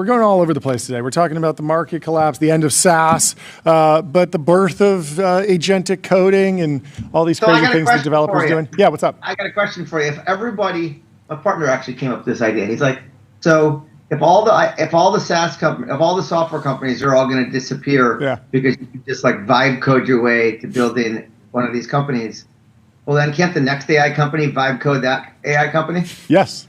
going all over the place today. We're talking about the market collapse, the end of SaaS, but the birth of agentic coding and all these crazy things that developers are doing. Yeah, what's up? I got a question for you. If everybody, my partner actually came up with this idea. He's like, so if all the SaaS companies, if all the software companies are all going to disappear because you can just like vibe code your way to building one of these companies, well then can't the next AI company vibe code that AI company? Yes.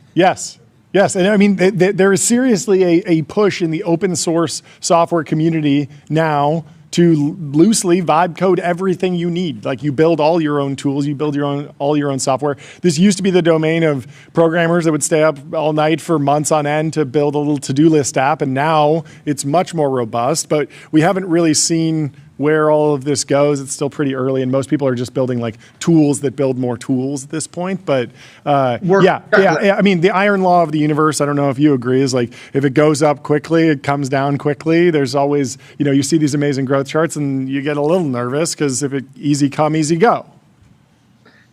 And I mean, there is seriously a push in the open source software community now to loosely vibe code everything you need. Like you build all your own tools, you build all your own software. This used to be the domain of programmers that would stay up all night for months on end to build a little to-do list app, and now it's much more robust, but we haven't really seen where all of this goes. It's still pretty early, and most people are just building like tools that build more tools at this point. But I mean, the iron law of the universe, I don't know if you agree, is like if it goes up quickly, it comes down quickly. There's always, you see these amazing growth charts and you get a little nervous because if it easy come, easy go.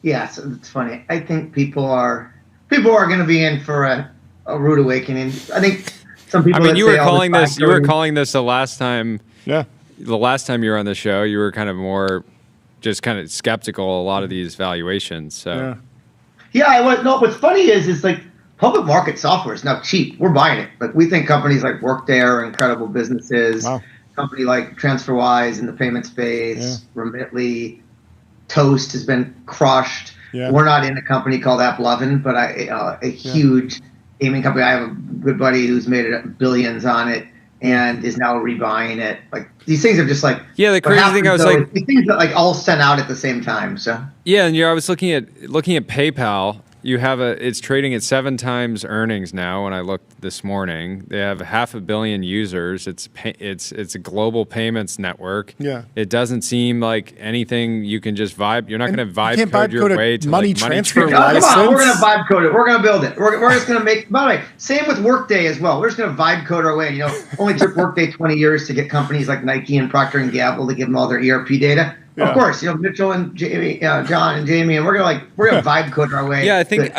Yeah, so it's funny. I think people are going to be in for a rude awakening. I think some people. I mean, you were calling this the last time. Yeah. The last time you were on the show, you were kind of more just kind of skeptical of a lot of these valuations. So what's funny is like public market software is now cheap. We're buying it. Like we think companies like Workday are incredible businesses. Wow. Company like TransferWise in the payment space, Remitly, Toast has been crushed. Yeah. We're not in a company called AppLovin, but a huge gaming company. I have a good buddy who's made billions on it and is now rebuying it. Like these things are just like the crazy thing. I was like these things that like all sent out at the same time. So and I was looking at PayPal. You have it's trading at 7 times earnings now. When I looked this morning, they have 500 million users. It's a global payments network. Yeah, it doesn't seem like anything you can just vibe. You're not going to vibe code your way to money like, transfer. Come on, we're going to vibe code it. We're going to build it. We're just going to make. By the way, same with Workday as well. We're just going to vibe code our way. Only took Workday 20 years to get companies like Nike and Procter and Gamble to give them all their ERP data. Yeah. Of course, Mitchell and Jamie, John and Jamie, and we're gonna vibe code our way. Yeah, I think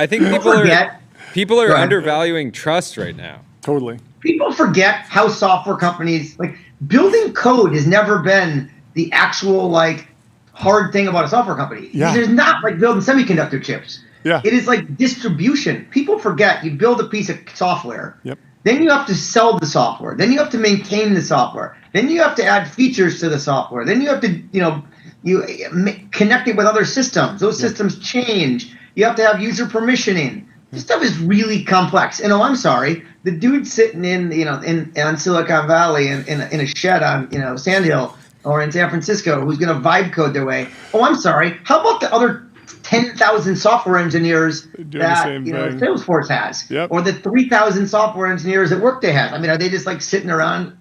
people are undervaluing trust right now. Totally. People forget how software companies, like, building code has never been the actual, like, hard thing about a software company. There's not like building semiconductor chips. It is like distribution. People forget you build a piece of software. Then you have to sell the software. Then you have to maintain the software. Then you have to add features to the software. Then you have to, you connect it with other systems. Those systems change. You have to have user permissioning. This stuff is really complex. And I'm sorry, the dude sitting on Silicon Valley in a shed on, Sand Hill or in San Francisco who's going to vibe code their way. I'm sorry. How about the other 10,000 software engineers that Salesforce has, or the 3,000 software engineers that Workday has? I mean, are they just like sitting around,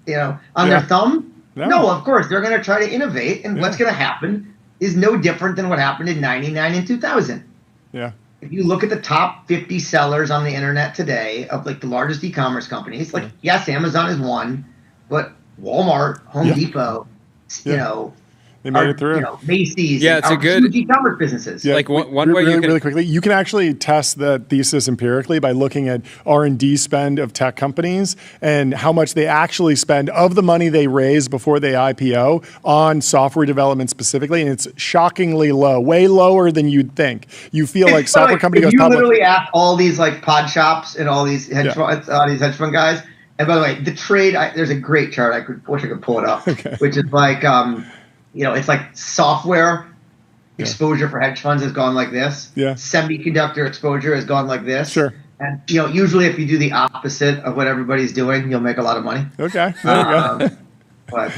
on their thumb? No, of course they're going to try to innovate, and what's going to happen is no different than what happened in '99 and 2000. If you look at the top 50 sellers on the internet today of like the largest e-commerce companies, like yes, Amazon is one, but Walmart, Home Depot, they made it through. Macy's. Yeah, it's a good huge e-commerce businesses. Like one way you can really quickly, you can actually test the thesis empirically by looking at R&D spend of tech companies and how much they actually spend of the money they raise before they IPO on software development specifically, and it's shockingly low, way lower than you'd think. You feel like software company goes public. You literally ask all these like pod shops and all these hedge fund guys. And by the way, the trade. There's a great chart. I wish I could pull it up, which is like. It's like software exposure for hedge funds has gone like this. Semiconductor exposure has gone like this. And usually if you do the opposite of what everybody's doing, you'll make a lot of money. Okay. There you go. But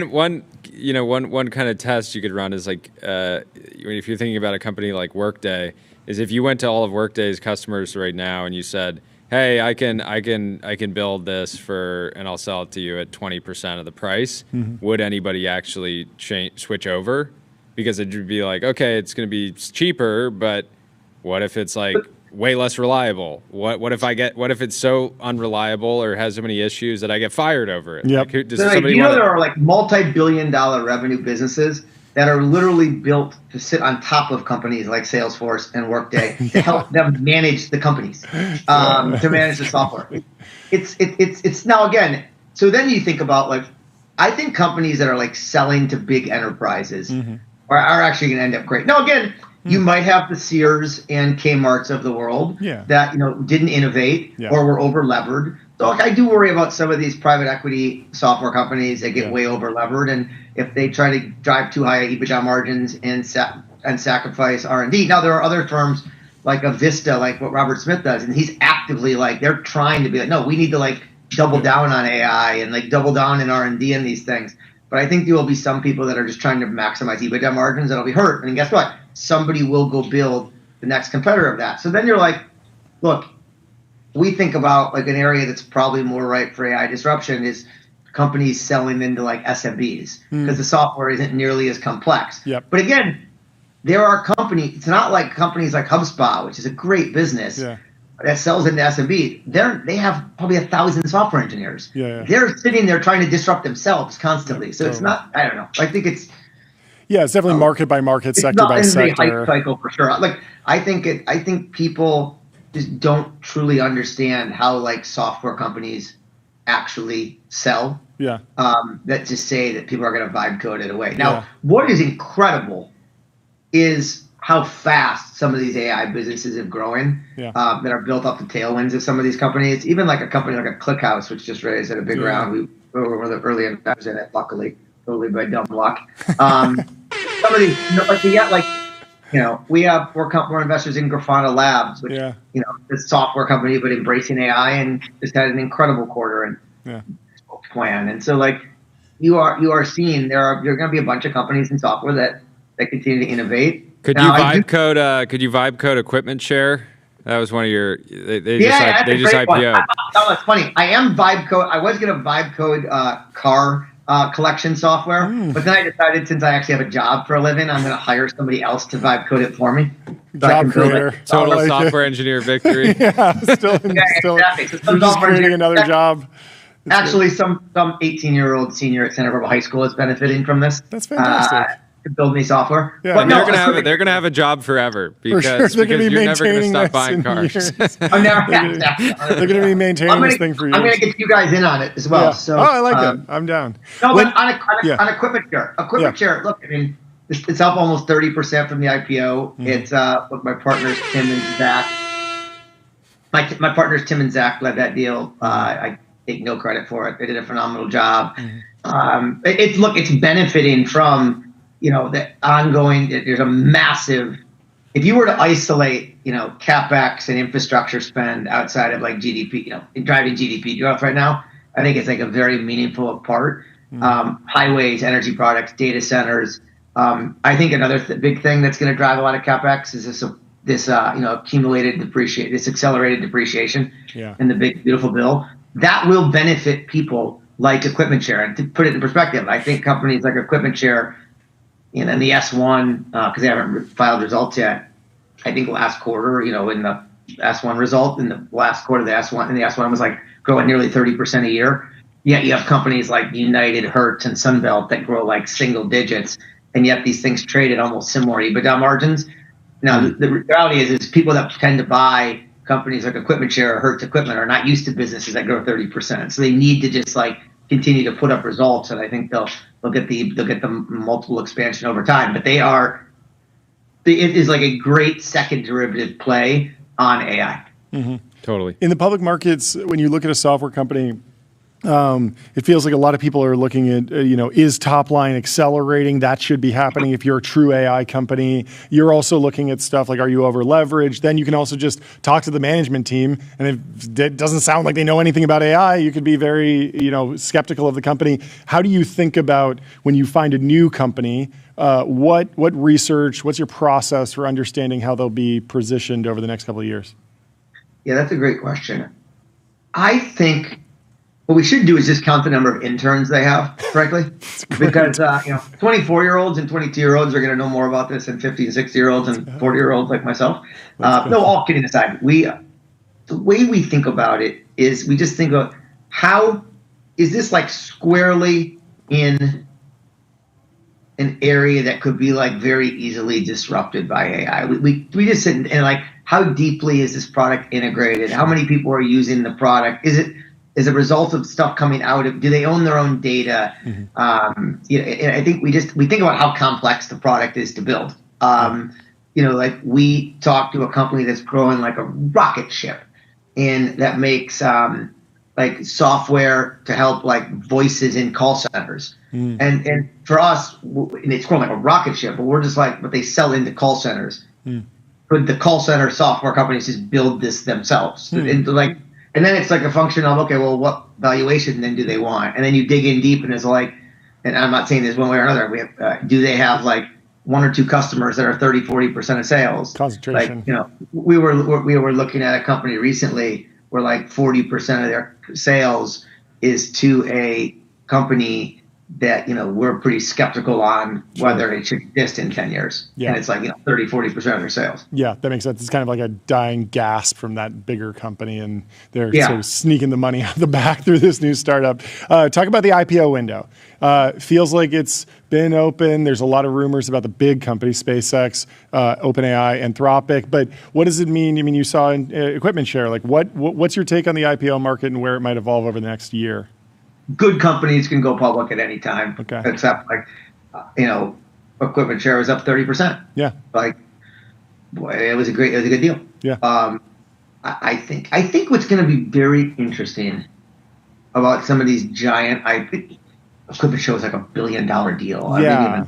one kind of test you could run is like if you're thinking about a company like Workday, is if you went to all of Workday's customers right now and you said, hey, I can build this and I'll sell it to you at 20% of the price. Would anybody actually switch over? Because it would be like, okay, it's going to be cheaper, but what if it's like way less reliable? What if it's so unreliable or has so many issues that I get fired over it? Like, there are like multi-billion-dollar revenue businesses that are literally built to sit on top of companies like Salesforce and Workday to help them manage the companies, to manage the software. It's now again. So then you think about like, I think companies that are like selling to big enterprises are actually going to end up great. Now again, you might have the Sears and Kmart's of the world that didn't innovate or were over levered. So like, I do worry about some of these private equity software companies that get way over levered, and if they try to drive too high EBITDA margins and sacrifice R&D. Now there are other firms like a Vista, like what Robert Smith does, and he's actively like they're trying to be like, no, we need to like double down on AI and like double down in R&D and these things. But I think there will be some people that are just trying to maximize EBITDA margins that'll be hurt. And guess what? Somebody will go build the next competitor of that. So then you're like, look. We think about like an area that's probably more ripe for AI disruption is companies selling into like SMBs because the software isn't nearly as complex. But again, there are companies. It's not like companies like HubSpot, which is a great business that sells into SMB. They have probably 1,000 software engineers. They're sitting there trying to disrupt themselves constantly. So it's not. I don't know. I think it's. It's definitely market by market, sector by sector. It's not a hype cycle for sure. Like I think people just don't truly understand how like software companies actually sell. That just say that people are going to vibe code it away. Now, what is incredible is how fast some of these AI businesses have grown that are built off the tailwinds of some of these companies. Even like a company like a ClickHouse, which just raised at a big round. We were one of the early investors in it, luckily, totally by dumb luck. Some of these, we're investors in Griftin Labs, which is a software company but embracing AI and just had an incredible quarter and plan. And so like you are seeing there are going to be a bunch of companies in software that continue to innovate. Could you vibe code equipment share? That was one of your. They just IPO'd. That's funny. I am vibe code. I was going to vibe code car collection software, but then I decided since I actually have a job for a living, I'm going to hire somebody else to vibe code it for me. Job creator. Total software engineer victory. Still exactly. So you're just creating another job. Actually, some 18-year-old senior at Santa Barbara High School is benefiting from this. That's fantastic. to build me software. Yeah. But And they're gonna have a job forever because, They're gonna be you're never gonna maintaining stop this buying in cars. years. I'm never, They're going to be maintaining this thing for years. I'm going to get you guys in on it as well. Yeah. So, I like it. I'm down. No, When- but on equipment share. Share, look, I mean, it's up almost 30% from the IPO. It's with my partners, Tim and Zach. My partners, Tim and Zach, led that deal. I take no credit for it. They did a phenomenal job. It's benefiting from, the ongoing, there's a massive, if you were to isolate, CapEx and infrastructure spend outside of like GDP, driving GDP growth right now, I think it's like a very meaningful part. Highways, energy products, data centers. I think another big thing that's going to drive a lot of CapEx is this accumulated depreciation, this accelerated depreciation in the big beautiful bill. That will benefit people like Equipment Share. And to put it in perspective, I think companies like Equipment Share, in the S1, because they haven't filed results yet, I think last quarter, in the S1 result, in the last quarter, the S1 was like growing nearly 30% a year. Yet you have companies like United, Hertz, and Sunbelt that grow like single digits, and yet these things trade at almost similar EBITDA margins. Now, the reality is people that tend to buy companies like Equipment Share or Hertz Equipment are not used to businesses that grow 30%. So they need to just continue to put up results, and I think they'll get the multiple expansion over time. But it is like a great second derivative play on AI. Mm-hmm. Totally. In the public markets, when you look at a software company, it feels like a lot of people are looking at, is top line accelerating? That should be happening if you're a true AI company. You're also looking at stuff like, are you over leveraged? Then you can also just talk to the management team. And if it doesn't sound like they know anything about AI, you could be very, skeptical of the company. How do you think about when you find a new company, what research, what's your process for understanding how they'll be positioned over the next couple of years? Yeah, that's a great question. I think what we should do is just count the number of interns they have, frankly, because 24-year-olds and 22-year-olds are going to know more about this than 50 and 60-year-olds and 40-year-olds like myself. No, all kidding aside, the way we think about it is we just think of how is this like squarely in an area that could be like very easily disrupted by AI. We just sit and like, how deeply is this product integrated? How many people are using the product? Is it as a result of stuff coming out of, do they own their own data? I think we think about how complex the product is to build. Like we talked to a company that's growing like a rocket ship, and that makes like software to help like voices in call centers. And for us, and it's growing like a rocket ship, but we're just like, but they sell into call centers. Could the call center software companies just build this themselves? And then it's like a function of, okay, well, what valuation then do they want? And then you dig in deep, and it's like, and I'm not saying this one way or another. We have, do they have like one or two customers that are 30-40% of sales? Concentration. Like, we were looking at a company recently where like 40% of their sales is to a company that, we're pretty skeptical on whether it should exist in 10 years. Yeah. And it's like, 30-40% of their sales. Yeah, that makes sense. It's kind of like a dying gasp from that bigger company, and they're sort of sneaking the money out the back through this new startup. Talk about the IPO window. Feels like it's been open. There's a lot of rumors about the big companies, SpaceX, OpenAI, Anthropic. But what does it mean? I mean, you saw in Equipment Share. Like, what's your take on the IPO market and where it might evolve over the next year? Good companies can go public at any time. Okay. Except Equipment Share was up 30%. Yeah. Like, boy, it was a good deal. Yeah. I think what's going to be very interesting about some of these giant, Equipment Share was like $1 billion deal. Yeah.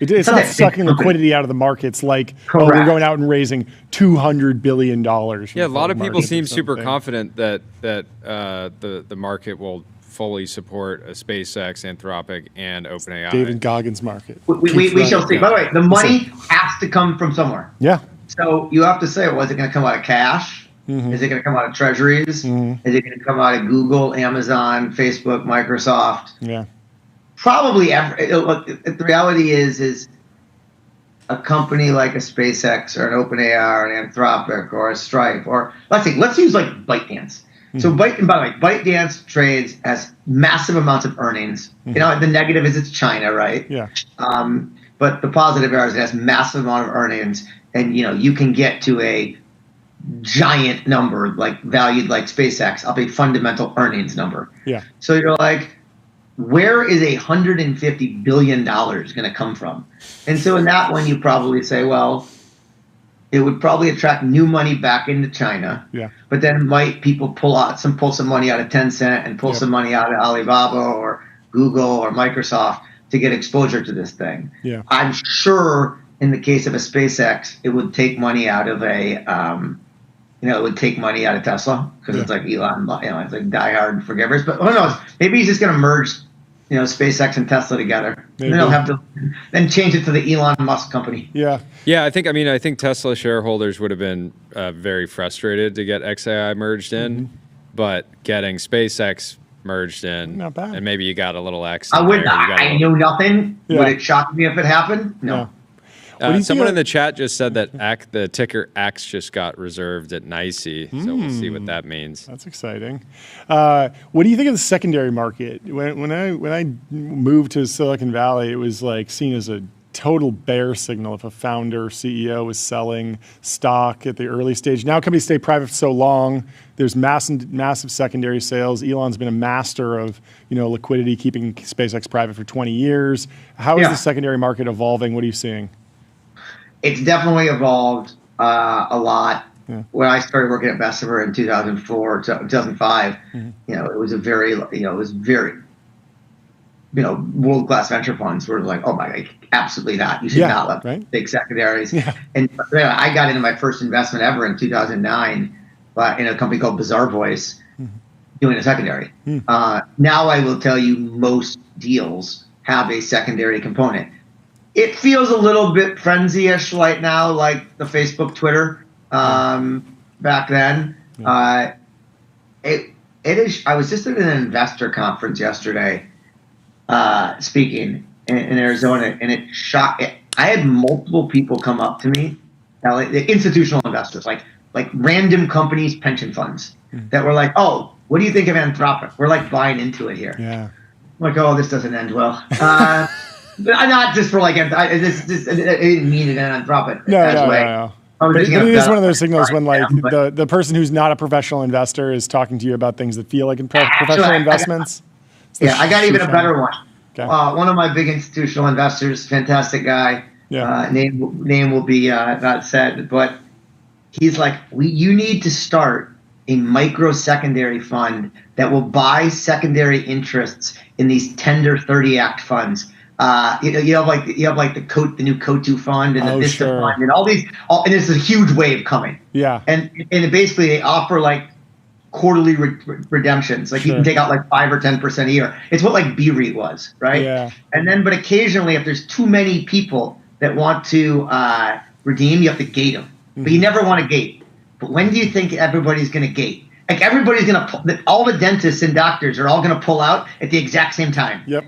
It's not sucking liquidity out of the markets like, we're going out and raising $200 billion. Yeah, a lot of people seem super confident that the market will fully support a SpaceX, Anthropic, and OpenAI. David Goggins market. We shall see. By the way, the money has to come from somewhere. Yeah. So you have to say, is it going to come out of cash? Is it going to come out of treasuries? Is it going to come out of Google, Amazon, Facebook, Microsoft? Yeah. Probably. The reality is a company like a SpaceX or an OpenAI or an Anthropic or a Stripe, or let's use like ByteDance. So ByteDance trades has massive amounts of earnings. The negative is it's China, right? Yeah. But the positive there is it has massive amount of earnings, and you can get to a giant number like valued like SpaceX of a fundamental earnings number. Yeah. So you're like, where is $150 billion going to come from? And so in that one, you probably say, well, it would probably attract new money back into China. Yeah. But then might people pull some money out of Tencent and pull some money out of Alibaba or Google or Microsoft to get exposure to this thing. Yeah. I'm sure in the case of a SpaceX, it would take money out of it would take money out of Tesla because it's like Elon, it's like diehard forgivers. But who knows? Maybe he's just going to merge, SpaceX and Tesla together. Maybe. And then he'll have to then change it to the Elon Musk company. Yeah. Yeah, I think Tesla shareholders would have been very frustrated to get XAI merged in, but getting SpaceX merged in, not bad. And maybe you got a little X. I know nothing. Yeah. Would it shock me if it happened? No. Someone in the chat just said that the ticker X just got reserved at NYSE, so we'll see what that means. That's exciting. What do you think of the secondary market? When I moved to Silicon Valley, it was like seen as a total bear signal if a founder CEO was selling stock at the early stage. Now companies stay private for so long. There's massive secondary sales. Elon's been a master of liquidity, keeping SpaceX private for 20 years. How is the secondary market evolving? What are you seeing? It's definitely evolved a lot. Yeah. When I started working at Bessemer in 2004, 2005, it was world-class venture funds were like, oh my God, absolutely not. You should not let big secondaries. Yeah. And I got into my first investment ever in 2009 in a company called Bizarre Voice, doing a secondary. Now I will tell you most deals have a secondary component. It feels a little bit frenzy-ish right now, like the Facebook, Twitter back then. It is. I was just at an investor conference yesterday, speaking in Arizona, and it shocked. I had multiple people come up to me, institutional investors, like random companies, pension funds, that were like, "Oh, what do you think of Anthropic? We're like buying into it here." Yeah. I'm like, "Oh, this doesn't end well." Not just for like, I didn't mean it in an Anthropic. No. But it is one of those signals when the person who's not a professional investor is talking to you about things that feel like professional investments. I got even a better one. Okay. One of my big institutional investors, fantastic guy. Yeah. Name will be not said, but he's like, you need to start a micro secondary fund that will buy secondary interests in these tender 30 Act funds. You have like the new Kotu fund and the Vista fund and all these, and there's a huge wave coming. Yeah. And basically they offer like quarterly redemptions. Like you can take out like 5 or 10% a year. It's what like B-REIT was, right? Yeah. And then, but occasionally if there's too many people that want to redeem, you have to gate them. But you never want to gate. But when do you think everybody's going to gate? Like everybody's going to, all the dentists and doctors are all going to pull out at the exact same time. Yep.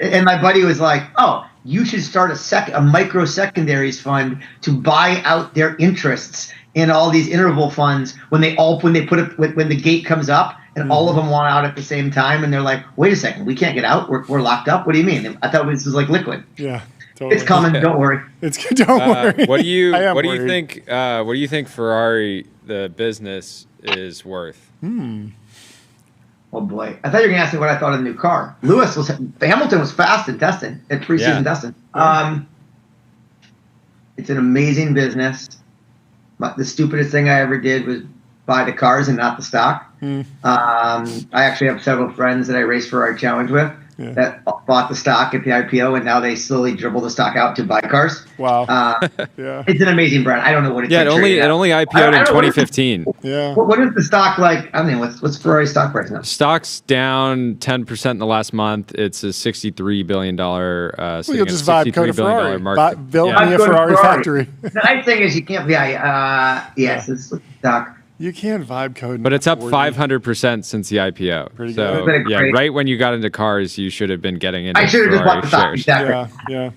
And my buddy was like, "Oh, you should start a micro secondaries fund to buy out their interests in all these interval funds when the gate comes up and all of them want out at the same time, and they're like, wait a second, we can't get out. We're locked up. What do you mean? I thought this was like liquid. Yeah. Totally. It's coming. Don't worry. Don't worry. What do you think? What do you think Ferrari, the business, is worth? Oh boy! I thought you were going to ask me what I thought of the new car. Hamilton was fast in testing at preseason testing. It's an amazing business. But the stupidest thing I ever did was buy the cars and not the stock. I actually have several friends that I raced Ferrari Challenge with that bought the stock at the IPO, and now they slowly dribble the stock out to buy cars. Wow. It's an amazing brand. I don't know what it's it only IPO'd in 2015. What is the stock like? I mean, what's Ferrari's stock price now? Stock's down 10% in the last month. It's a $63 billion you'll just vibe code a Ferrari. Build me a Ferrari factory. The nice thing is you can't be it's the stock. You can vibe code. But it's up 500% since the IPO. Pretty so, good. Right when you got into cars, you should have been getting into I should have just bought the stock. Exactly. Yeah.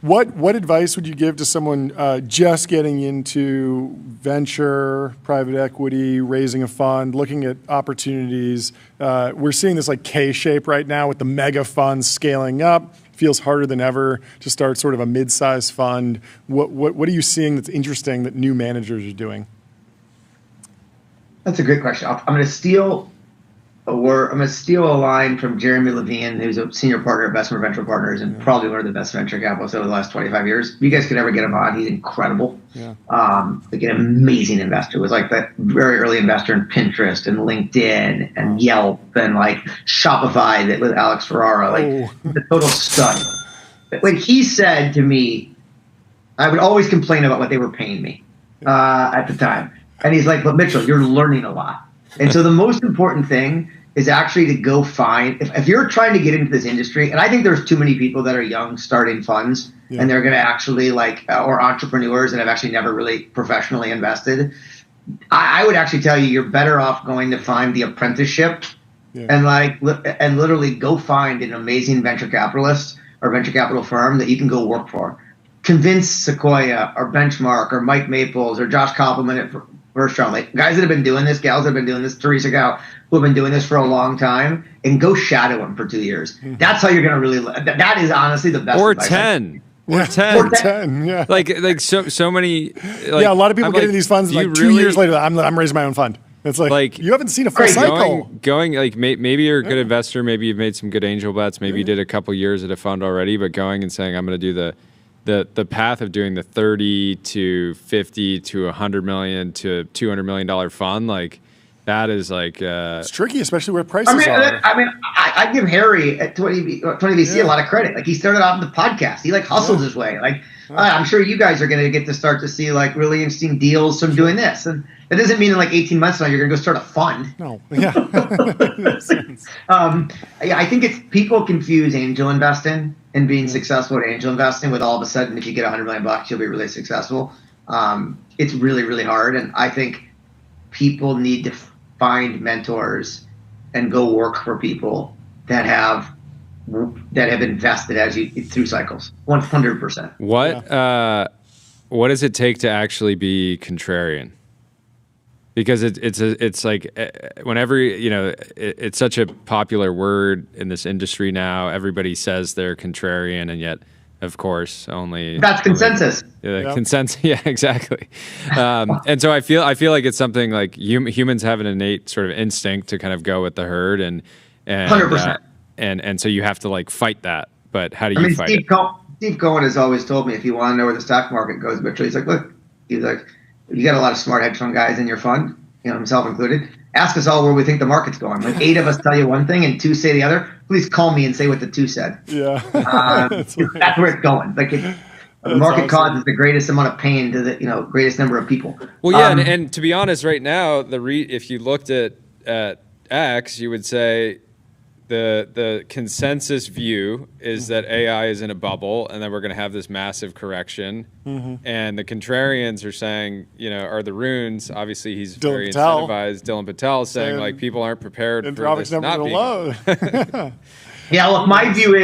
What advice would you give to someone just getting into venture, private equity, raising a fund, looking at opportunities? We're seeing this like K-shape right now with the mega funds scaling up. feels harder than ever to start sort of a mid-sized fund. What are you seeing that's interesting that new managers are doing? That's a great question. I'm going to steal a line from Jeremy Levine, who's a senior partner at Bessemer Venture Partners and probably one of the best venture capitalists over the last 25 years. If you guys could ever get him on, he's incredible. Yeah. Like an amazing investor. Was like that very early investor in Pinterest and LinkedIn and Yelp and like Shopify that with Alex Ferrara, like the total stud. When he said to me, I would always complain about what they were paying me at the time. And he's like, but Mitchell, you're learning a lot. And so the most important thing is actually to go find, if you're trying to get into this industry, and I think there's too many people that are young starting funds and they're going to actually or entrepreneurs that have actually never really professionally invested. I would actually tell you, you're better off going to find the apprenticeship and literally go find an amazing venture capitalist or venture capital firm that you can go work for. Convince Sequoia or Benchmark or Mike Maples or Josh Koppelman at First Round, like guys that have been doing this, gals that have been doing this, Teresa Gao, who have been doing this for a long time, and go shadow them for 2 years. That's how you're going to really. That is honestly the best. Or advice. 10. Or 10. Yeah. Like so many. Like, a lot of people get into these funds like 2 years later. I'm raising my own fund. It's like you haven't seen a full cycle. Going like maybe you're a good investor. Maybe you've made some good angel bets. Maybe you did a couple years at a fund already. But going and saying I'm going to do the path of doing the 30 to 50 to 100 million to $200 million fund, like that is like it's tricky, especially where prices are. I give Harry at 20VC a lot of credit. Like he started off in the podcast. He hustled his way. Like I'm sure you guys are going to get to start to see like really interesting deals from doing this. And that doesn't mean in like 18 months now you're going to go start a fund. No. Yeah. I think it's people confuse angel investing and being successful at angel investing with all of a sudden if you get $100 million you'll be really successful. It's really, really hard. And I think people need to find mentors and go work for people that have invested through cycles. 100%. What does it take to actually be contrarian? Because it's like whenever it's such a popular word in this industry now. Everybody says they're contrarian, and yet, of course, that's consensus. Consensus. Yeah, exactly. And so I feel like it's something like humans have an innate sort of instinct to kind of go with the herd, and 100%. And so you have to like fight that. But how do you fight it? Steve Cohen has always told me if you want to know where the stock market goes, Mitchell, he's like, you got a lot of smart hedge fund guys in your fund, himself included. Ask us all where we think the market's going. Like 8 of us tell you one thing and 2 say the other. Please call me and say what the 2 said. Yeah, that's where it's going. Like the market causes the greatest amount of pain to the greatest number of people. Well, yeah, and to be honest, right now if you looked at X, you would say the consensus view is that AI is in a bubble and then we're going to have this massive correction. Mm-hmm. And the contrarians are saying, are the runes, obviously he's very incentivized. Dylan Patel is saying like people aren't prepared for this not being low. Yeah, look, my view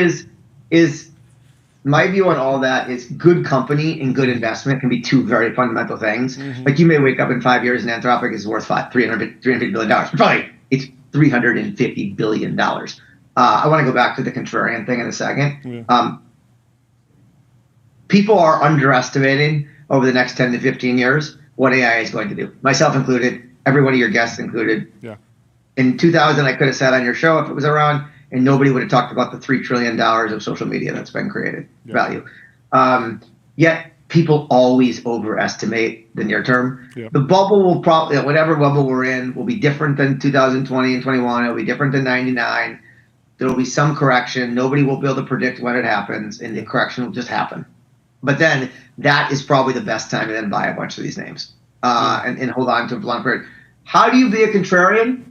on all that is good company and good investment can be 2 very fundamental things. Mm-hmm. Like you may wake up in 5 years and Anthropic is worth $350 billion. Probably it's $350 billion. I want to go back to the contrarian thing in a second. Yeah. People are underestimating over the next 10 to 15 years what AI is going to do. Myself included, every one of your guests included. Yeah. In 2000, I could have sat on your show if it was around, and nobody would have talked about the $3 trillion of social media that's been created, value. Yet people always overestimate the near term. Yeah. The bubble will probably, whatever bubble we're in, will be different than 2020 and 21. It'll be different than 99. There will be some correction. Nobody will be able to predict when it happens, and the correction will just happen. But then that is probably the best time to then buy a bunch of these names and hold on to a long period. How do you be a contrarian?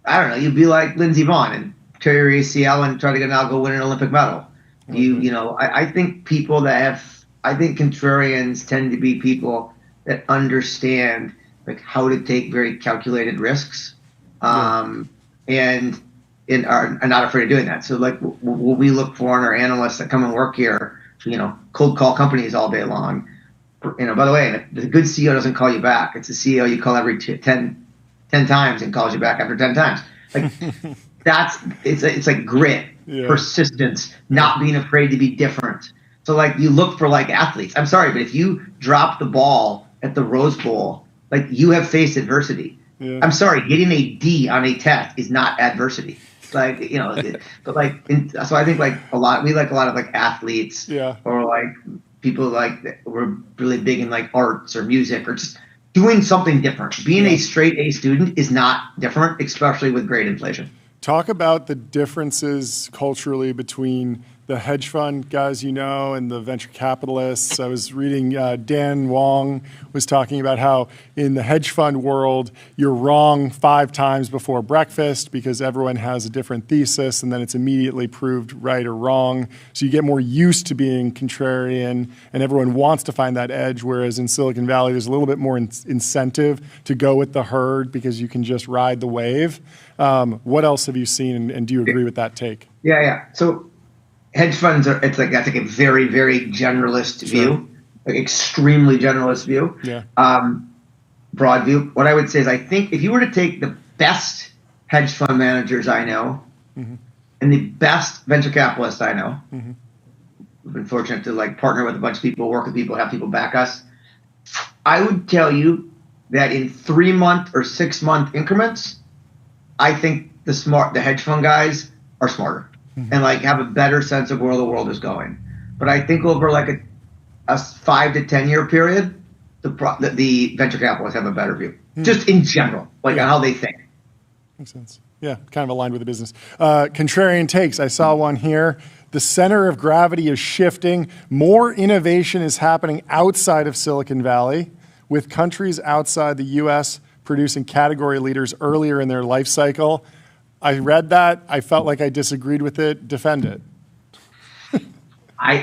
I don't know. You'd be like Lindsey Vonn and tear your ACL and try to go win an Olympic medal. I think people that have. I think contrarians tend to be people that understand like how to take very calculated risks, and are not afraid of doing that. So like what we look for in our analysts that come and work here, cold call companies all day long. By the way, the good CEO doesn't call you back. It's a CEO you call every 10 times and calls you back after 10 times. Like it's like grit. persistence, not being afraid to be different. So like you look for like athletes. I'm sorry, but if you drop the ball at the Rose Bowl, like you have faced adversity. Yeah. I'm sorry, getting a D on a test is not adversity. Like, you know, but like, so I think like we like a lot of like athletes or like people like we're really big in like arts or music or just doing something different. Being a straight A student is not different, especially with grade inflation. Talk about the differences culturally between the hedge fund guys and the venture capitalists. I was reading Dan Wong was talking about how in the hedge fund world, you're wrong 5 times before breakfast because everyone has a different thesis and then it's immediately proved right or wrong. So you get more used to being contrarian and everyone wants to find that edge, whereas in Silicon Valley, there's a little bit more incentive to go with the herd because you can just ride the wave. What else have you seen and do you agree with that take? Yeah. So hedge funds that's like a very, very generalist view, like extremely generalist view. Yeah. Broad view. What I would say is I think if you were to take the best hedge fund managers I know and the best venture capitalists I know, we've been fortunate to like partner with a bunch of people, work with people, have people back us. I would tell you that in 3-month or 6-month increments, I think the hedge fund guys are smarter and like have a better sense of where the world is going. But I think over like a 5 to 10 year period, the venture capitalists have a better view, just in general, like on how they think. Makes sense. Yeah, kind of aligned with the business. Contrarian takes. I saw one here. The center of gravity is shifting. More innovation is happening outside of Silicon Valley, with countries outside the U.S. producing category leaders earlier in their life cycle. I read that. I felt like I disagreed with it. Defend it.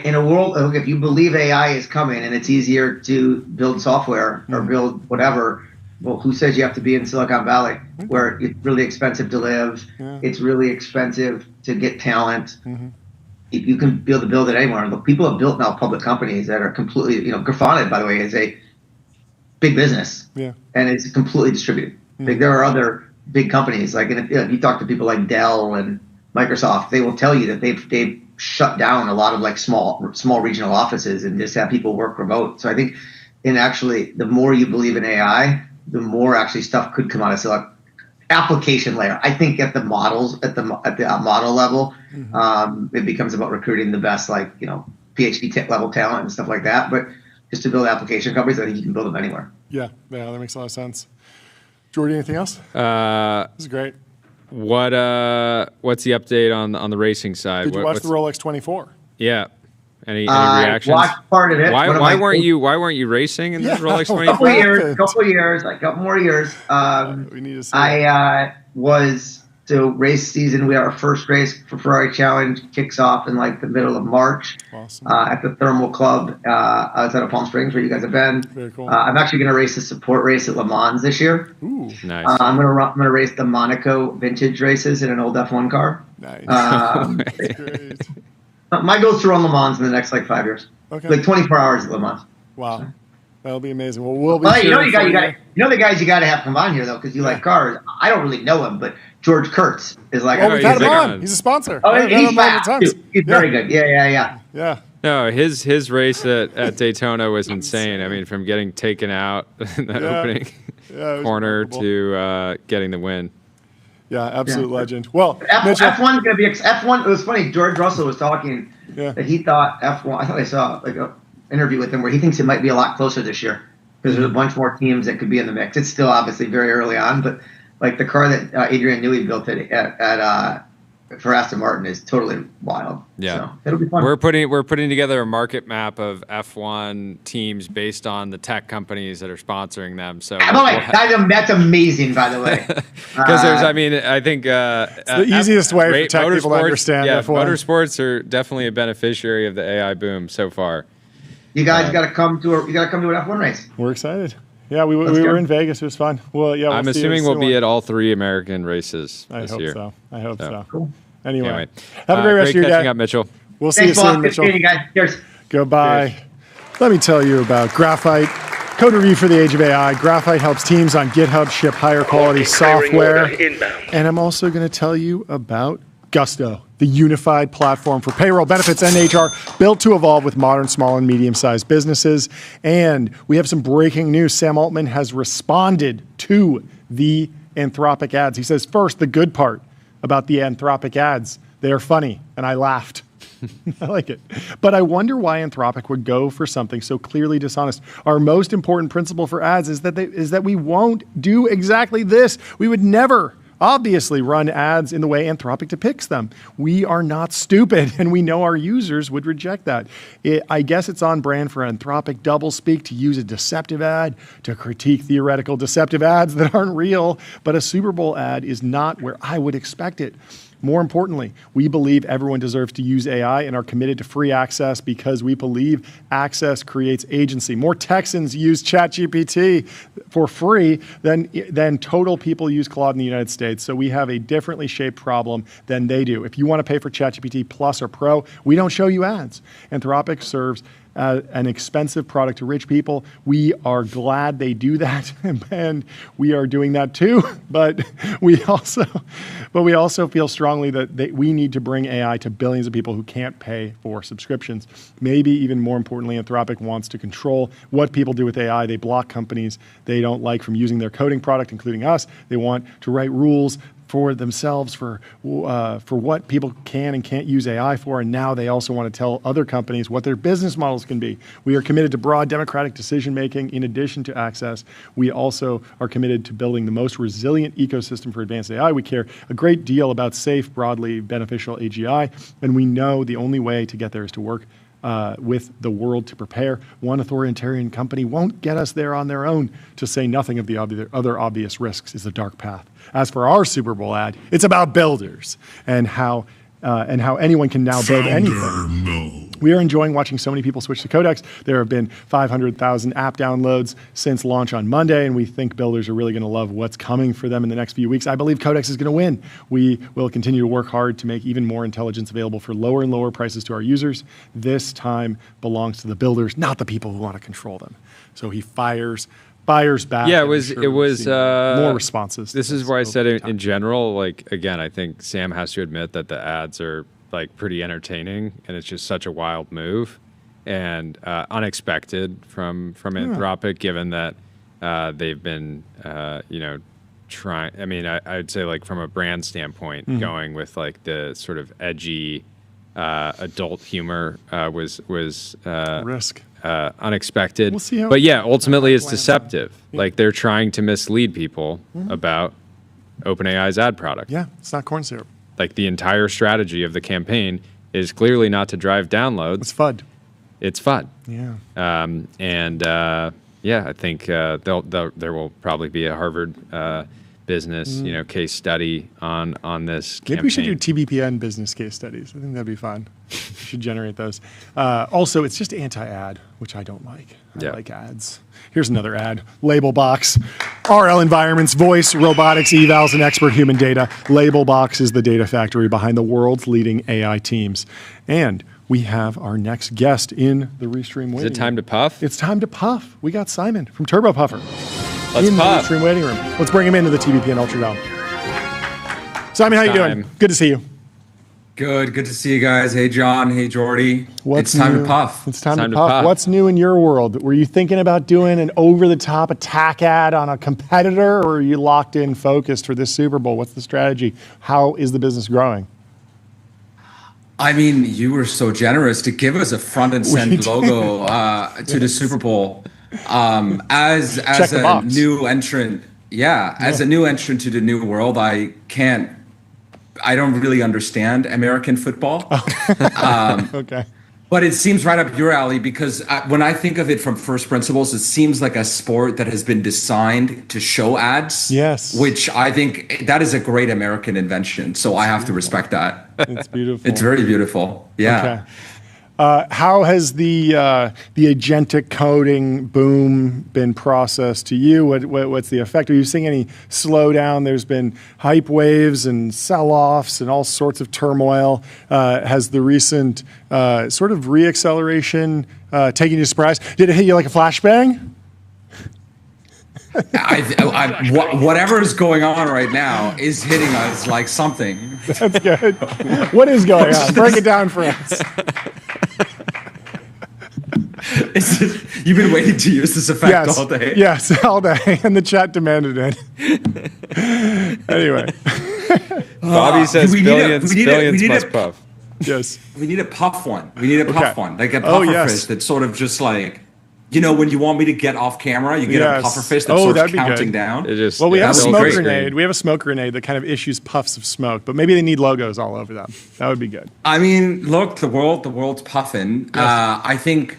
In a world, if you believe AI is coming and it's easier to build software or build whatever, well, who says you have to be in Silicon Valley where it's really expensive to live? It's really expensive to get talent. You can build it anywhere. Look, people have built now public companies that are completely, Griftin, by the way, is a big business and it's completely distributed. Like there are other big companies, like if you talk to people like Dell and Microsoft, they will tell you that they've shut down a lot of like small regional offices and just have people work remote. So I think the more you believe in AI, the more actually stuff could come out of Silicon application layer. I think at the model level, it becomes about recruiting the best PhD level talent and stuff like that. But just to build application companies, I think you can build them anywhere. Yeah, that makes a lot of sense. Jordy, anything else? This is great. What's the update on the racing side? Did you watch the Rolex 24? Yeah. Any reactions? Watched part of it. Why weren't you racing in the Rolex 24? Couple more years. We need to see. Race season. Our first race for Ferrari Challenge kicks off in like the middle of March. Awesome. At the Thermal Club outside of Palm Springs, where you guys have been. Very cool. I'm actually going to race a support race at Le Mans this year. Ooh, nice. I'm going to race the Monaco vintage races in an old F1 car. Nice. Great. My goal is to run Le Mans in the next 5 years. Okay. 24 hours at Le Mans. Wow. So. That'll be amazing. Well, we'll be. Well, the guys you got to have come on here though, because you like cars. I don't really know him, but George Kurtz is like. Oh, we've had him on. He's a sponsor. Oh, he's fast. He's very good. Yeah. No, his race at Daytona was insane. I mean, from getting taken out in the opening corner to getting the win. Yeah, absolute legend. Well, F1's going to be F1. It was funny. George Russell was talking that he thought F1. I thought I saw a interview with him where he thinks it might be a lot closer this year because there's a bunch more teams that could be in the mix. It's still obviously very early on, but like the car that Adrian Newey built for Aston Martin is totally wild. Yeah, so it'll be fun. We're putting together a market map of F1 teams based on the tech companies that are sponsoring them. So that's amazing, by the way. Because I think it's the easiest way for tech people to understand F1. Motorsports are definitely a beneficiary of the AI boom so far. You guys got to come to an F1 race. We're excited. Yeah, we were in Vegas. It was fun. Well, yeah. I'm assuming we'll be at all 3 American races this year. I hope so. Cool. Anyway, have a great rest of your day. Catching up, Mitchell. We'll see you soon, Mitchell. Good seeing you guys. Cheers. Goodbye. Cheers. Let me tell you about Graphite. Code review for the age of AI. Graphite helps teams on GitHub ship higher quality software. And I'm also going to tell you about Gusto. the unified platform for payroll, benefits, and HR, built to evolve with modern small and medium-sized businesses. And we have some breaking news. Sam Altman has responded to the Anthropic ads. He says, first, the good part about the Anthropic ads. They are funny, and I laughed. I like it. But I wonder why Anthropic would go for something so clearly dishonest. Our most important principle for ads is that we won't do exactly this. We would never obviously run ads in the way Anthropic depicts them. We are not stupid, and we know our users would reject that. I guess it's on brand for Anthropic doublespeak to use a deceptive ad to critique theoretical deceptive ads that aren't real, but a Super Bowl ad is not where I would expect it. More importantly, we believe everyone deserves to use AI and are committed to free access because we believe access creates agency. More Texans use ChatGPT for free than total people use Claude in the United States. So we have a differently shaped problem than they do. If you want to pay for ChatGPT Plus or Pro, we don't show you ads. Anthropic serves an expensive product to rich people. We are glad they do that, and we are doing that too. But we also feel strongly that we need to bring AI to billions of people who can't pay for subscriptions. Maybe even more importantly, Anthropic wants to control what people do with AI. They block companies they don't like from using their coding product, including us. They want to write rules for themselves for what people can and can't use AI for, and now they also want to tell other companies what their business models can be. We are committed to broad democratic decision-making in addition to access. We also are committed to building the most resilient ecosystem for advanced AI. We care a great deal about safe, broadly beneficial AGI, and we know the only way to get there is to work with the world to prepare. One authoritarian company won't get us there on their own. To say nothing of the other obvious risks is a dark path. As for our Super Bowl ad, it's about builders and how anyone can now build anything. We are enjoying watching so many people switch to Codex. There have been 500,000 app downloads since launch on Monday, and we think builders are really going to love what's coming for them in the next few weeks. I believe Codex is going to win. We will continue to work hard to make even more intelligence available for lower and lower prices to our users. This time belongs to the builders, not the people who want to control them. So he fires back. Yeah, it was more responses. This is why I said in general, like, again, I think Sam has to admit that the ads are like pretty entertaining, and it's just such a wild move and unexpected from Anthropic, given that they've been trying. I mean, I'd say, like, from a brand standpoint, going with like the sort of edgy adult humor was risk. Unexpected. We'll see how but yeah, ultimately it's deceptive. Yeah. Like, they're trying to mislead people about OpenAI's ad product. Yeah, it's not corn syrup. Like, the entire strategy of the campaign is clearly not to drive downloads. It's FUD. It's FUD. Yeah. I think there will probably be a Harvard business case study on this campaign. Maybe we should do TBPN business case studies. I think that'd be fun. Should generate those. Also, it's just anti-ad, which I don't like. I like ads. Here's another ad. Labelbox. RL Environments, voice, robotics, evals, and expert human data. Labelbox is the data factory behind the world's leading AI teams. And we have our next guest in the Restream waiting room. Is it time to puff? It's time to puff. We got Simon from Turbopuffer. Let's puff. The Restream waiting room. Let's bring him into the TBPN Ultra Dome. Simon, how you doing? Good to see you. Good to see you guys. Hey, John. Hey, Jordy. It's time to puff. It's time to puff. What's new in your world? Were you thinking about doing an over-the-top attack ad on a competitor, or are you locked in, focused for this Super Bowl? What's the strategy? How is the business growing? I mean, you were so generous to give us a front and center logo to the Super Bowl. As a new entrant, as a new entrant to the new world, I don't really understand American football. Okay. But it seems right up your alley, because when I think of it from first principles, it seems like a sport that has been designed to show ads. Yes. Which I think that is a great American invention. So I have to respect that. It's beautiful. It's very beautiful. Yeah. Okay. How has the agentic coding boom been processed to you? What's the effect? Are you seeing any slowdown? There's been hype waves and sell-offs and all sorts of turmoil. Has the recent sort of reacceleration taken you by surprise? Did it hit you like a flashbang? Whatever is going on right now is hitting us like something. That's good. What is going on? Break it down for us. You've been waiting to use this effect all day. Yes, all day, and the chat demanded it. Anyway, Bobby says billions must puff. Yes, we need a puff one. We need a puff one, like a pufferfish that's sort of just like, you know, when you want me to get off camera, you get a pufferfish that starts counting down. Well, we have a smoke grenade. We have a smoke grenade that kind of issues puffs of smoke, but maybe they need logos all over them. That would be good. I mean, look, the world's puffing. Yes. I think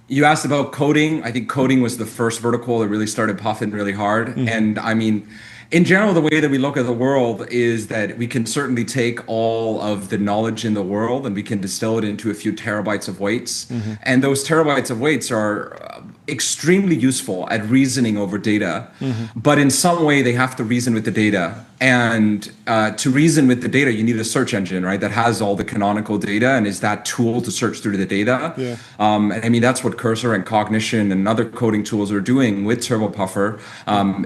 you asked about coding. I think coding was the first vertical that really started puffing really hard. Mm-hmm. And I mean, in general, the way that we look at the world is that we can certainly take all of the knowledge in the world and we can distill it into a few terabytes of weights. Mm-hmm. And those terabytes of weights are extremely useful at reasoning over data. Mm-hmm. But in some way, they have to reason with the data. And to reason with the data, you need a search engine, right, that has all the canonical data and is that tool to search through the data. Yeah. And I mean, that's what Cursor and Cognition and other coding tools are doing with Turbopuffer,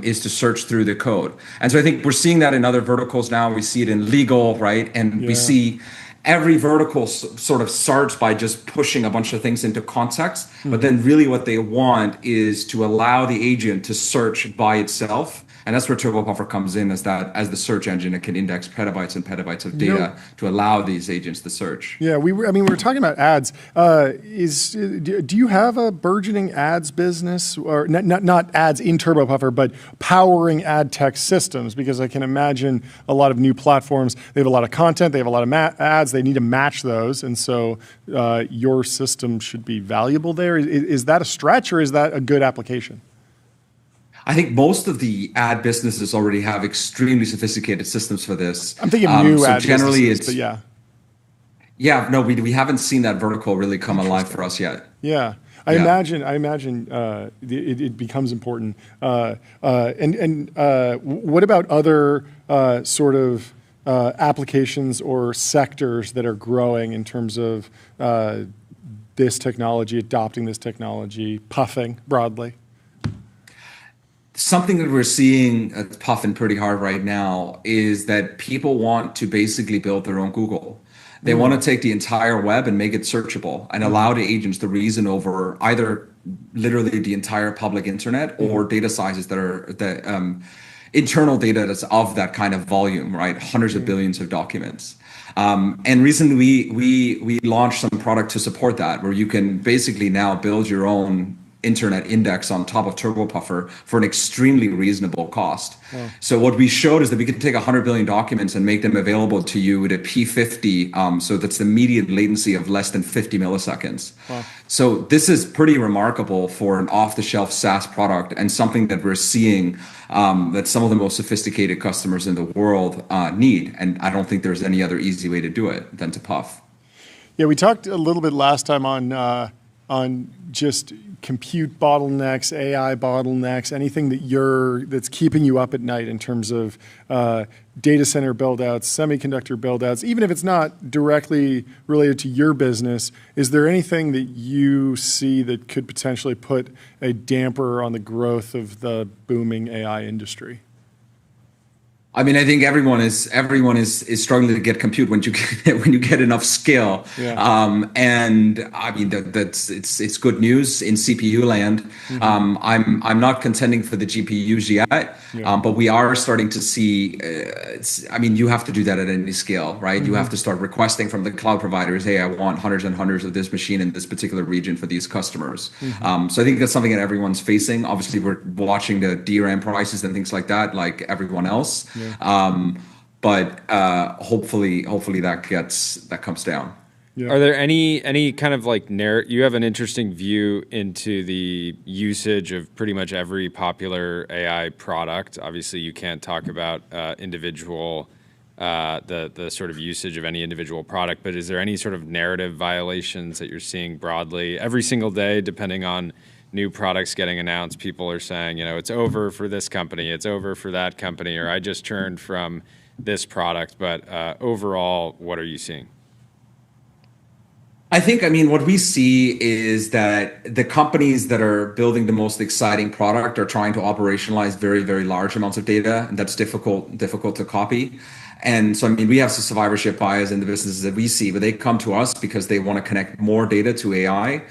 is to search through the code. And so I think we're seeing that in other verticals now. We see it in legal, right? And we see every vertical sort of starts by just pushing a bunch of things into context. Mm-hmm. But then really what they want is to allow the agent to search by itself. And that's where Turbopuffer comes in as the search engine that can index petabytes and petabytes of data to allow these agents to search. Yeah, we were talking about ads. Do you have a burgeoning ads business, or not ads in Turbopuffer, but powering ad tech systems? Because I can imagine a lot of new platforms, they have a lot of content, they have a lot of ads, they need to match those, and so your system should be valuable there. Is that a stretch, or is that a good application? I think most of the ad businesses already have extremely sophisticated systems for this. I'm thinking new ad businesses, but yeah. Yeah, no, we haven't seen that vertical really come alive for us yet. Yeah. I imagine it becomes important. And what about other sort of applications or sectors that are growing in terms of this technology, adopting this technology, puffing broadly? Something that we're seeing puffing pretty hard right now is that people want to basically build their own Google. They want to take the entire web and make it searchable and allow the agents to reason over either literally the entire public internet or data sizes that are internal data that's of that kind of volume, right? Hundreds of billions of documents. And recently we launched some product to support that, where you can basically now build your own internet index on top of Turbopuffer for an extremely reasonable cost. Wow. So what we showed is that we could take 100 billion documents and make them available to you at a P50, so that's the median latency of less than 50 milliseconds. Wow. So this is pretty remarkable for an off-the-shelf SaaS product, and something that we're seeing that some of the most sophisticated customers in the world need. And I don't think there's any other easy way to do it than to puff. Yeah, we talked a little bit last time on just compute bottlenecks, AI bottlenecks, anything that's keeping you up at night in terms of data center build-outs, semiconductor build-outs, even if it's not directly related to your business. Is there anything that you see that could potentially put a damper on the growth of the booming AI industry? I mean, I think everyone is struggling to get compute when you get enough scale. Yeah. And I mean it's good news in CPU land. Mm-hmm. I'm not contending for the GPUs yet, but we are starting to see. I mean, you have to do that at any scale, right? Mm-hmm. You have to start requesting from the cloud providers, hey, I want hundreds and hundreds of this machine in this particular region for these customers. Mm-hmm. So I think that's something that everyone's facing. Obviously, we're watching the DRAM prices and things like that, like everyone else. Yeah. But hopefully that comes down. Yeah. Are there any kind of like you have an interesting view into the usage of pretty much every popular AI product. Obviously, you can't talk about individual the sort of usage of any individual product, but is there any sort of narrative violations that you're seeing broadly every single day, depending on new products getting announced? People are saying, it's over for this company, it's over for that company, or I just churned from this product. But overall, what are you seeing? I think, I mean, what we see is that the companies that are building the most exciting product are trying to operationalize very, very large amounts of data, and that's difficult to copy. And so, I mean, we have some survivorship bias in the businesses that we see, but they come to us because they want to connect more data to AI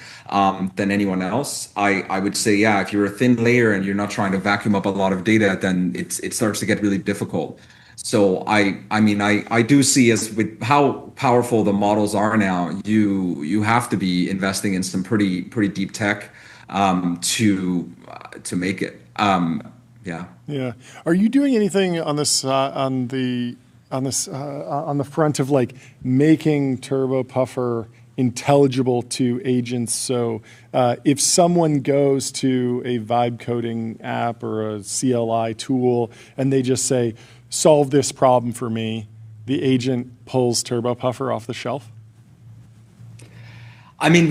than anyone else. I would say, yeah, if you're a thin layer and you're not trying to vacuum up a lot of data, then it starts to get really difficult. So I mean, I do see, as with how powerful the models are now, you have to be investing in some pretty deep tech to make it. Yeah. Yeah. Are you doing anything on this on the front of like making Turbopuffer intelligible to agents? So if someone goes to a vibe coding app or a CLI tool and they just say, solve this problem for me, the agent pulls Turbopuffer off the shelf? I mean,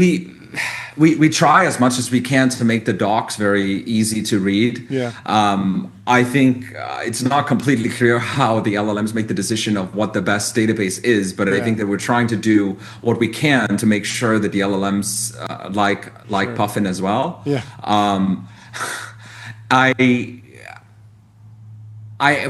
we try as much as we can to make the docs very easy to read. Yeah. I think it's not completely clear how the LLMs make the decision of what the best database is, but I think that we're trying to do what we can to make sure that the LLMs like Puffin as well. Yeah.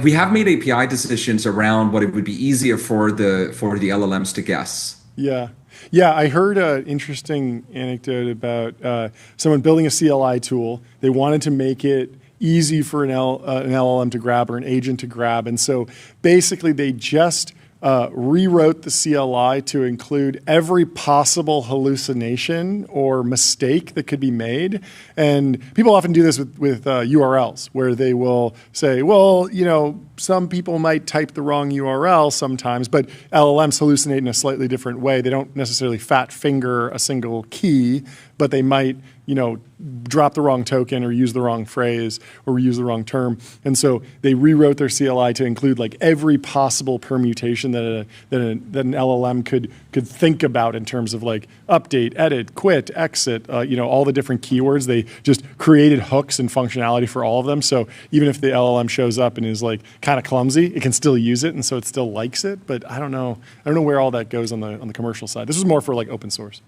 We have made API decisions around what it would be easier for the LLMs to guess. Yeah. Yeah, I heard an interesting anecdote about someone building a CLI tool. They wanted to make it easy for an LLM to grab or an agent to grab. And so basically they just rewrote the CLI to include every possible hallucination or mistake that could be made. And people often do this with URLs, where they will say, well, you know, some people might type the wrong URL sometimes, but LLMs hallucinate in a slightly different way. They don't necessarily fat finger a single key, but they might, you know, drop the wrong token or use the wrong phrase or use the wrong term. And so they rewrote their CLI to include like every possible permutation that an LLM could think about in terms of like update, edit, quit, exit, you know, all the different keywords. They just created hooks and functionality for all of them. So even if the LLM shows up and is like kind of clumsy, it can still use it, and so it still likes it. But I don't know where all that goes on the commercial side. This is more for like open source.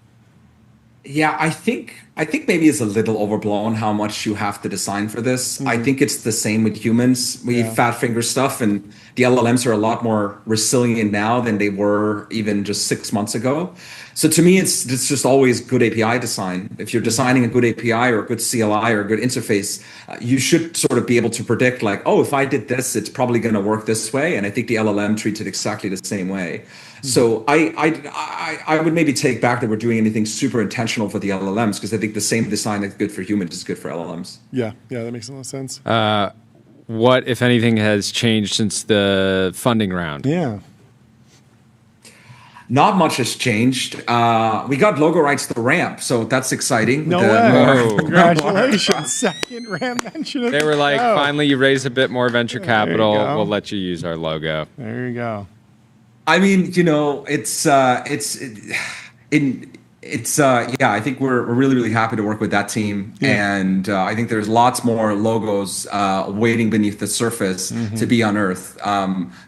Yeah, I think maybe it's a little overblown how much you have to design for this. I think it's the same with humans. We fat finger stuff, and the LLMs are a lot more resilient now than they were even just 6 months ago. So to me, it's just always good API design. If you're designing a good API or a good CLI or a good interface, you should sort of be able to predict like, oh, if I did this, it's probably going to work this way. And I think the LLM treats it exactly the same way. So I would maybe take back that we're doing anything super intentional for the LLMs, because I think the same design that's good for humans is good for LLMs. Yeah, that makes a lot of sense. What, if anything, has changed since the funding round? Yeah. Not much has changed. We got logo rights to Ramp, so that's exciting. No way. Congratulations. Second Ramp mention. They were like, finally, you raised a bit more venture capital. We'll let you use our logo. There you go. I mean, you know, I think we're really, really happy to work with that team. Yeah. And I think there's lots more logos waiting beneath the surface to be unearthed.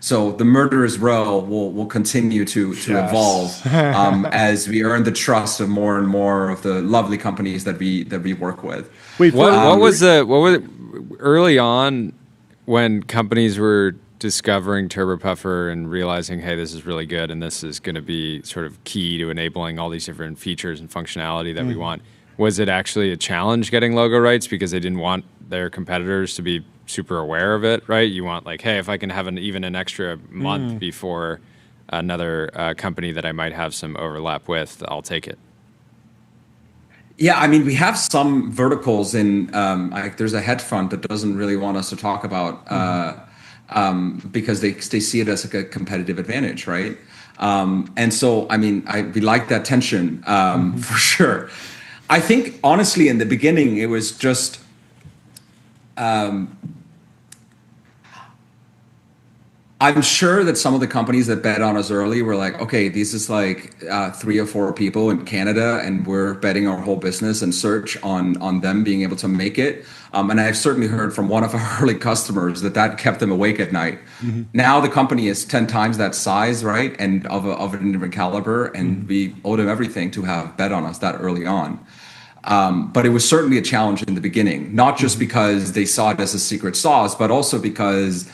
So the murderer's row will continue to evolve as we earn the trust of more and more of the lovely companies that we work with. Wait, what was early on when companies were discovering Turbopuffer and realizing, hey, this is really good and this is going to be sort of key to enabling all these different features and functionality that we want? Was it actually a challenge getting logo rights because they didn't want their competitors to be super aware of it, right? You want like, hey, if I can have even an extra month before another company that I might have some overlap with, I'll take it. Yeah, I mean, we have some verticals in, there's a hedge fund that doesn't really want us to talk about because they see it as like a competitive advantage, right? And so, I mean, we like that tension for sure. I think, honestly, in the beginning, it was just I'm sure that some of the companies that bet on us early were like, okay, this is like 3 or 4 people in Canada, and we're betting our whole business and search on them being able to make it. And I've certainly heard from one of our early customers that kept them awake at night. Mm-hmm. Now the company is 10 times that size, right, and of a different caliber, and we owe them everything to have bet on us that early on. But it was certainly a challenge in the beginning, not just because they saw it as a secret sauce, but also because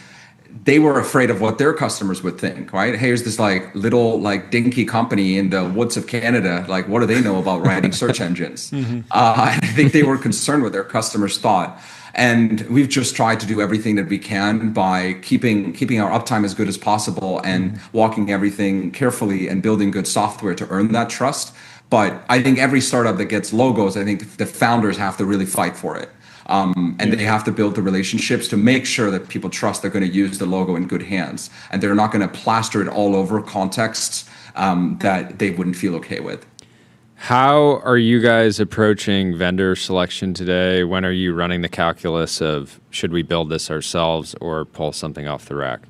they were afraid of what their customers would think, right? Hey, here's this like little like dinky company in the woods of Canada. Like, what do they know about writing search engines? I think they were concerned what their customers thought. And we've just tried to do everything that we can by keeping our uptime as good as possible and walking everything carefully and building good software to earn that trust. But I think every startup that gets logos, I think the founders have to really fight for it. And they have to build the relationships to make sure that people trust they're going to use the logo in good hands, and they're not going to plaster it all over contexts that they wouldn't feel okay with. How are you guys approaching vendor selection today? When are you running the calculus of should we build this ourselves or pull something off the rack?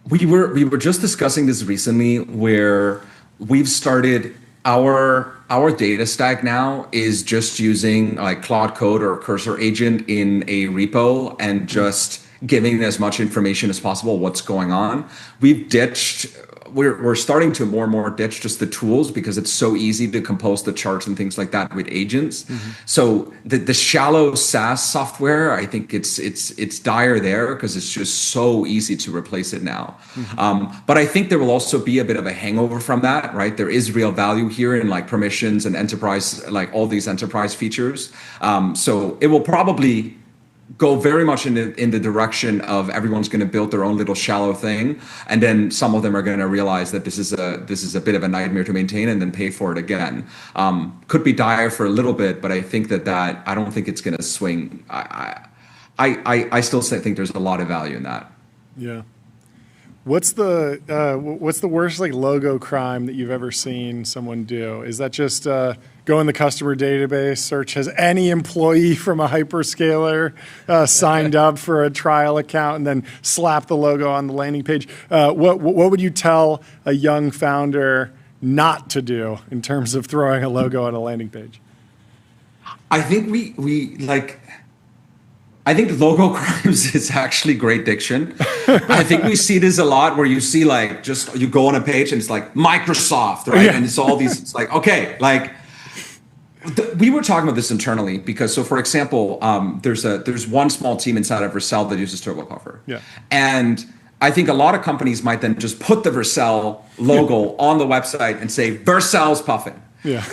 We were just discussing this recently, where we've started our data stack now is just using like Claude Code or Cursor Agent in a repo and just giving as much information as possible what's going on. We're starting to more and more ditch just the tools because it's so easy to compose the charts and things like that with agents. So the shallow SaaS software, I think it's dire there because it's just so easy to replace it now. But I think there will also be a bit of a hangover from that, right? There is real value here in like permissions and enterprise, like all these enterprise features. So it will probably go very much in the direction of everyone's going to build their own little shallow thing, and then some of them are going to realize that this is a bit of a nightmare to maintain, and then pay for it again. Could be dire for a little bit, but I think that I don't think it's going to swing. I still think there's a lot of value in that. Yeah. What's the worst like logo crime that you've ever seen someone do? Is that just go in the customer database, search has any employee from a hyperscaler signed up for a trial account, and then slap the logo on the landing page? What would you tell a young founder not to do in terms of throwing a logo on a landing page? I think I think logo crimes is actually great diction. I think we see this a lot where you see like just you go on a page and it's like Microsoft, right? Yeah. And it's all these, it's like, okay, like we were talking about this internally because, so for example, there's one small team inside of Vercel that uses Turbopuffer. Yeah. And I think a lot of companies might then just put the Vercel logo on the website and say Vercel's puffin. Yeah.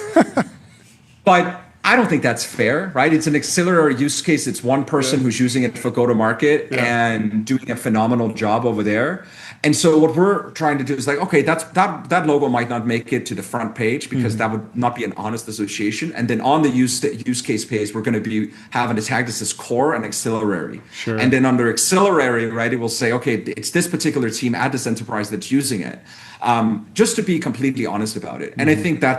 But I don't think that's fair, right? It's an auxiliary use case. It's one person who's using it for go-to-market and doing a phenomenal job over there. And so what we're trying to do is like, okay, that logo might not make it to the front page because that would not be an honest association. And then on the use case page, we're going to be having to tag this as core and auxiliary. Sure. And then under auxiliary, right, it will say, okay, it's this particular team at this enterprise that's using it. Just to be completely honest about it. And I think I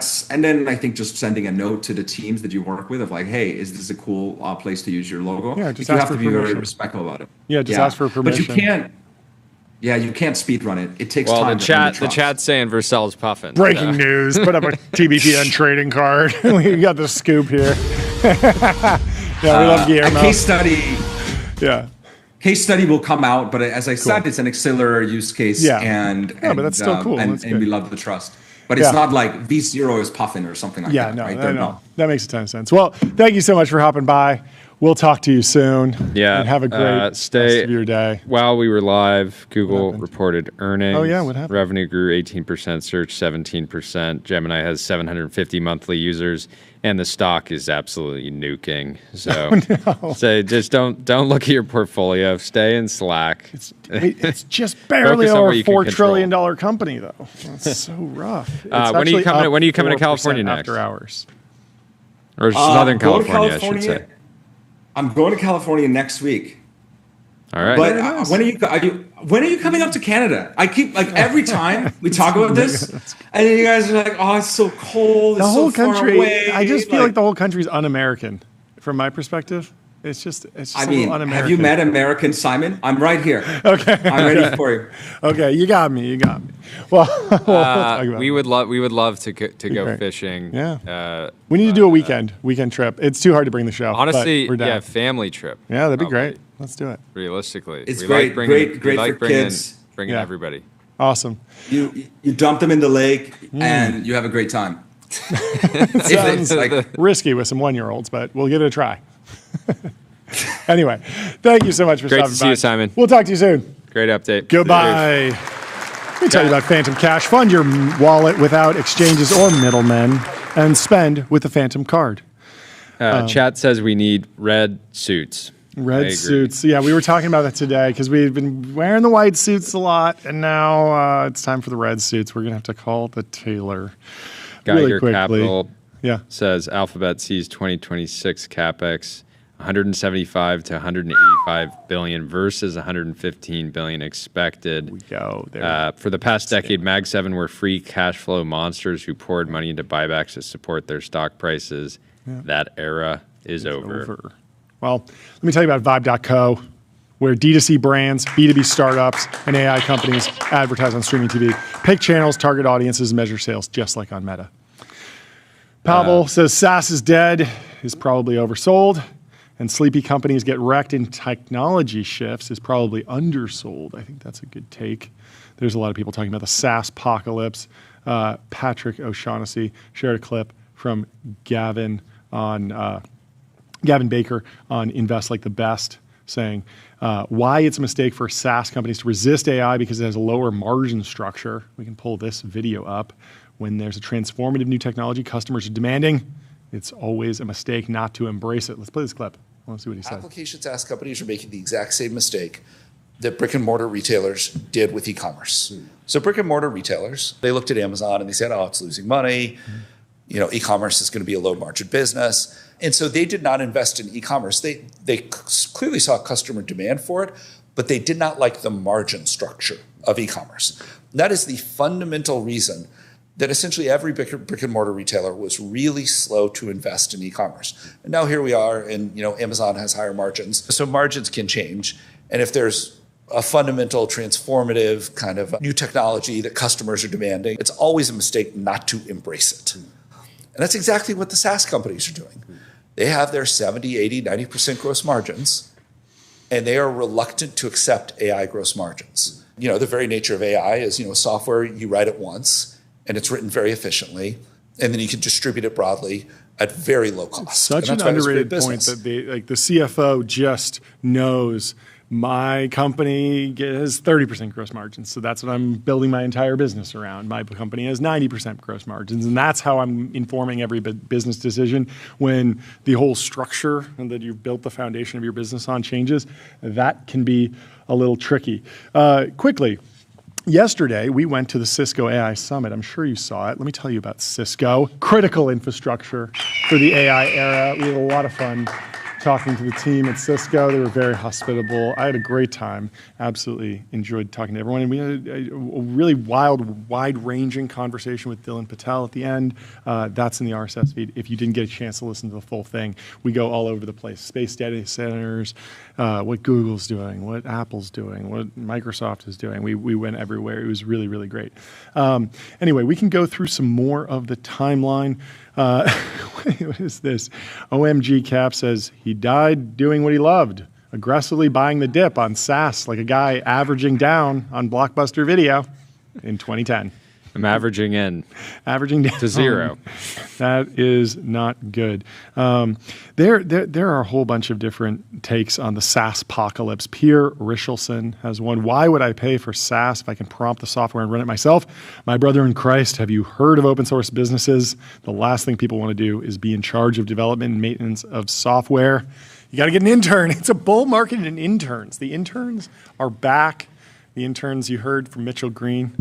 think just sending a note to the teams that you work with of like, hey, is this a cool place to use your logo? Yeah, just you have to be very respectful about it. Yeah, just ask for permission. But you can't speed run it. It takes time. The chat's saying Vercel's puffin. Breaking news. Put up a TBPN trading card. We got the scoop here. Yeah, we love Guillermo. A case study. Yeah. Case study will come out, but as I said, it's an auxiliary use case. Yeah. But that's still cool. And we love the trust. But it's not like V0 is puffin or something like that. No. That makes a ton of sense. Well, thank you so much for hopping by. We'll talk to you soon. Yeah. And have a great rest of your day. While we were live, Google reported earnings. Oh, yeah. What happened? Revenue grew 18%, search 17%. Gemini has 750 monthly users, and the stock is absolutely nuking. So, just don't look at your portfolio. Stay in Slack. It's just barely over a $4 trillion company, though. That's so rough. When are you coming to California next? After hours. Or Southern California, I should say. I'm going to California next week. All right. But when are you coming up to Canada? I keep like every time we talk about this, and then you guys are like, "Oh, it's so cold. The whole country. I just feel like the whole country is un-American, from my perspective. It's just I a mean, little un-American. have you met American Simon? I'm right here. Okay. I'm ready for you. Okay, you got me. Well, we would love to go fishing. Yeah. We need to do a weekend trip. It's too hard to bring the show. Honestly, but we're down. family trip. Yeah, that'd be great. Let's do it. Realistically, it's great for kids. Bringing everybody. Awesome. You dump them in the lake and you have a great time. It sounds risky with some 1-year-olds, but we'll give it a try. Anyway, thank you so much for stopping by. Great to see you, Simon. We'll talk to you soon. Great update. Goodbye. Let me tell you about Phantom Cash. Fund your wallet without exchanges or middlemen and spend with the Phantom card. Chat says we need red suits. Red suits. Yeah, we were talking about that today because we've been wearing the white suits a lot, and now it's time for the red suits. We're going to have to call the tailor Geiger Capital says Alphabet sees 2026 CapEx 175 to 185 billion versus 115 billion expected. We go for the past decade, Mag 7 were free cash flow monsters who poured money into buybacks to support their stock prices. Yeah. That era is over. Well, let me tell you about Vibe.co, where D2C brands, B2B startups, and AI companies advertise on streaming TV. Pick channels, target audiences, and measure sales, just like on Meta. Pavel says SaaS is dead, is probably oversold, and sleepy companies get wrecked in technology shifts, is probably undersold. I think that's a good take. There's a lot of people talking about the SaaSpocalpyse. Patrick O'Shaughnessy shared a clip from Gavin Baker on Invest Like the Best, saying why it's a mistake for SaaS companies to resist AI because it has a lower margin structure. We can pull this video up. When there's a transformative new technology customers are demanding, it's always a mistake not to embrace it. Let's play this clip. I want to see what he says. Application SaaS companies are making the exact same mistake that brick and mortar retailers did with e-commerce. So brick and mortar retailers, they looked at Amazon and they said, oh, it's losing money. You know, e-commerce is going to be a low margin business. And so they did not invest in e-commerce. They clearly saw customer demand for it, but they did not like the margin structure of e-commerce. That is the fundamental reason that essentially every brick and mortar retailer was really slow to invest in e-commerce. And now here we are, and Amazon has higher margins. So margins can change. And if there's a fundamental, transformative kind of new technology that customers are demanding, it's always a mistake not to embrace it. And that's exactly what the SaaS companies are doing. They have their 70, 80, 90% gross margins, and they are reluctant to accept AI gross margins. The very nature of AI is, software, you write it once, and it's written very efficiently, and then you can distribute it broadly at very low cost. It's such an underrated point that the CFO just knows my company has 30% gross margins, so that's what I'm building my entire business around. My company has 90% gross margins, and that's how I'm informing every business decision. When the whole structure that you've built the foundation of your business on changes, that can be a little tricky. Quickly, yesterday we went to the Cisco AI Summit. I'm sure you saw it. Let me tell you about Cisco. Critical infrastructure for the AI era. We had a lot of fun talking to the team at Cisco. They were very hospitable. I had a great time. Absolutely enjoyed talking to everyone. And we had a really wide-ranging conversation with Dylan Patel at the end. That's in the RSS feed. If you didn't get a chance to listen to the full thing, we go all over the place. Space data centers, what Google's doing, what Apple's doing, what Microsoft is doing. We went everywhere. It was really, really great. Anyway, we can go through some more of the timeline. What is this? OMG Cap says he died doing what he loved, aggressively buying the dip on SaaS like a guy averaging down on Blockbuster Video in 2010. I'm averaging in. Averaging down to zero. That is not good. There are a whole bunch of different takes on the SaaSpocalpyse. Pierre Richelson has one. Why would I pay for SaaS if I can prompt the software and run it myself? My brother in Christ, have you heard of open source businesses? The last thing people want to do is be in charge of development and maintenance of software. You got to get an intern. It's a bull market in interns. The interns are back. The interns you heard from Mitchell Green.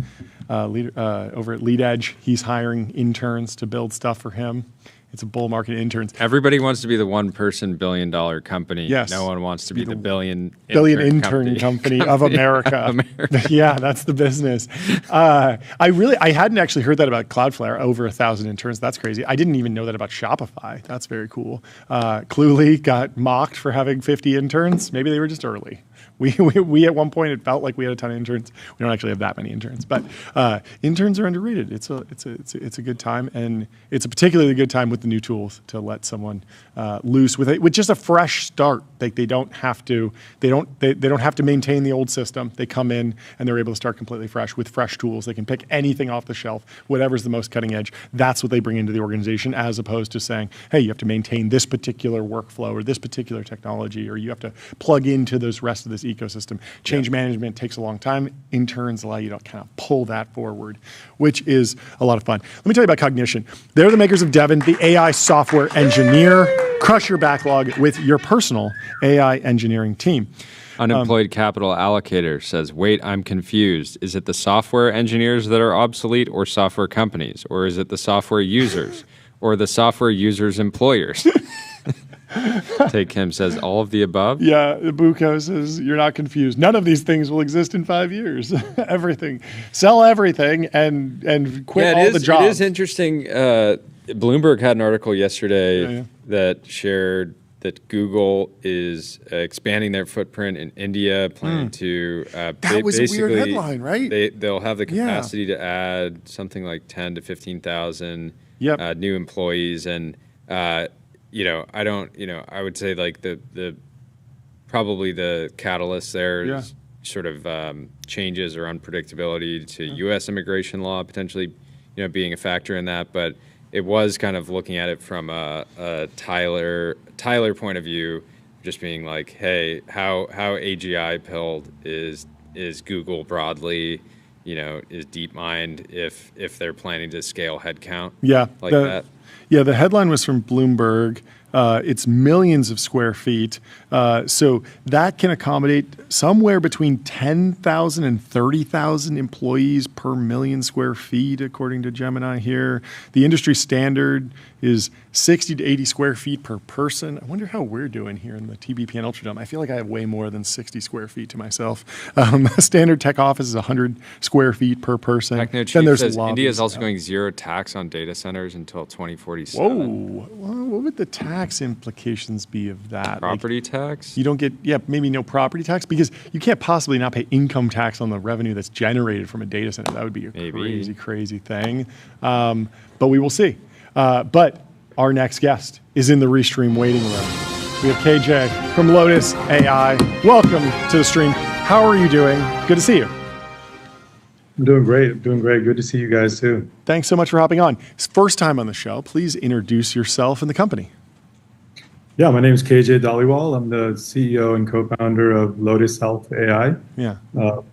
Over at LeadEdge, he's hiring interns to build stuff for him. It's a bull market interns. Everybody wants to be the one-person billion-dollar company. Yes. No one wants to be the billion intern company of America. Yeah, that's the business. I hadn't actually heard that about Cloudflare, over 1,000 interns. That's crazy. I didn't even know that about Shopify. That's very cool. Cluely got mocked for having 50 interns. Maybe they were just early. We at one point, it felt like we had a ton of interns. We don't actually have that many interns, but interns are underrated. It's a good time, and it's a particularly good time with the new tools to let someone loose with just a fresh start. Like they don't have to maintain the old system. They come in and they're able to start completely fresh with fresh tools. They can pick anything off the shelf, whatever's the most cutting edge. That's what they bring into the organization, as opposed to saying, hey, you have to maintain this particular workflow or this particular technology, or you have to plug into those rest of this ecosystem. Change management takes a long time. Interns allow you to kind of pull that forward, which is a lot of fun. Let me tell you about Cognition. They're the makers of Devin, the AI software engineer. Crush your backlog with your personal AI engineering team. Unemployed Capital Allocator says, wait, I'm confused. Is it the software engineers that are obsolete, or software companies? Or is it the software users? Or the software users' employers? Take Kim says, all of the above? Yeah, Buko says, you're not confused. None of these things will exist in 5 years. Everything. Sell everything and quit all the jobs. It is interesting. Bloomberg had an article yesterday that shared that Google is expanding their footprint in India, planning to that was a weird headline, right? They'll have the capacity to add something like 10 to 15,000 new employees, and I would say like the probably the catalyst there is sort of changes or unpredictability to U.S. immigration law potentially, being a factor in that, but it was kind of looking at it from a Tyler point of view, just being like, hey, how AGI pilled is Google broadly, is DeepMind if they're planning to scale headcount that. Yeah, the headline was from Bloomberg. It's millions of square feet. So that can accommodate somewhere between 10,000 and 30,000 employees per million square feet, according to Gemini here. The industry standard is 60 to 80 square feet per person. I wonder how we're doing here in the TBPN Ultradome. I feel like I have way more than 60 square feet to myself. Standard tech office is 100 square feet per person. TechnoChief says India is also going zero tax on data centers until 2047. Whoa. Well, what would the tax implications be of that? Property tax? You don't get, maybe no property tax, because you can't possibly not pay income tax on the revenue that's generated from a data center. That would be a crazy thing. But we will see. But our next guest is in the Restream waiting room. We have KJ from Lotus AI. Welcome to the stream. How are you doing? Good to see you. I'm doing great. Good to see you guys too. Thanks so much for hopping on. First time on the show. Please introduce yourself and the company. Yeah, my name is KJ Dhaliwal. I'm the CEO and co-founder of Lotus Health AI. Yeah.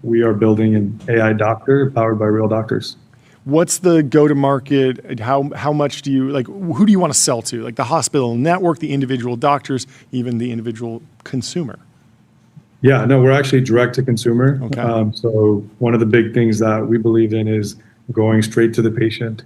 We are building an AI doctor powered by real doctors. What's the go-to-market? How much do you, who do you want to sell to? Like the hospital network, the individual doctors, even the individual consumer? Yeah, no, we're actually direct to consumer. Okay. So one of the big things that we believe in is going straight to the patient,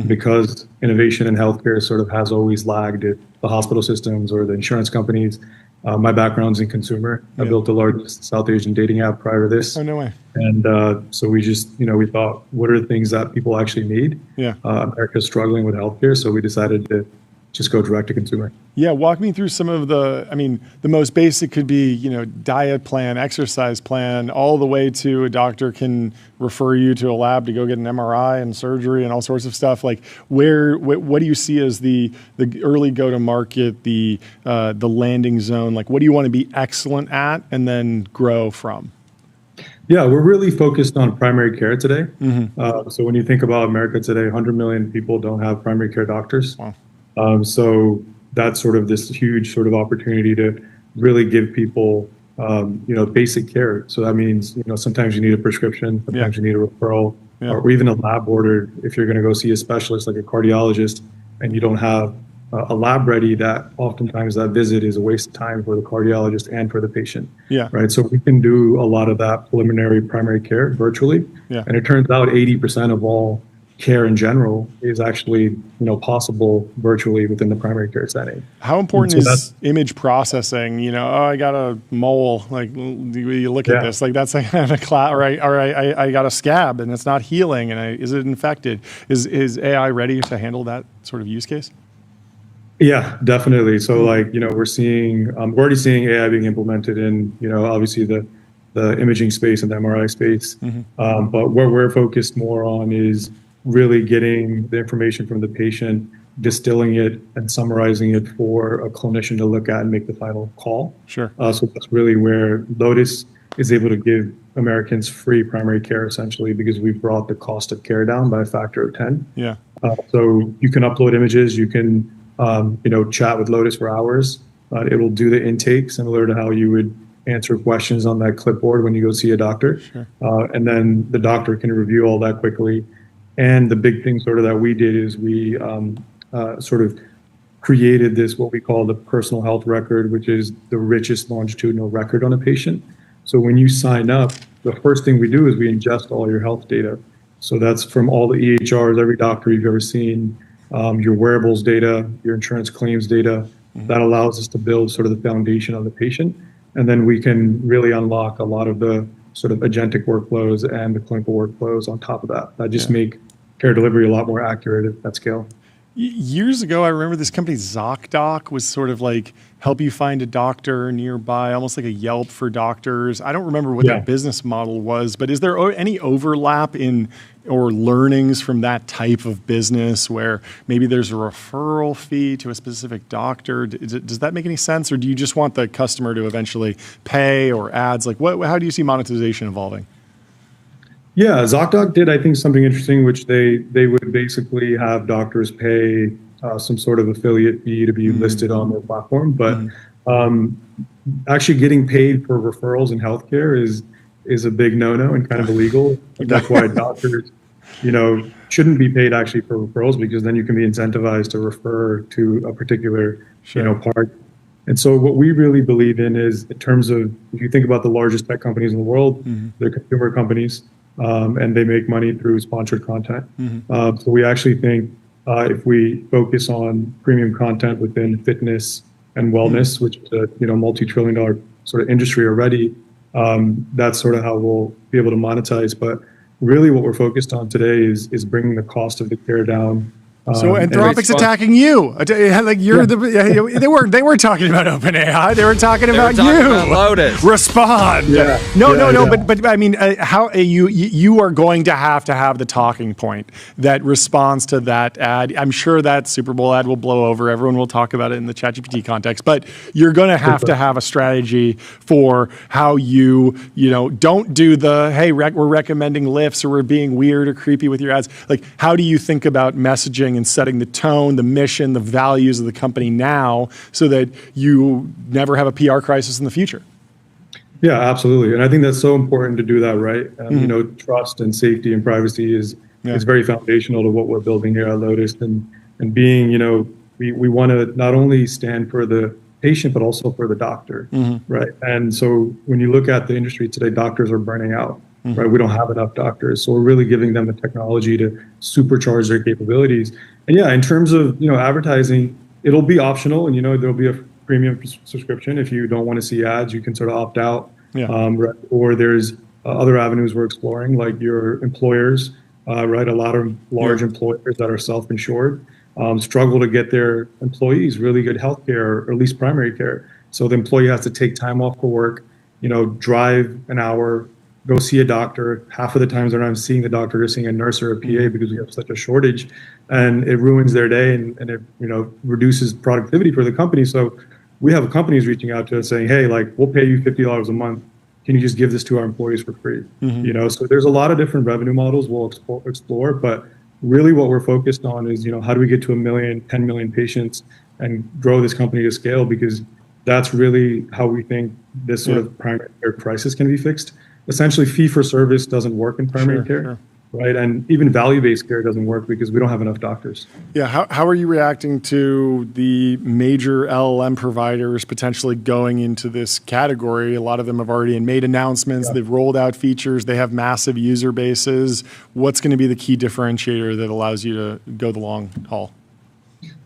because innovation in healthcare sort of has always lagged at the hospital systems or the insurance companies. My background's in consumer. I built the largest South Asian dating app prior to this. Oh, no way. And so we just, we thought, what are the things that people actually need? Yeah. America's struggling with healthcare, so we decided to just go direct to consumer. Yeah, walk me through some of the most basic could be, diet plan, exercise plan, all the way to a doctor can refer you to a lab to go get an MRI and surgery and all sorts of stuff. Like what do you see as the early go-to-market, the landing zone? Like what do you want to be excellent at and then grow from? Yeah, we're really focused on primary care today. So when you think about America today, 100 million people don't have primary care doctors. Wow. So that's sort of this huge sort of opportunity to really give people, basic care. So that means, sometimes you need a prescription, sometimes you need a referral, or even a lab order if you're going to go see a specialist like a cardiologist and you don't have a lab ready, that oftentimes that visit is a waste of time for the cardiologist and for the patient. Yeah. Right. So we can do a lot of that preliminary primary care virtually. Yeah. And it turns out 80% of all care in general is actually possible virtually within the primary care setting. How important is image processing? I got a mole. Like you look at this, like that's like a cloud, right? Or I got a scab and it's not healing, and is it infected? Is AI ready to handle that sort of use case? Yeah, definitely. So we're already seeing AI being implemented in obviously the imaging space and the MRI space. But what we're focused more on is really getting the information from the patient, distilling it and summarizing it for a clinician to look at and make the final call. Sure. So that's really where Lotus is able to give Americans free primary care, essentially, because we've brought the cost of care down by a factor of 10. Yeah. So you can upload images, you can chat with Lotus for hours. It will do the intake similar to how you would answer questions on that clipboard when you go see a doctor. Sure. And then the doctor can review all that quickly. And the big thing sort of that we did is we sort of created this, what we call the personal health record, which is the richest longitudinal record on a patient. So when you sign up, the first thing we do is we ingest all your health data. So that's from all the EHRs, every doctor you've ever seen, your wearables data, your insurance claims data. That allows us to build sort of the foundation of the patient. And then we can really unlock a lot of the sort of agentic workflows and the clinical workflows on top of that. That just make care delivery a lot more accurate at scale. Years ago, I remember this company ZocDoc was sort of like help you find a doctor nearby, almost like a Yelp for doctors. I don't remember what that business model was, but is there any overlap in or learnings from that type of business where maybe there's a referral fee to a specific doctor? Does that make any sense, or do you just want the customer to eventually pay, or ads? Like how do you see monetization evolving? Yeah, ZocDoc did, I think, something interesting, which they would basically have doctors pay some sort of affiliate fee to be listed on their platform. But actually getting paid for referrals in healthcare is a big no-no and kind of illegal. That's why doctors, shouldn't be paid actually for referrals, because then you can be incentivized to refer to a particular, part. And so what we really believe in is, in terms of, if you think about the largest tech companies in the world, they're consumer companies. And they make money through sponsored content. So we actually think if we focus on premium content within fitness and wellness, which is a multi-trillion-dollar sort of industry already, that's sort of how we'll be able to monetize. But really, what we're focused on today is bringing the cost of the care down. So Anthropic's attacking you. Like you're they were talking about OpenAI. They were talking about Lotus. Respond. No. But I mean, how you are going to have the talking point that responds to that ad. I'm sure that Super Bowl ad will blow over. Everyone will talk about it in the ChatGPT context. But you're going to have a strategy for how you don't do the we're recommending lifts, or we're being weird or creepy with your ads. Like, how do you think about messaging and setting the tone, the mission, the values of the company now, so that you never have a PR crisis in the future? Yeah, absolutely. And I think that's so important to do that right. Trust and safety and privacy is very foundational to what we're building here at Lotus. And being, we want to not only stand for the patient, but also for the doctor, right? And so when you look at the industry today, doctors are burning out. Right, we don't have enough doctors, so we're really giving them the technology to supercharge their capabilities. And in terms of advertising, it'll be optional, and there'll be a premium subscription. If you don't want to see ads, you can sort of opt out. Or there's other avenues we're exploring, like your employers. Right, a lot of large employers that are self-insured struggle to get their employees really good health care, or at least primary care. So the employee has to take time off for work, drive an hour, go see a doctor. Half of the times they're not seeing the doctor, they're seeing a nurse or a PA, because we have such a shortage, and it ruins their day, and it reduces productivity for the company. So we have companies reaching out to us saying, hey, we'll pay you $50 a month. Can you just give this to our employees for free? So there's a lot of different revenue models we'll explore, but really what we're focused on is, how do we get to 1 million, 10 million patients and grow this company to scale? Because that's really how we think this sort of primary care crisis can be fixed. Essentially, fee for service doesn't work in primary care. right? And even value-based care doesn't work because we don't have enough doctors. Yeah, how are you reacting to the major LLM providers potentially going into this category? A lot of them have already made announcements. Yeah. They've rolled out features. They have massive user bases. What's going to be the key differentiator that allows you to go the long haul?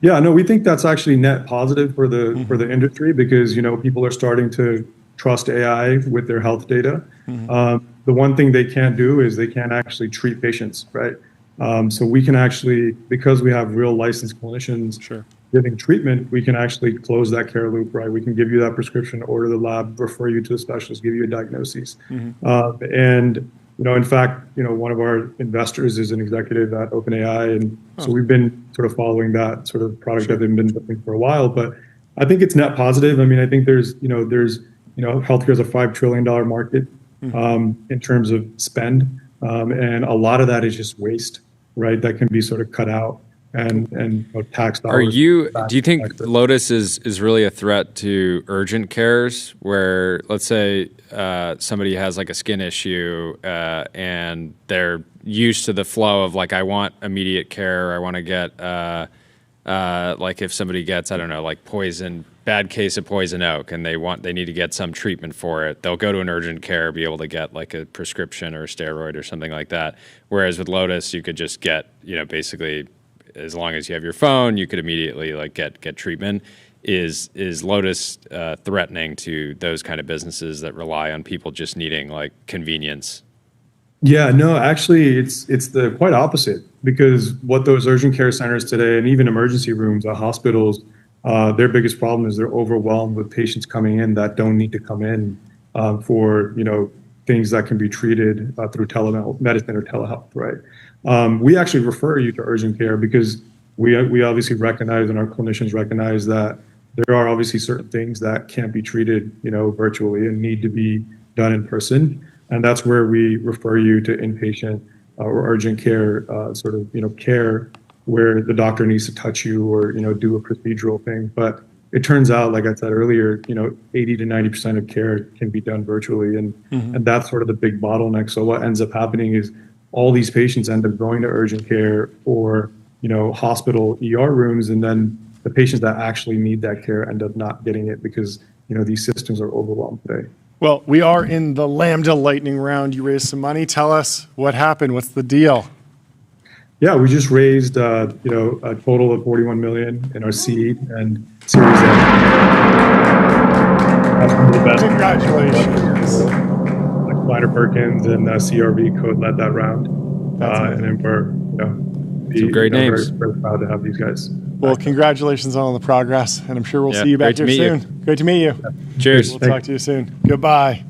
Yeah, no, we think that's actually net positive for the industry because, people are starting to trust AI with their health data. The one thing they can't do is they can't actually treat patients, right? So we can actually, because we have real licensed clinicians giving treatment, we can actually close that care loop, right? We can give you that prescription, order the lab, refer you to a specialist, give you a diagnosis. And in fact, one of our investors is an executive at OpenAI, and so we've been sort of following that sort of product that they've been building for a while. But I think it's net positive. I mean, I think there's healthcare is a $5 trillion market in terms of spend, and a lot of that is just waste, right? That can be sort of cut out and tax dollars. Do you think Lotus is really a threat to urgent cares, where let's say somebody has like a skin issue and they're used to the flow of like, I want immediate care, I want to get like if somebody gets, I don't know, like bad case of poison oak, and they need to get some treatment for it, they'll go to an urgent care, be able to get like a prescription or a steroid or something like that. Whereas with Lotus, you could just get, basically, as long as you have your phone, you could immediately like get treatment. Is Lotus threatening to those kind of businesses that rely on people just needing like convenience? Yeah, no, actually, it's the quite opposite, because what those urgent care centers today, and even emergency rooms at hospitals, their biggest problem is they're overwhelmed with patients coming in that don't need to come in for things that can be treated through telemedicine or telehealth, right? We actually refer you to urgent care because we obviously recognize, and our clinicians recognize, that there are obviously certain things that can't be treated virtually and need to be done in person. And that's where we refer you to inpatient or urgent care care, where the doctor needs to touch you or do a procedural thing. But it turns out, like I said earlier, 80 to 90% of care can be done virtually, and that's sort of the big bottleneck. So what ends up happening is all these patients end up going to urgent care or hospital ER rooms, and then the patients that actually need that care end up not getting it because these systems are overwhelmed today. Well, we are in the Lambda lightning round. You raised some money. Tell us what happened. What's the deal? Yeah, we just raised a total of $41 million in our seed and Series A. That's one of the best. Congratulations. Like Kleiner Perkins and CRV co-led that round, and then we're some great names. Very proud to have these guys. Well, congratulations on all the progress, and I'm sure we'll see you back here soon. Great to meet you. Cheers. We'll talk to you soon. Goodbye.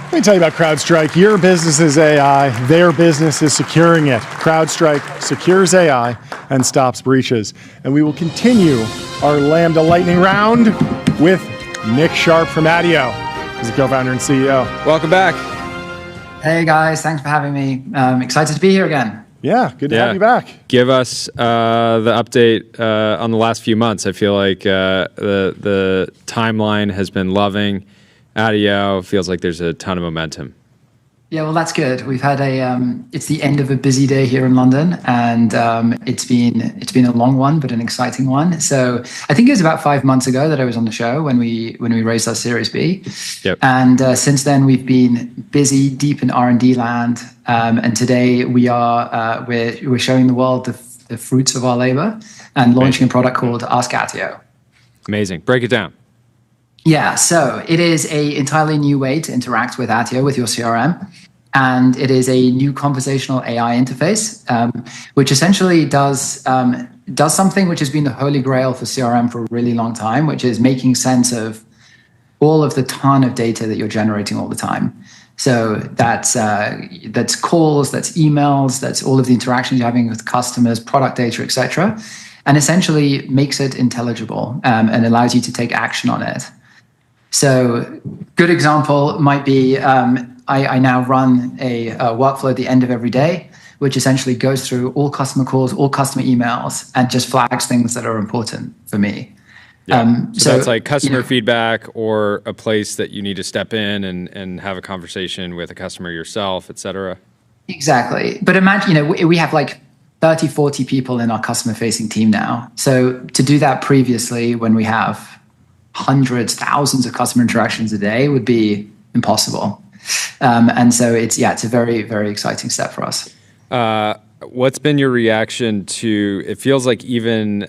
Let me tell you about CrowdStrike. Your business is AI. Their business is securing it. CrowdStrike secures AI and stops breaches. And we will continue our Lambda lightning round with Nick Sharp from Attio. He's the co-founder and CEO. Welcome back. Hey, guys. Thanks for having me. Excited to be here again. Yeah, good to have you back. Give us the update on the last few months. I feel like the timeline has been loving. Attio feels like there's a ton of momentum. Yeah, well, that's good. We've had it's the end of a busy day here in London, and it's been a long one, but an exciting one. So I think it was about 5 months ago that I was on the show when we raised our Series B. Yep. And since then we've been busy, deep in R&D land, and today we're showing the world the fruits of our labor and launching a product called Ask Attio. Amazing. Break it down. Yeah, so it is an entirely new way to interact with Attio, with your CRM. And it is a new conversational AI interface, which essentially does something which has been the holy grail for CRM for a really long time, which is making sense of all of the ton of data that you're generating all the time. So that's calls, that's emails, that's all of the interactions you're having with customers, product data, etc., and essentially makes it intelligible and allows you to take action on it. So good example might be I now run a workflow at the end of every day, which essentially goes through all customer calls, all customer emails, and just flags things that are important for me. Yeah. So that's like customer feedback or a place that you need to step in and have a conversation with a customer yourself, et cetera. Exactly. But imagine, we have like 30, 40 people in our customer-facing team now. So to do that previously, when we have hundreds, thousands of customer interactions a day, would be impossible. And so it's a very, very exciting step for us. What's been your reaction to? It feels like even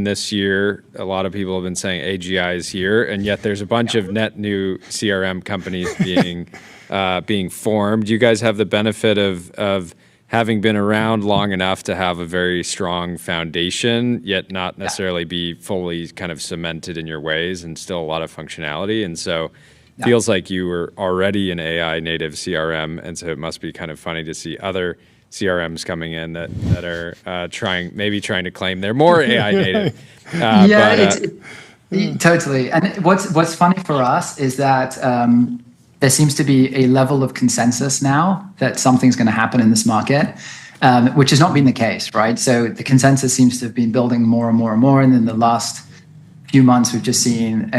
this year, a lot of people have been saying AGI is here, and yet there's a bunch of net new CRM companies being formed. You guys have the benefit of having been around long enough to have a very strong foundation, yet not necessarily be fully kind of cemented in your ways, and still a lot of functionality. And so it feels like you were already an AI native CRM, and so it must be kind of funny to see other CRMs coming in that are trying to claim they're more AI native. Totally. And what's funny for us is that there seems to be a level of consensus now that something's going to happen in this market, which has not been the case, right? So the consensus seems to have been building more and more and more, and in the last few months, we've just seen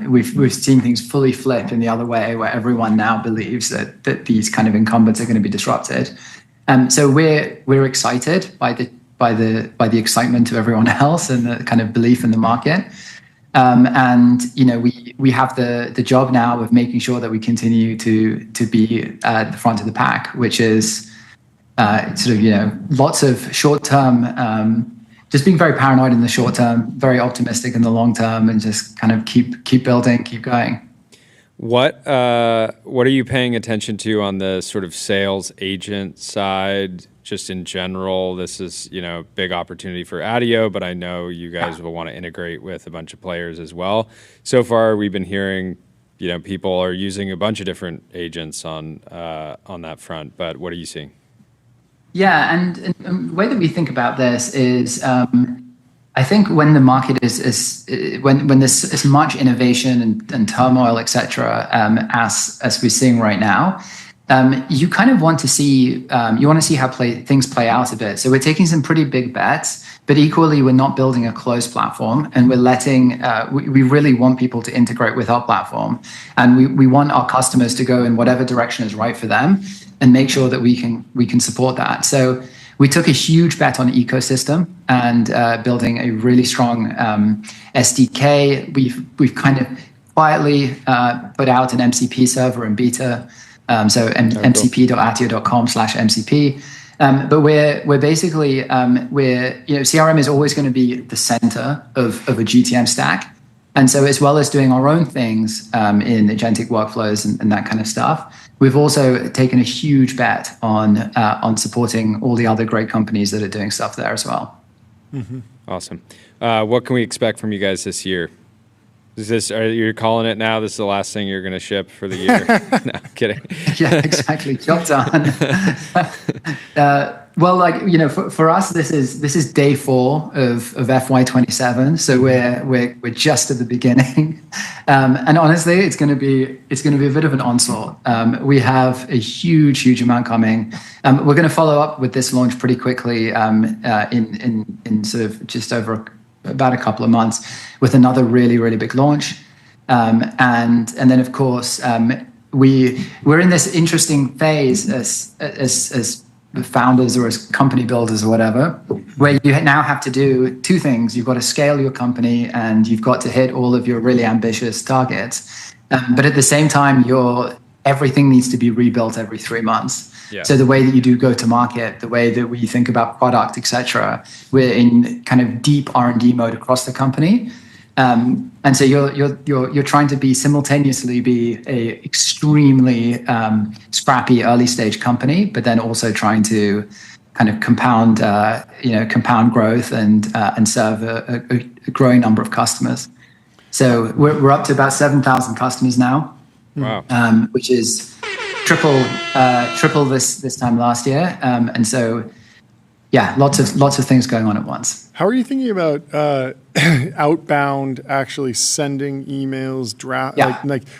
we've seen things fully flip in the other way, where everyone now believes that these kind of incumbents are going to be disrupted. So we're excited by the excitement of everyone else and the kind of belief in the market. And we have the job now of making sure that we continue to be at the front of the pack, which is lots of short term. Just being very paranoid in the short term, very optimistic in the long term, and just kind of keep building, keep going. What are you paying attention to on the sort of sales agent side, just in general? This is, big opportunity for Attio, but I know you guys will want to integrate with a bunch of players as well. So far, we've been hearing, people are using a bunch of different agents on that front, but what are you seeing? Yeah, and the way that we think about this is, I think when the market when there's as much innovation and turmoil, etc., as we're seeing right now, you kind of want to see how things play out a bit. So we're taking some pretty big bets, but equally we're not building a closed platform, and we're letting we really want people to integrate with our platform, and we want our customers to go in whatever direction is right for them, and make sure that we can support that. So we took a huge bet on ecosystem and building a really strong SDK. We've kind of quietly put out an MCP server in beta. So mcp.attio.com/MCP. But we're basically CRM is always going to be the center of a GTM stack. And so as well as doing our own things in agentic workflows and that kind of stuff, we've also taken a huge bet on supporting all the other great companies that are doing stuff there as well. Mm-hmm. Awesome. What can we expect from you guys this year? Are you calling it now? This is the last thing you're going to ship for the year? No, I'm kidding. Yeah, exactly. Job done. For us, this is day 4 of FY27. So we're just at the beginning, and honestly, it's going to be a bit of an onslaught. We have a huge amount coming. We're going to follow up with this launch pretty quickly in sort of just over about a couple of months with another really big launch, and then of course we're in this interesting phase as founders or as company builders or whatever, where you now have to do 2 things. You've got to scale your company, and you've got to hit all of your really ambitious targets, but at the same time everything needs to be rebuilt every 3 months. Yeah. So the way that you do go to market, the way that we think about product, etc., we're in kind of deep R&D mode across the company, and so you're trying to simultaneously be a extremely scrappy early stage company, but then also trying to kind of compound growth and serve a growing number of customers. So we're up to about 7,000 customers now. Wow. Which is triple this time last year, and so lots of things going on at once. How are you thinking about outbound, actually sending emails,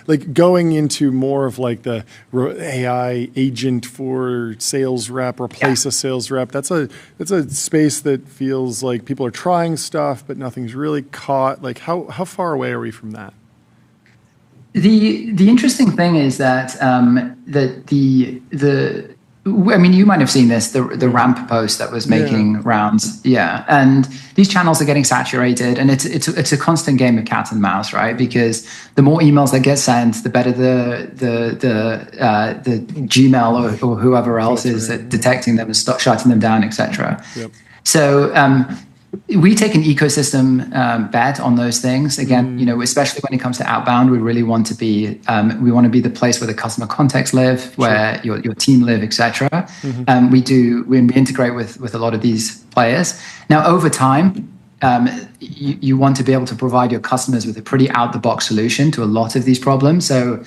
like going into more of like the AI agent for sales rep, replace a sales rep? That's a space that feels like people are trying stuff, but nothing's really caught. Like how far away are we from that? The interesting thing is that I mean, you might have seen this, the ramp post that was making rounds. Yeah. And these channels are getting saturated, and it's a constant game of cat and mouse, right? Because the more emails that get sent, the better the Gmail or whoever else is at detecting them and start shutting them down, etc. Yep. So we take an ecosystem bet on those things. Again, especially when it comes to outbound, we really want to be the place where the customer contacts live, where your team live, etc. We integrate with a lot of these players. Now, over time, you want to be able to provide your customers with a pretty out-the-box solution to a lot of these problems. So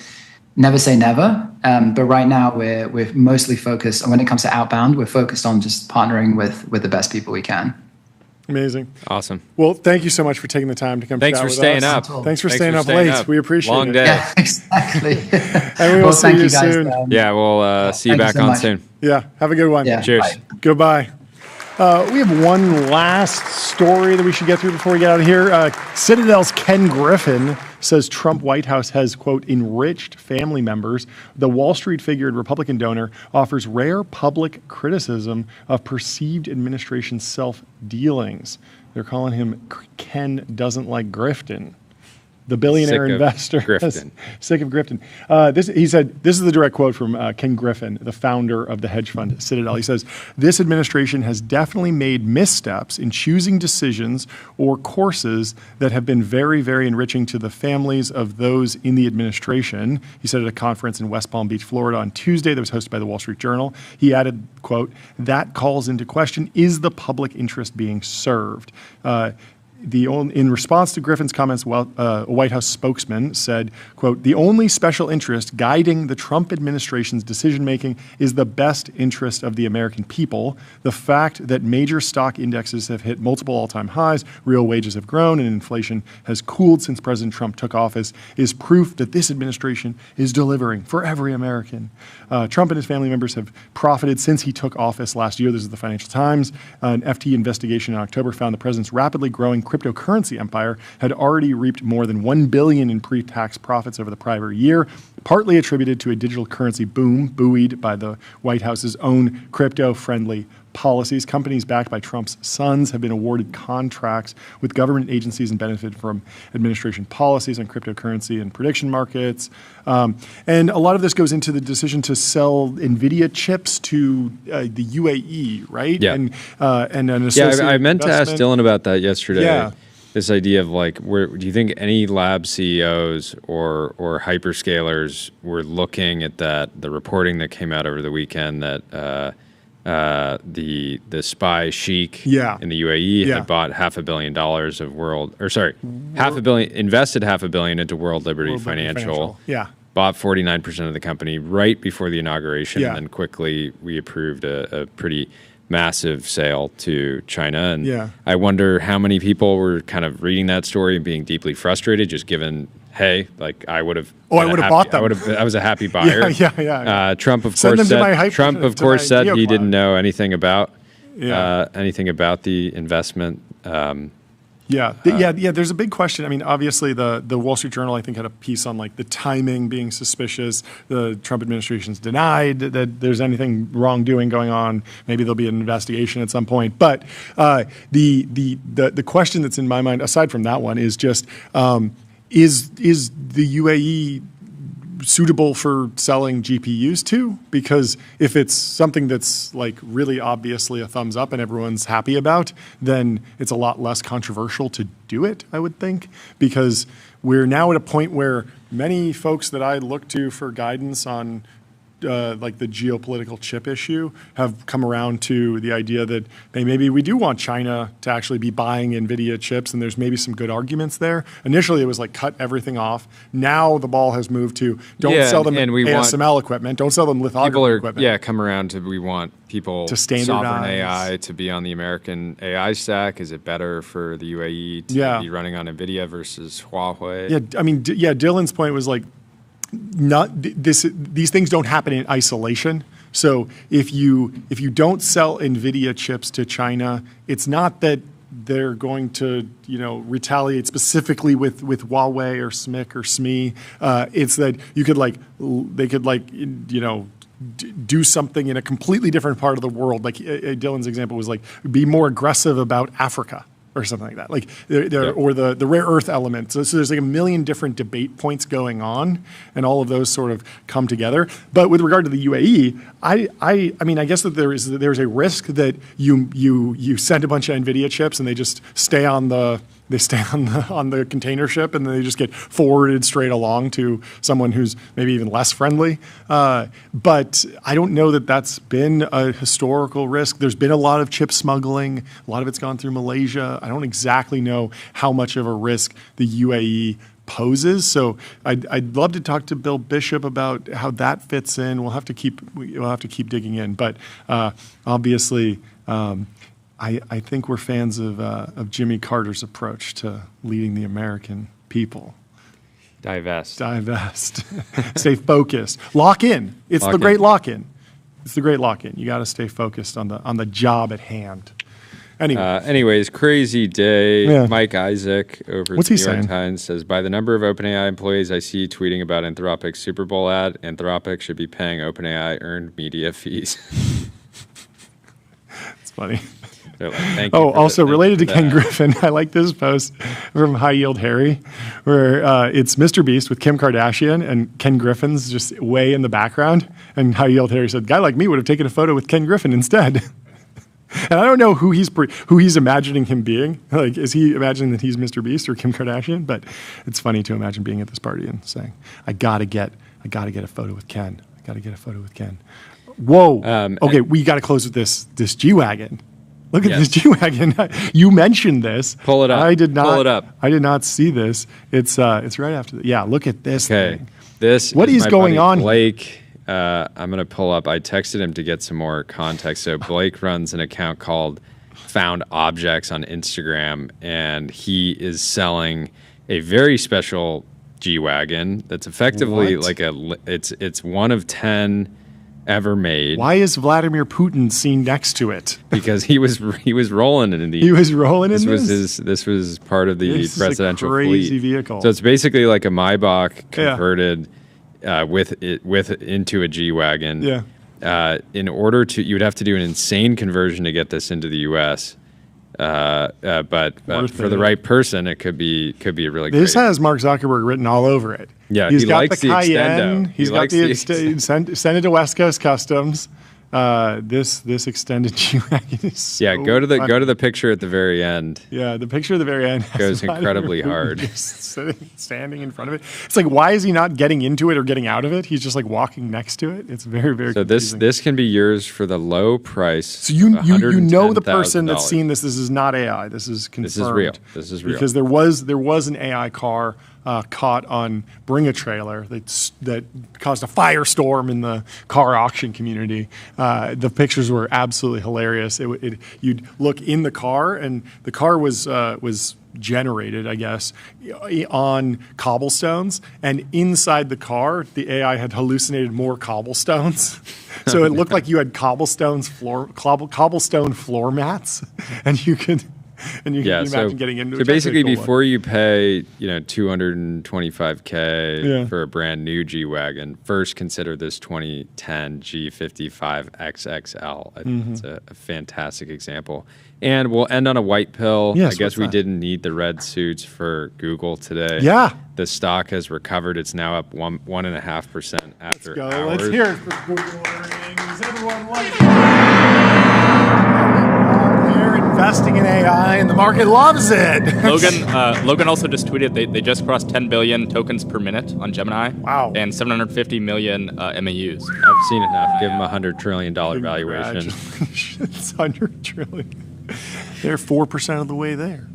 never say never. But right now, we're mostly focused, and when it comes to outbound, we're focused on just partnering with the best people we can. Amazing. Awesome. Well, thank you so much for taking the time to come Thanks chat for with staying us. up. Thanks for staying up late. We appreciate it. Long day. Yeah, exactly. And we will see you soon. Yeah, we'll see you back on soon. Yeah, have a good one. Yeah, cheers. bye. Goodbye. We have one last story that we should get through before we get out of here. Citadel's Ken Griffin says Trump White House has, quote, enriched family members. The Wall Street figure and Republican donor offers rare public criticism of perceived administration self-dealings. They're calling him Ken doesn't like Griftin. The billionaire investor. Sick of Griftin. He said, this is the direct quote from Ken Griffin, the founder of the hedge fund Citadel. He says, this administration has definitely made missteps in choosing decisions or courses that have been very, very enriching to the families of those in the administration. He said at a conference in West Palm Beach, Florida on Tuesday that was hosted by the Wall Street Journal. He added, quote, that calls into question, is the public interest being served? In response to Griffin's comments, a White House spokesman said, quote, the only special interest guiding the Trump administration's decision-making is the best interest of the American people. The fact that major stock indexes have hit multiple all-time highs, real wages have grown, and inflation has cooled since President Trump took office is proof that this administration is delivering for every American. Trump and his family members have profited since he took office last year. This is the Financial Times. An FT investigation in October found the president's rapidly growing cryptocurrency empire had already reaped more than $1 billion in pre-tax profits over the prior year, partly attributed to a digital currency boom buoyed by the White House's own crypto-friendly policies. Companies backed by Trump's sons have been awarded contracts with government agencies and benefit from administration policies on cryptocurrency and prediction markets. And a lot of this goes into the decision to sell NVIDIA chips to the UAE, right? Yeah. And an associated I meant to ask Dylan about that yesterday. Yeah. This idea of like, do you think any lab CEOs or hyperscalers were looking at the reporting that came out over the weekend that the spy sheik in the UAE had bought $500 million of invested $500 million into World Liberty Financial. Yeah. Bought 49% of the company right before the inauguration, and then quickly we approved a pretty massive sale to China. And I wonder how many people were kind of reading that story and being deeply frustrated, just given, hey, like I would have. Oh, I would have bought them. I was a happy buyer. Trump, of Send course, said he didn't know anything about the investment. There's a big question. I mean, obviously, the Wall Street Journal, I think, had a piece on like the timing being suspicious. The Trump administration's denied that there's anything wrongdoing going on. Maybe there'll be an investigation at some point. But the question that's in my mind, aside from that one, is just is the UAE suitable for selling GPUs to? Because if it's something that's like really obviously a thumbs up and everyone's happy about, then it's a lot less controversial to do it, I would think, because we're now at a point where many folks that I look to for guidance on like the geopolitical chip issue have come around to the idea that maybe we do want China to actually be buying NVIDIA chips, and there's maybe some good arguments there. Initially, it was like cut everything off. Now the ball has moved to don't sell them ASML equipment, don't sell them lithography equipment. Come around to we want people to standardize sovereign AI to be on the American AI stack. Is it better for the UAE to be running on NVIDIA versus Huawei? Yeah, I mean, Dylan's point was like, these things don't happen in isolation. So if you don't sell NVIDIA chips to China, it's not that they're going to retaliate specifically with Huawei or SMIC or SME. It's that they could do something in a completely different part of the world. Like Dylan's example was like, be more aggressive about Africa or something like that. Like or the rare earth element. So there's like a million different debate points going on, and all of those sort of come together. But with regard to the UAE, I mean, I guess that there's a risk that you send a bunch of NVIDIA chips and they just stay on the container ship, and then they just get forwarded straight along to someone who's maybe even less friendly. But I don't know that that's been a historical risk. There's been a lot of chip smuggling. A lot of it's gone through Malaysia. I don't exactly know how much of a risk the UAE poses. So I'd love to talk to Bill Bishop about how that fits in. We'll have to keep digging in. But obviously, I think we're fans of Jimmy Carter's approach to leading the American people. Divest. Stay focused. Lock in. It's the great lock-in. It's the great lock-in. You got to stay focused on the job at hand. Anyways, crazy day. Yeah. Mike Isaac over What's at the he New York saying? Times says, by the number of OpenAI employees I see tweeting about Anthropic's Super Bowl ad, Anthropic should be paying OpenAI earned media fees. It's funny. Like, thank you also related to Ken Griffin, I like this post from High Yield Harry, where it's Mr. Beast with Kim Kardashian and Ken Griffin's just way in the background. And High Yield Harry said, "Guy like me would have taken a photo with Ken Griffin instead." And I don't know who he's imagining him being. Like, is he imagining that he's Mr. Beast or Kim Kardashian? But it's funny to imagine being at this party and saying, "I gotta get a photo with Ken. I gotta get a photo with Ken." Whoa. Okay, we got to close with this G-Wagon. Look at this G-Wagon. You mentioned this. Pull it up. I did not. Pull it up. I did not see this. It's right after that. Yeah, look at this thing. What is going on? Blake, I'm going to pull up. I texted him to get some more context. So Blake runs an account called Found Objects on Instagram, and he is selling a very special G-Wagon that's effectively it's one of 10 ever made. Why is Vladimir Putin seen next to it? Because he was rolling in these. He was rolling in this. This was part of the presidential crazy fleet. Vehicle. So it's basically like a Maybach converted into a G-Wagon. Yeah. In order to, you would have to do an insane conversion to get this into the U.S. But for the right person, it could be a really. This great. has Mark Zuckerberg written all over it. Yeah, he's got likes the Cayenne. Extendo. He's got send it to West Coast Customs. This extended G-Wagon is so go to the picture at the very end. Yeah, the picture at the very end goes incredibly hard. Just standing in front of it. It's like, why is he not getting into it or getting out of it? He's just like walking next to it. It's very, very confusing. This can be yours for the low price. So you know the person that's seen this. This is not AI. This is confirmed. This is real. Because there was an AI car caught on Bring a Trailer that caused a firestorm in the car auction community. The pictures were absolutely hilarious. You'd look in the car, and the car was generated, I guess, on cobblestones, and inside the car, the AI had hallucinated more cobblestones. So it looked like you had cobblestone floor mats, and you could. And you can imagine getting into it. So basically, before you pay, $225K for a brand new G-Wagon, first consider this 2010 G55 XXL. I think it's a fantastic example. And we'll end on a white pill. Yes, I guess we didn't need the red suits for Google today. Yeah. The stock has recovered. It's now up 1.5% after Let's go. hours. Let's hear it for Google earnings. Everyone likes They're investing in AI, and the market loves it. Logan also just tweeted they just crossed 10 billion tokens per minute on Gemini. Wow. And 750 million MAUs. I've seen enough. Give them a $100 trillion valuation. It's $100 trillion. They're 4% of the way there.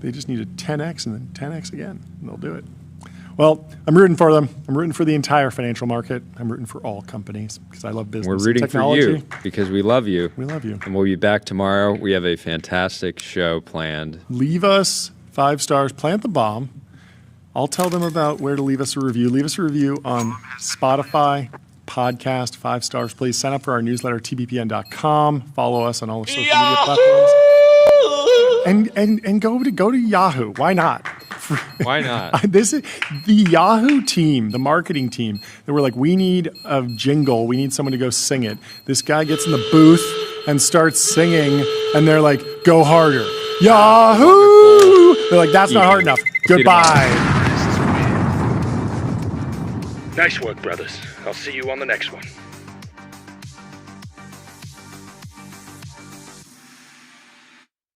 They just need a 10x and then 10x again, and they'll do it. Well, I'm rooting for them. I'm rooting for the entire financial market. I'm rooting for all companies because I love business. We're rooting and technology. for you because we love you. We love you. And we'll be back tomorrow. We have a fantastic show planned. Leave us 5 stars. Plant the bomb. I'll tell them about where to leave us a review. Leave us a review on Spotify, podcast, 5 stars, please. Sign up for our newsletter, tbpn.com. Follow us on all the social media platforms. And go to Yahoo. Why not? Why not? This is the Yahoo team, the marketing team. They were like, we need a jingle. We need someone to go sing it. This guy gets in the booth and starts singing, and they're like, go harder. Yahoo! They're like, that's not hard enough. Goodbye. Nice work, brothers. I'll see you on the next one.